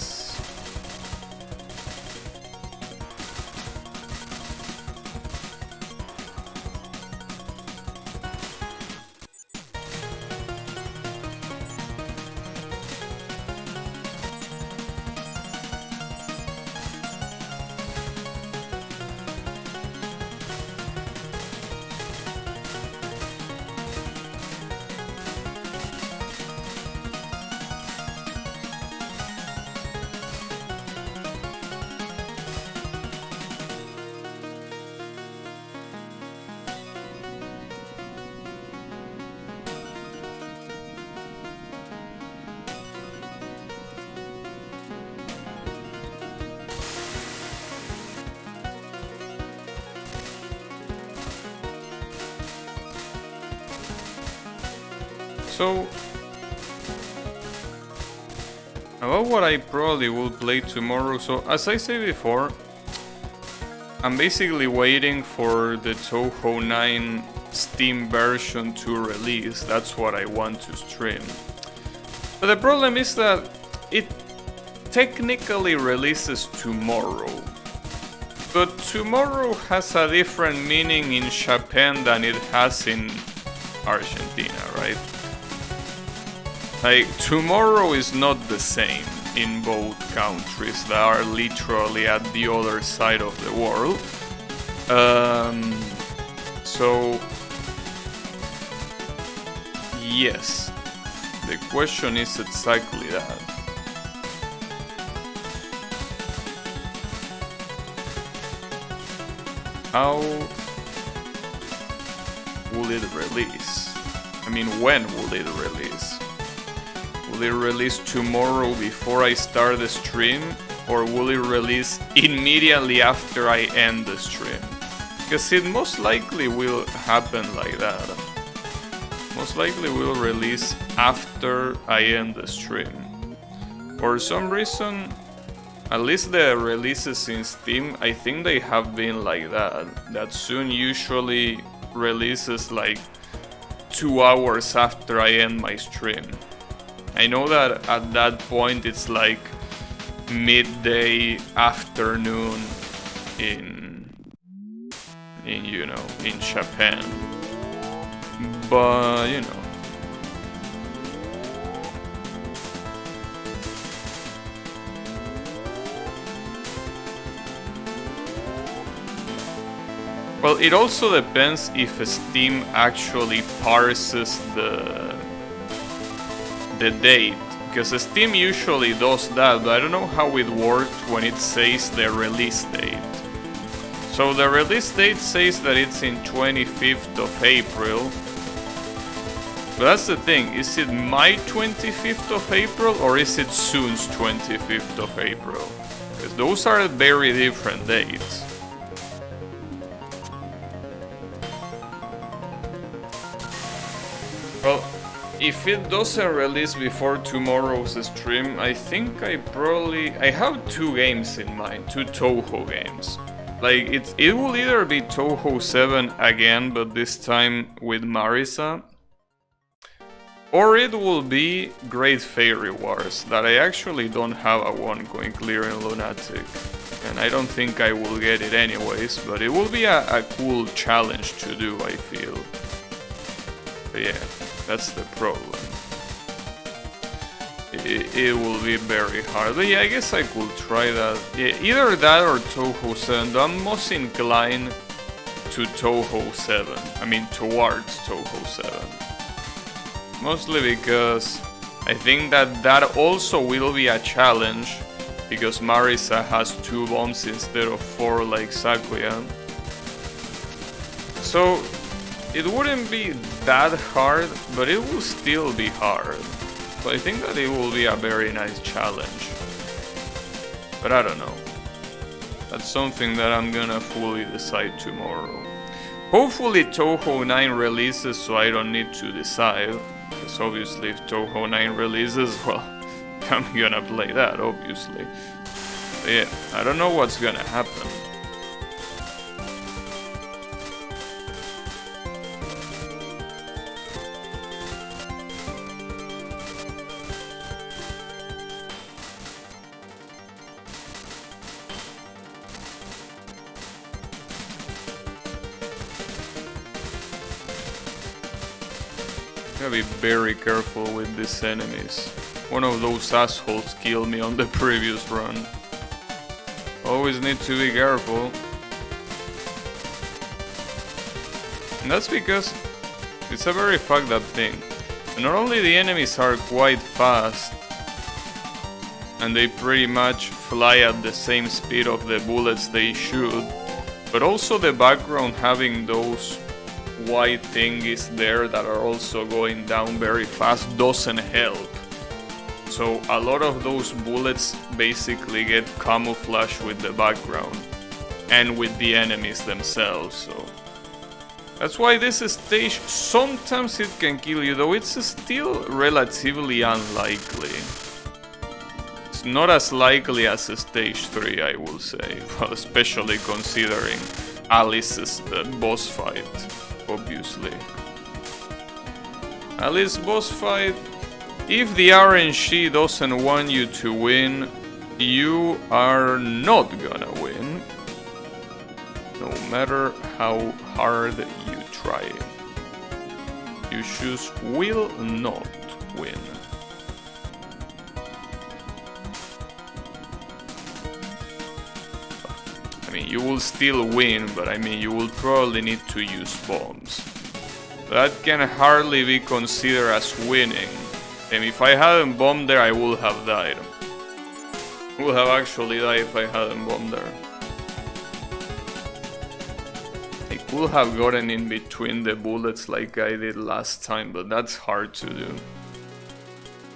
So, about what I probably will play tomorrow. So, as I said before, I'm basically waiting for the Touhou 9 Steam version to release. That's what I want to stream. But the problem is that it technically releases tomorrow. But tomorrow has a different meaning in Japan than it has in Argentina, right? Like, tomorrow is not the same in both countries that are literally at the other side of the world. So, yes, the question is exactly that. how will it release? I mean, when will it release? Will it release tomorrow before I start the stream? Or will it release immediately after I end the stream? Because it most likely will happen like that. Most likely will release after I end the stream. For some reason, at least the releases in Steam, I think they have been like that. That soon usually releases like 2 hours after I end my stream. I know that at that point it's like midday afternoon in you know, in Japan. But you know, well, it also depends if Steam actually parses the date, because Steam usually does that, but I don't know how it works when it says the release date. So the release date says that it's in 25th of April. But that's the thing, is it my 25th of April or is it Soon's 25th of April? Because those are very different dates. Well, if it doesn't release before tomorrow's stream, I think I have 2 games in mind, 2 Touhou games. Like, it will either be Touhou 7 again, but this time with Marisa, or it will be Great Fairy Wars, that I actually don't have a one going clear in Lunatic. And I don't think I will get it anyways, but it will be a cool challenge to do, I feel. But yeah, that's the problem. It will be very hard. But yeah, I guess I could try that. Yeah, either that or Touhou 7. I'm most inclined to Touhou 7. I mean, towards Touhou 7. Mostly because I think that also will be a challenge, because Marisa has 2 bombs instead of 4 like Sakuya. So it wouldn't be that hard, but it will still be hard. So I think that it will be a very nice challenge. But I don't know. That's something that I'm gonna fully decide tomorrow. Hopefully Touhou 9 releases so I don't need to decide. Because obviously if Touhou 9 releases, well, I'm gonna play that, obviously. But yeah, I don't know what's gonna happen. Gotta be very careful with these enemies. One of those assholes killed me on the previous run. Always need to be careful. And that's because it's a very fucked up thing. And not only the enemies are quite fast, and they pretty much fly at the same speed of the bullets they shoot, but also the background having those white thingies there that are also going down very fast doesn't help. So a lot of those bullets basically get camouflaged with the background and with the enemies themselves. So that's why this stage sometimes it can kill you, though it's still relatively unlikely. It's not as likely as stage 3, I will say, well, especially considering Alice's boss fight. Obviously. Alice boss fight, if the RNG doesn't want you to win, you are not gonna win. No matter how hard you try. You just will not win. I mean, you will still win, but I mean, you will probably need to use bombs. That can hardly be considered as winning. And if I hadn't bombed there, I would have died. I would have actually died if I hadn't bombed there. could have gotten in between the bullets like I did last time, but that's hard to do.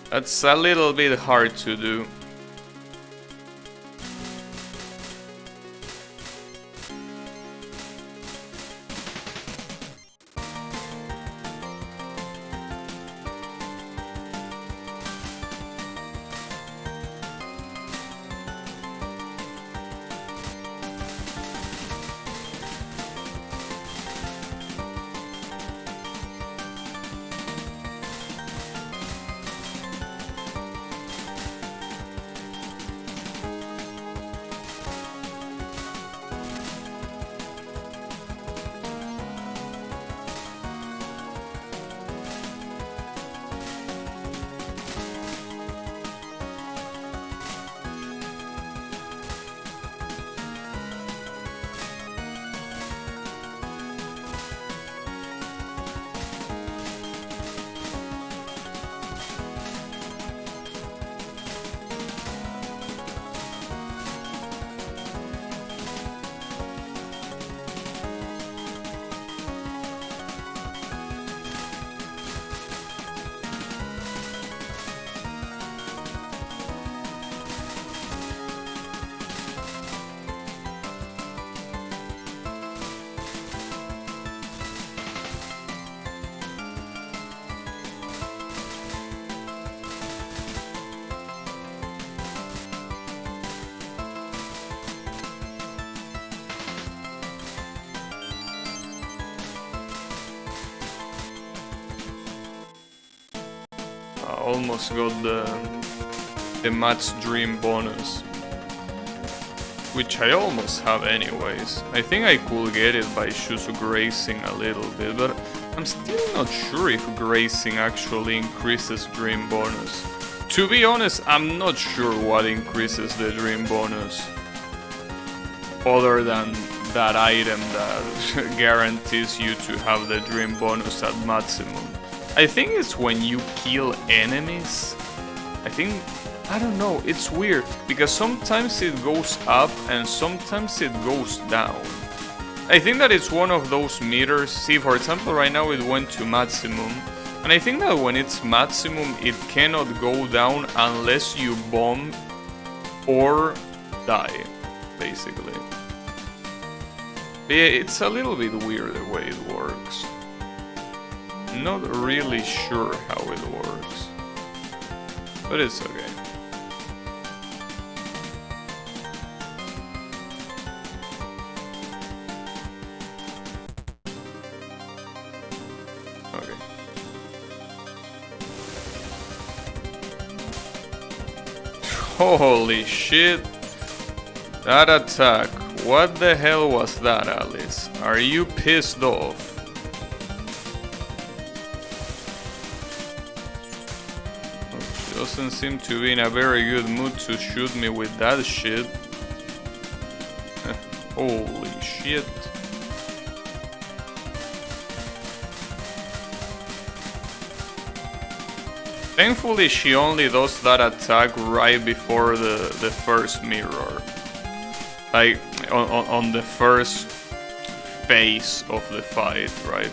That's a little bit hard to do. Almost got the Matt's Dream bonus, which I almost have anyways. I think I could get it by just grazing a little bit, but I'm still not sure if grazing actually increases Dream bonus. To be honest, I'm not sure what increases the Dream bonus, other than that item that guarantees you to have the Dream bonus at maximum. I think it's when you kill enemies. I don't know, it's weird, because sometimes it goes up and sometimes it goes down. I think that it's one of those meters. See, for example, right now it went to maximum, and I think that when it's maximum it cannot go down unless you bomb or die, basically. But yeah, it's a little bit weird the way it works. Not really sure how it works, but it's okay. Okay. Holy shit! That attack. What the hell was that, Alice? Are you pissed off? Doesn't seem to be in a very good mood to shoot me with that shit. Holy shit. Thankfully she only does that attack right before the first mirror. Like on the first phase of the fight, right?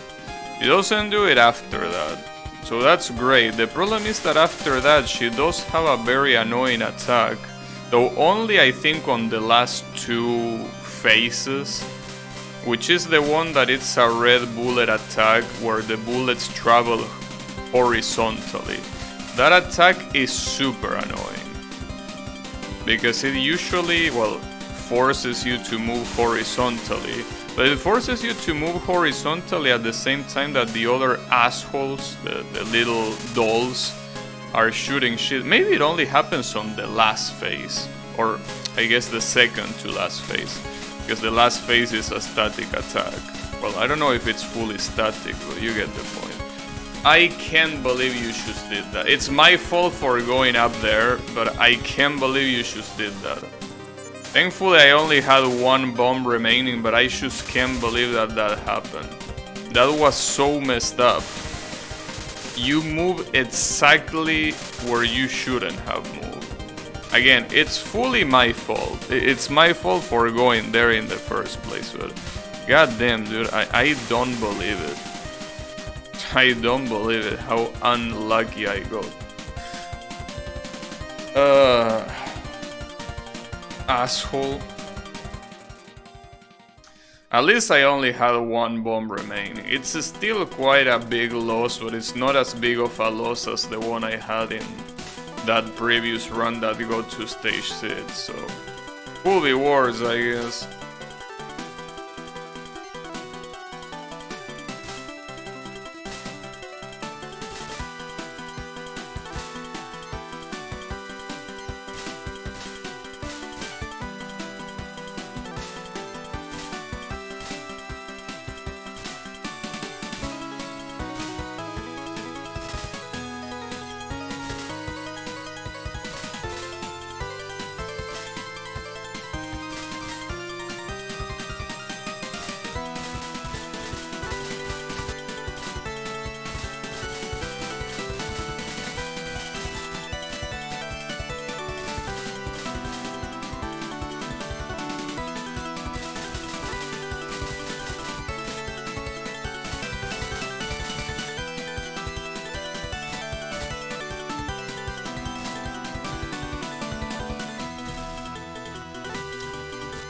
She doesn't do it after that. So that's great. The problem is that after that she does have a very annoying attack, though only I think on the last two phases, which is the one that it's a red bullet attack where the bullets travel horizontally. That attack is super annoying because it usually, well, forces you to move horizontally. But it forces you to move horizontally at the same time that the other assholes, the little dolls, are shooting shit. Maybe it only happens on the last phase, or I guess the second to last phase, because the last phase is a static attack. Well, I don't know if it's fully static, but you get the point. I can't believe you just did that. It's my fault for going up there, but I can't believe you just did that. Thankfully I only had one bomb remaining, but I just can't believe that that happened. That was so messed up. You move exactly where you shouldn't have moved. Again, it's fully my fault. It's my fault for going there in the first place, but God damn, dude, I don't believe it. I don't believe it, how unlucky I got. Asshole. At least I only had one bomb remaining. It's still quite a big loss, but it's not as big of a loss as the one I had in that previous run that got to stage 6, so... Could be worse, I guess.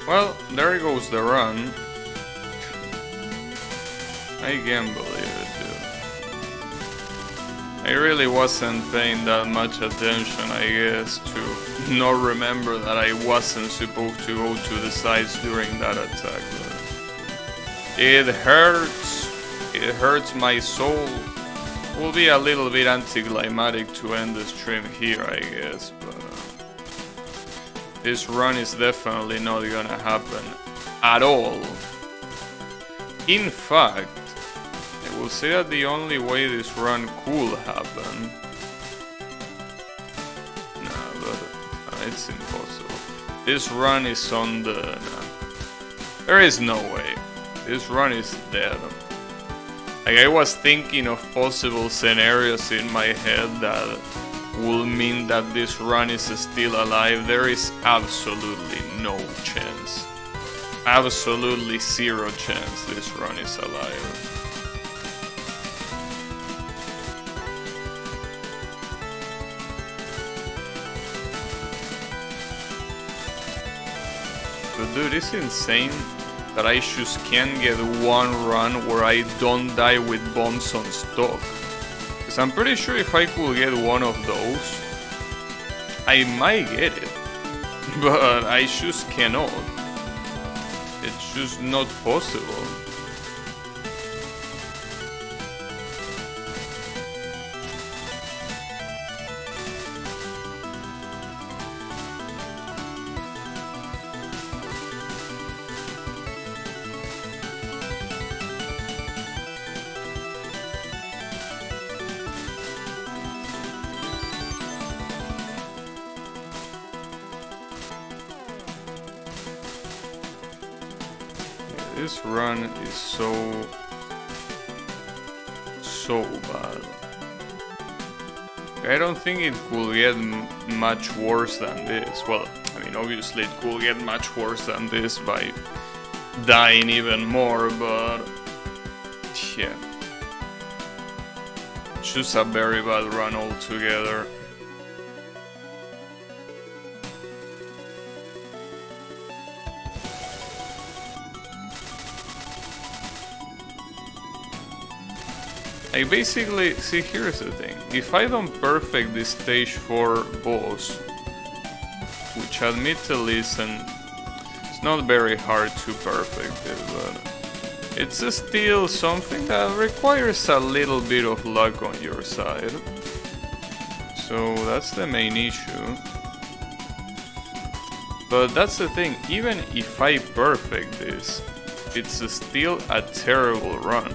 Well, there goes the run. I can't believe it, dude. I really wasn't paying that much attention, I guess, to not remember that I wasn't supposed to go to the sides during that attack. But it hurts. It hurts my soul. Will be a little bit anticlimactic to end the stream here, I guess, but... this run is definitely not gonna happen at all. In fact, I will say that the only way this run could happen... Nah, but it's impossible. This run is on the... Nah. There is no way. This run is dead. Like, I was thinking of possible scenarios in my head that will mean that this run is still alive. There is absolutely no chance. Absolutely zero chance this run is alive. But dude, it's insane that I just can't get one run where I don't die with bombs on stock. Because I'm pretty sure if I could get one of those, I might get it. But I just cannot. It's just not possible. This run is so bad. I don't think it could get much worse than this. Well, I mean, obviously it could get much worse than this by dying even more, but yeah. It's just a very bad run altogether. I basically, see, here's the thing, if I don't perfect this stage 4 boss, which admittedly it's not very hard to perfect it, but it's still something that requires a little bit of luck on your side. So that's the main issue. But that's the thing, even if I perfect this, it's still a terrible run.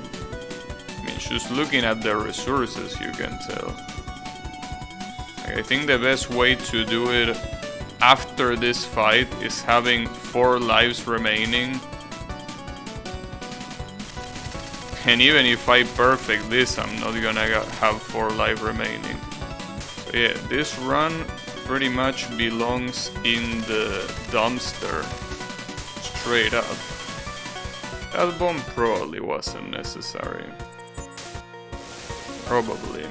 Just looking at the resources, you can tell. I think the best way to do it after this fight is having 4 lives remaining. And even if I perfect this, I'm not gonna have 4 lives remaining. So yeah, this run pretty much belongs in the dumpster. Straight up. That bomb probably wasn't necessary. Probably.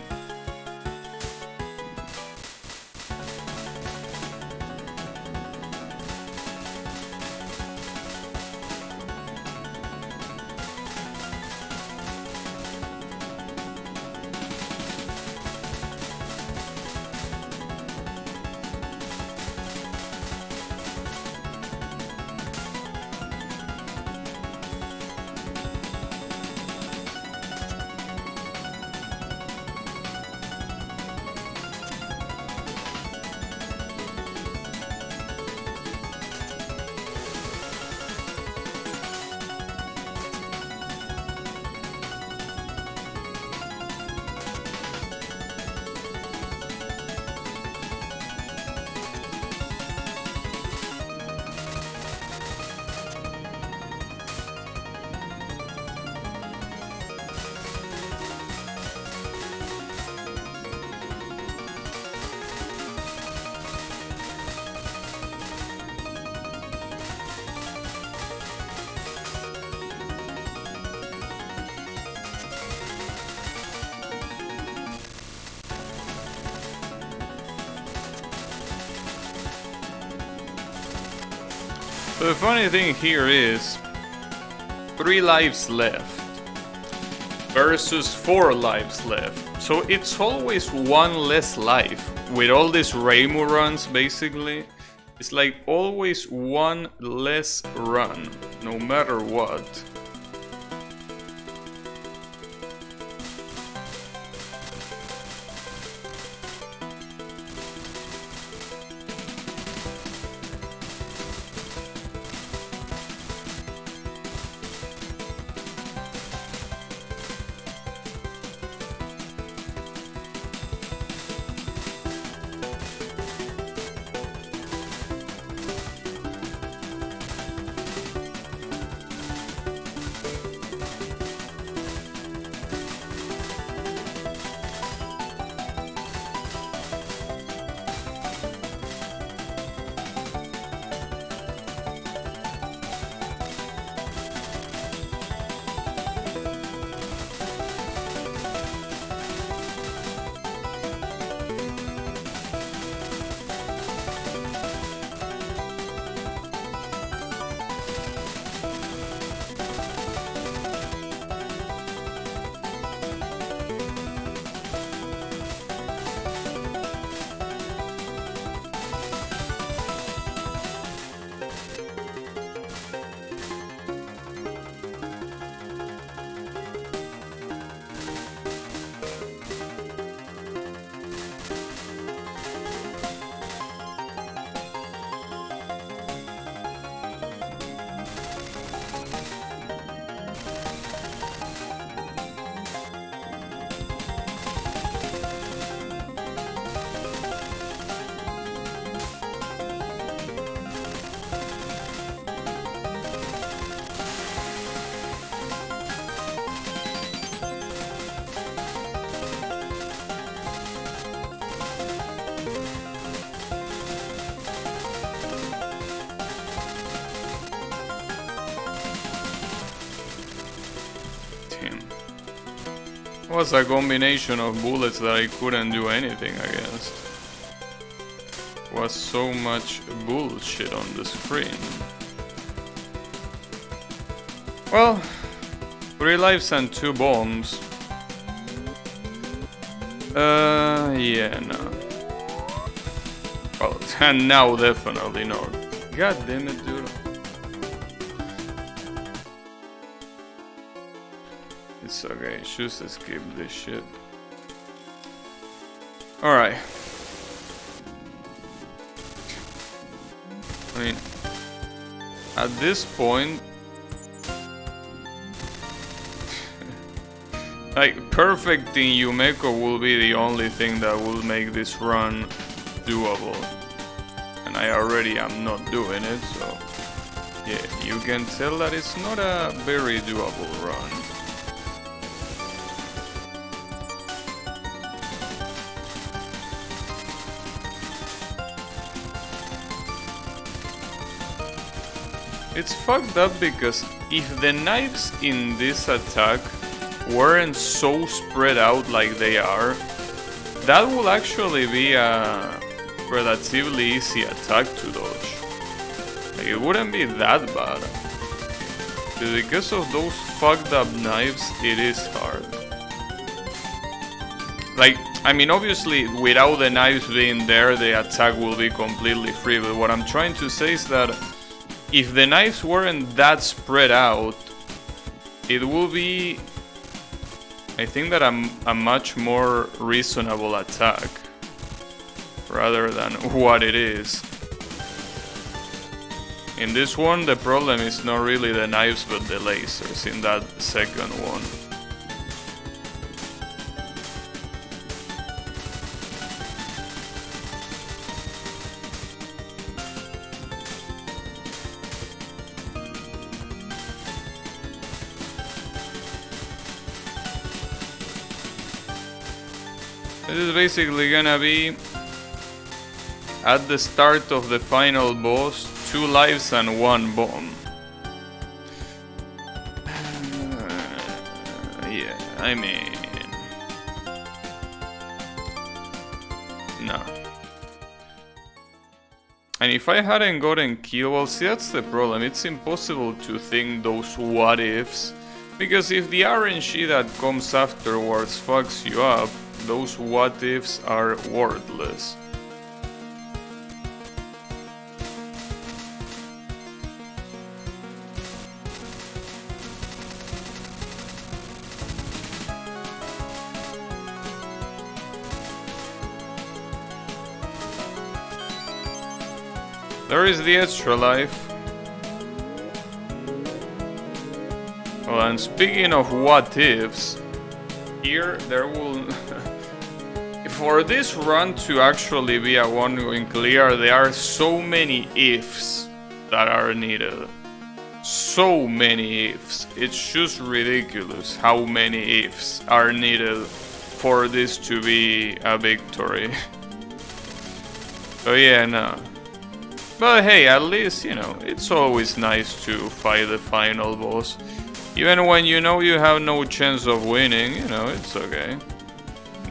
The funny thing here is 3 lives left versus 4 lives left. So it's always 1 less life. With all these Reimu runs, basically, it's like always 1 less run, no matter what. It was a combination of bullets that I couldn't do anything against. It was so much bullshit on the screen. Well, 3 lives and 2 bombs. Yeah, no. Well, and now definitely not. God damn it, dude. It's okay, just skip this shit. Alright. I mean, at this point, like, perfecting Yumeko will be the only thing that will make this run doable. And I already am not doing it, so yeah, you can tell that it's not a very doable run. It's fucked up because if the knives in this attack weren't so spread out like they are, that will actually be a relatively easy attack to dodge. Like, it wouldn't be that bad. But because of those fucked up knives, it is hard. Like, I mean, obviously, without the knives being there, the attack will be completely free. But what I'm trying to say is that if the knives weren't that spread out, it will be, I think, that a much more reasonable attack rather than what it is. In this one, the problem is not really the knives but the lasers in that second one. This is basically gonna be at the start of the final boss, 2 lives and 1 bomb. Yeah, I mean... nah. And if I hadn't gotten killed, well, see, that's the problem. It's impossible to think those what ifs, because if the RNG that comes afterwards fucks you up, those what ifs are worthless. There is the extra life. Well, and speaking of what ifs, here there will... for this run to actually be a one-going clear, there are so many ifs that are needed. So many ifs. It's just ridiculous how many ifs are needed for this to be a victory. So yeah, no. But hey, at least, you know, it's always nice to fight the final boss. Even when you know you have no chance of winning, you know, it's okay.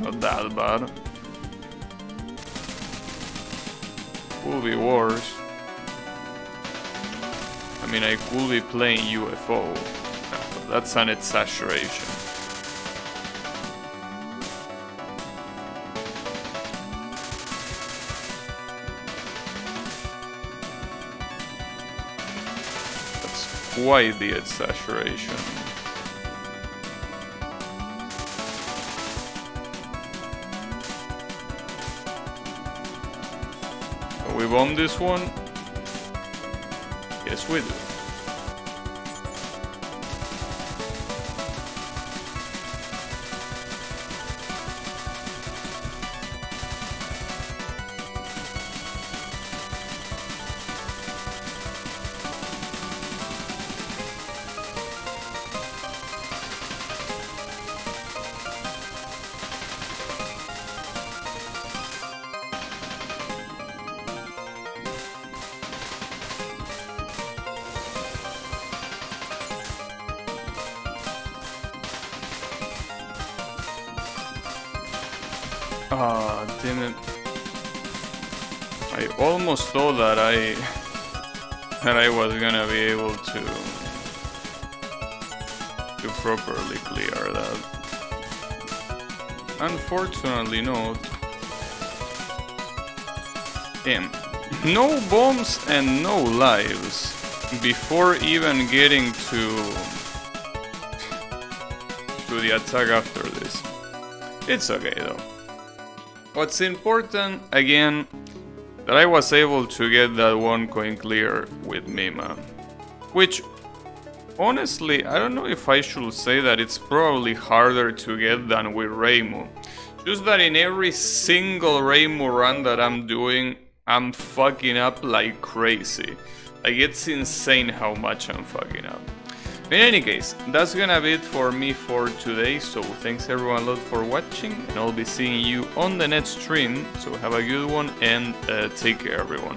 Not that bad. Could be worse. I mean, I could be playing UFO. But that's an exaggeration. Quite the exaggeration. We won this one? Yes, we do. Ah, damn it. I almost thought that I was gonna be able to properly clear that. Unfortunately not. Damn. No bombs and no lives before even getting to the attack after this. It's okay though. What's important, again, that I was able to get that one coin clear with Mima. Which, honestly, I don't know if I should say that it's probably harder to get than with Reimu. Just that in every single Reimu run that I'm doing, I'm fucking up like crazy. Like, it's insane how much I'm fucking up. In any case, that's gonna be it for me for today, so thanks everyone a lot for watching, and I'll be seeing you on the next stream, so have a good one and take care everyone.